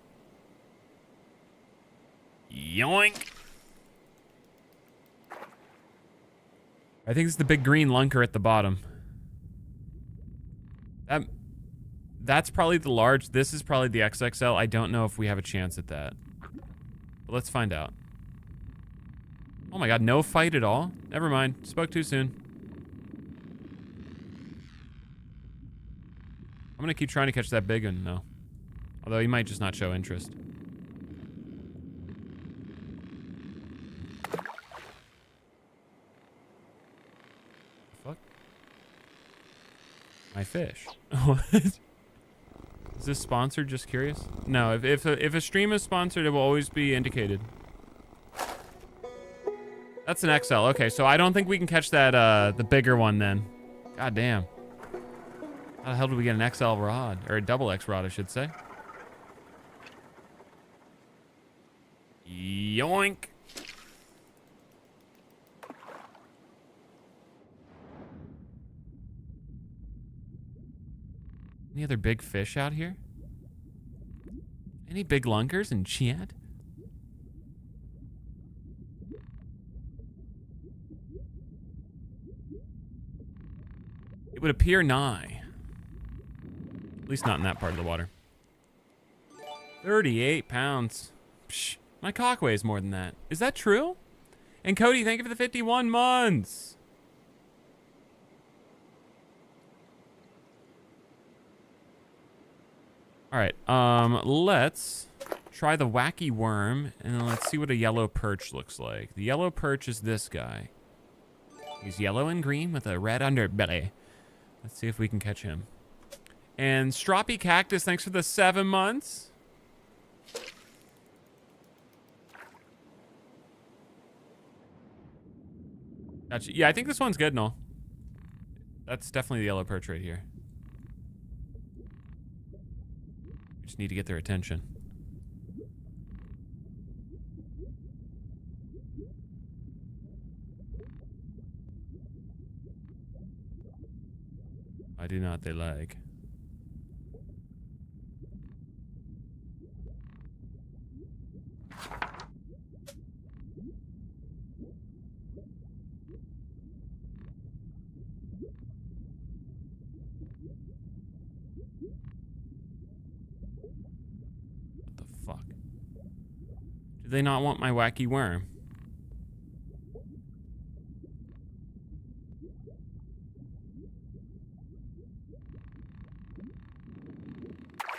Yoink. I think it's the big green lunker at the bottom. That's probably the large. This is probably the XXL. I don't know if we have a chance at that. But let's find out. Oh my god, no fight at all? Never mind. Spoke too soon. I'm gonna keep trying to catch that big one, though. Although he might just not show interest. Fuck. My fish. What? Is this sponsored? Just curious. No, if a stream is sponsored, it will always be indicated. That's an XL. Okay, so I don't think we can catch that the bigger one then. God damn. How the hell did we get an XL rod? Or a double X rod, I should say. Yoink. Any other big fish out here? Any big lunkers in chat? It would appear nigh. At least not in that part of the water. 38 pounds. Psh, my cock weighs more than that. Is that true? And Cody, thank you for the 51 months. All right, let's try the wacky worm, and let's see what a yellow perch looks like. The yellow perch is this guy. He's yellow and green with a red underbelly. Let's see if we can catch him. And Stroppy Cactus, thanks for the 7 months. Gotcha. Yeah, I think this one's good and all. That's definitely the yellow perch right here. Just need to get their attention. I do not they like. They not want my wacky worm?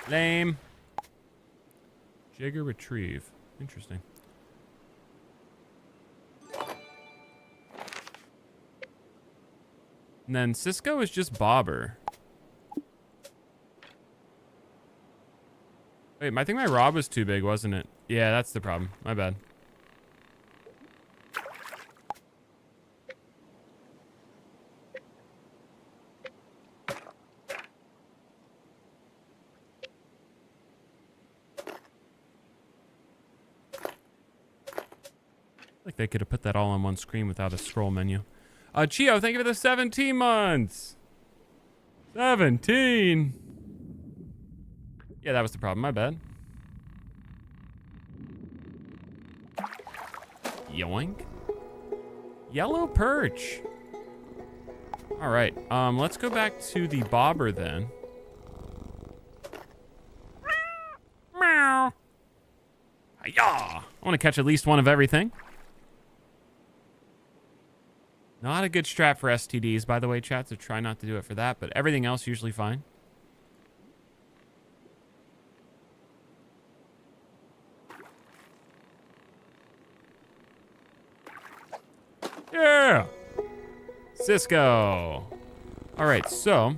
Lame. Jigger retrieve. Interesting. And then Cisco is just bobber. Wait, I think my rod was too big, wasn't it? Yeah, that's the problem. My bad. Like they could have put that all on one screen without a scroll menu. Chio, thank you for the 17 months. 17. Yeah, that was the problem. My bad. Yoink. Yellow perch. All All right, let's go back to the bobber then. Meow. Hi-ya! I want to catch at least one of everything. Not a good strap for STDs, by the way, chat, so try not to do it for that, but everything else usually fine. Yeah! Cisco! Alright, so...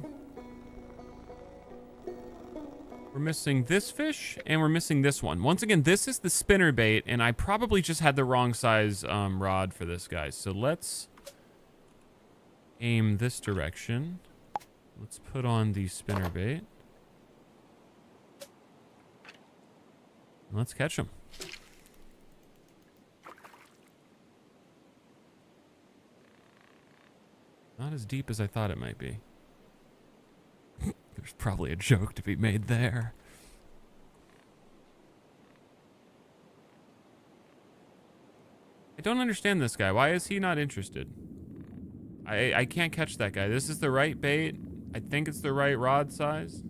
we're missing this fish, and we're missing this one. Once again, this is the spinner bait, and I probably just had the wrong size rod for this guy. So let's aim this direction. Let's put on the spinner bait. Let's catch him. Not as deep as I thought it might be. There's probably a joke to be made there. I don't understand this guy. Why is he not interested? I can't catch that guy. This is the right bait. I think it's the right rod size.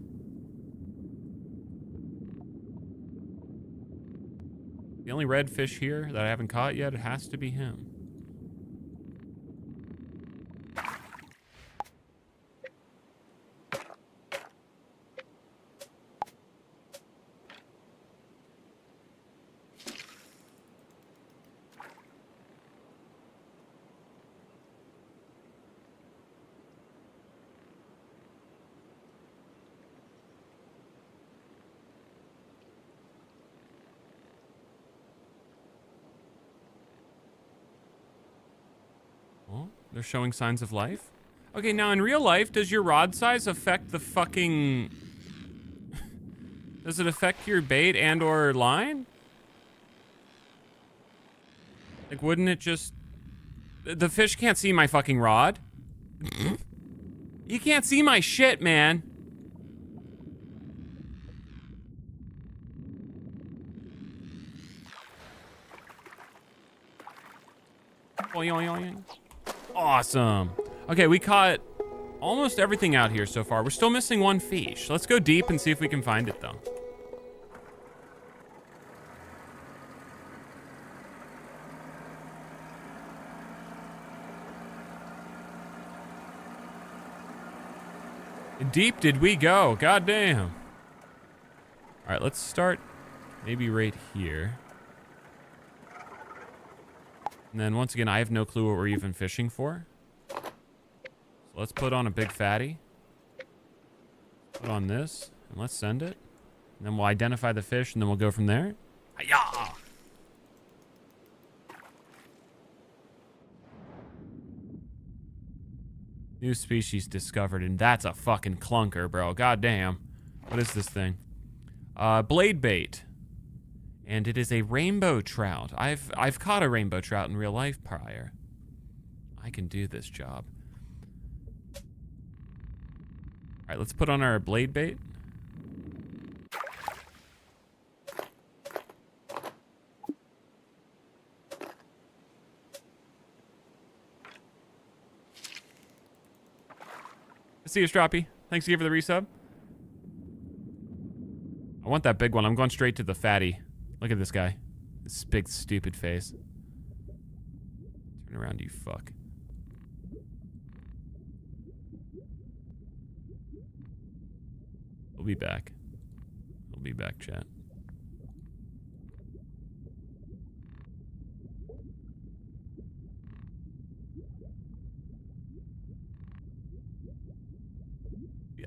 The only red fish here that I haven't caught yet, it has to be him. They're showing signs of life. Okay, now in real life, does your rod size affect the fucking... does it affect your bait and or line? Like, wouldn't it just... the fish can't see my fucking rod. You can't see my shit, man. Awesome. Okay, we caught almost everything out here so far. We're still missing one fish. Let's go deep and see if we can find it, though. Deep did we go? Goddamn. All right, let's start maybe right here. And then once again, I have no clue what we're even fishing for. So let's put on a big fatty. Put on this, and let's send it. And then we'll identify the fish, and then we'll go from there. Hi-ya! New species discovered, and that's a fucking clunker, bro. Goddamn. What is this thing? Blade bait. And it is a rainbow trout. I've caught a rainbow trout in real life prior. I can do this job. All right, let's put on our blade bait. See you, Stroppy. Thanks again for the resub. I want that big one. I'm going straight to the fatty. Look at this guy. This big, stupid face. Turn around, you fuck. We'll be back. We'll be back, chat.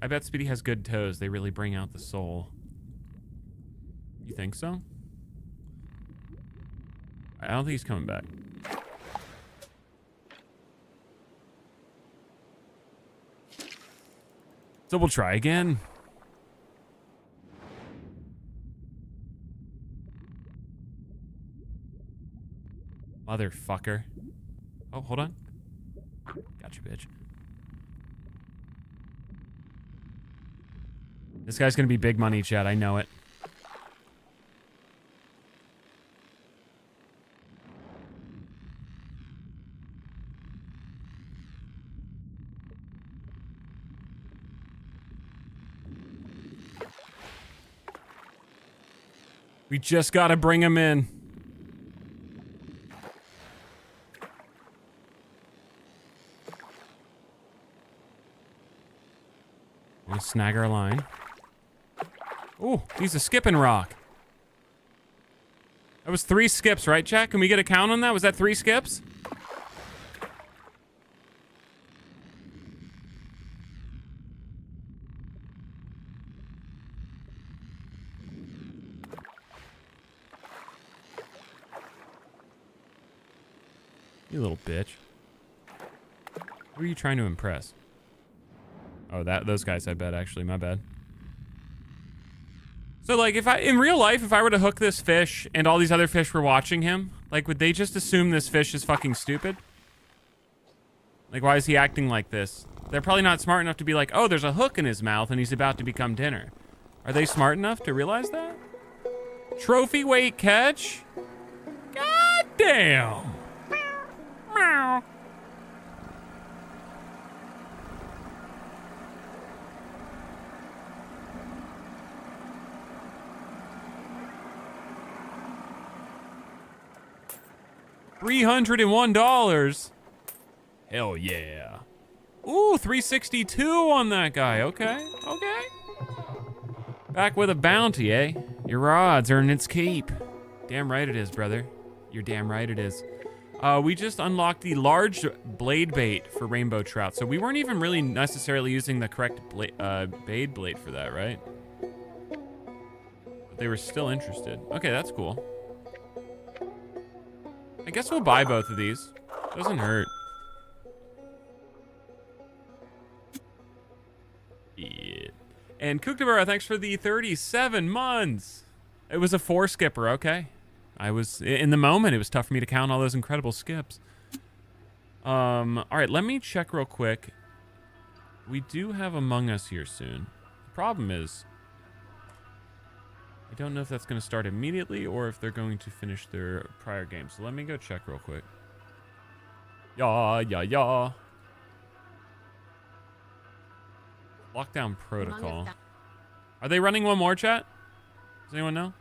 I bet Speedy has good toes. They really bring out the soul. You think so? I don't think he's coming back. So we'll try again. Motherfucker. Oh, hold on. Gotcha, bitch. This guy's gonna be big money, chat. I know it. We just gotta bring him in. We're gonna snag our line. Ooh, he's a skipping rock. That was 3 skips, right, chat? Can we get a count on that? Was that 3 skips? You little bitch. Who are you trying to impress? Oh, those guys, I bet, actually. My bad. So, like, in real life, if I were to hook this fish and all these other fish were watching him, like, would they just assume this fish is fucking stupid? Like, why is he acting like this? They're probably not smart enough to be like, oh, there's a hook in his mouth and he's about to become dinner. Are they smart enough to realize that? Trophy weight catch? God damn! Meow. $301. Hell yeah. Ooh, 362 on that guy. Okay, okay. Back with a bounty, eh? Your rod's earning its keep. Damn right it is, brother. You're damn right it is. We just unlocked the large blade bait for rainbow trout. So we weren't even really necessarily using the correct bait blade for that, right? But they were still interested. Okay, that's cool. I guess we'll buy both of these. Doesn't hurt. Yeah. And Kooktavara, thanks for the 37 months. It was a 4 skipper, okay. I was in the moment. It was tough for me to count all those incredible skips. All right, let me check real quick. We do have Among Us here soon. The problem is, I don't know if that's going to start immediately or if they're going to finish their prior game. So let me go check real quick. Yeah. Lockdown protocol. Are they running one more, chat? Does anyone know?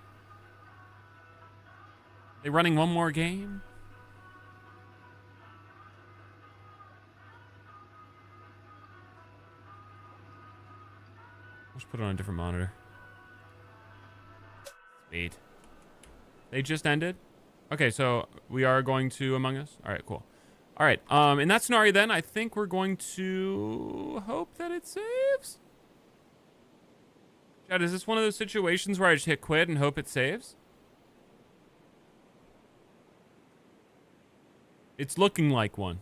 They running one more game? Let's put it on a different monitor. Sweet. They just ended? Okay, so we are going to Among Us? All right, cool. All right, in that scenario then, I think we're going to hope that it saves. Chad, is this one of those situations where I just hit quit and hope it saves? It's looking like one.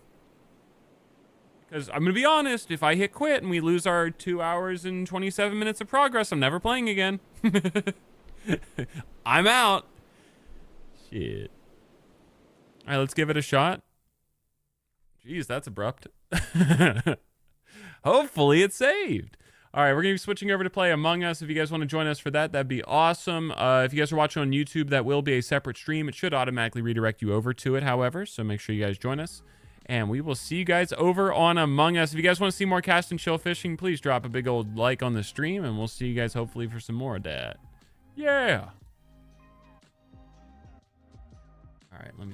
Because I'm going to be honest, if I hit quit and we lose our 2 hours and 27 minutes of progress, I'm never playing again. I'm out. Shit. All right, let's give it a shot. Jeez, that's abrupt. Hopefully it saved. All right, we're going to be switching over to play Among Us. If you guys want to join us for that, that'd be awesome. If you guys are watching on YouTube, that will be a separate stream. It should automatically redirect you over to it, however, so make sure you guys join us. And we will see you guys over on Among Us. If you guys want to see more cast and chill fishing, please drop a big old like on the stream, and we'll see you guys hopefully for some more of that. Yeah. All right, let me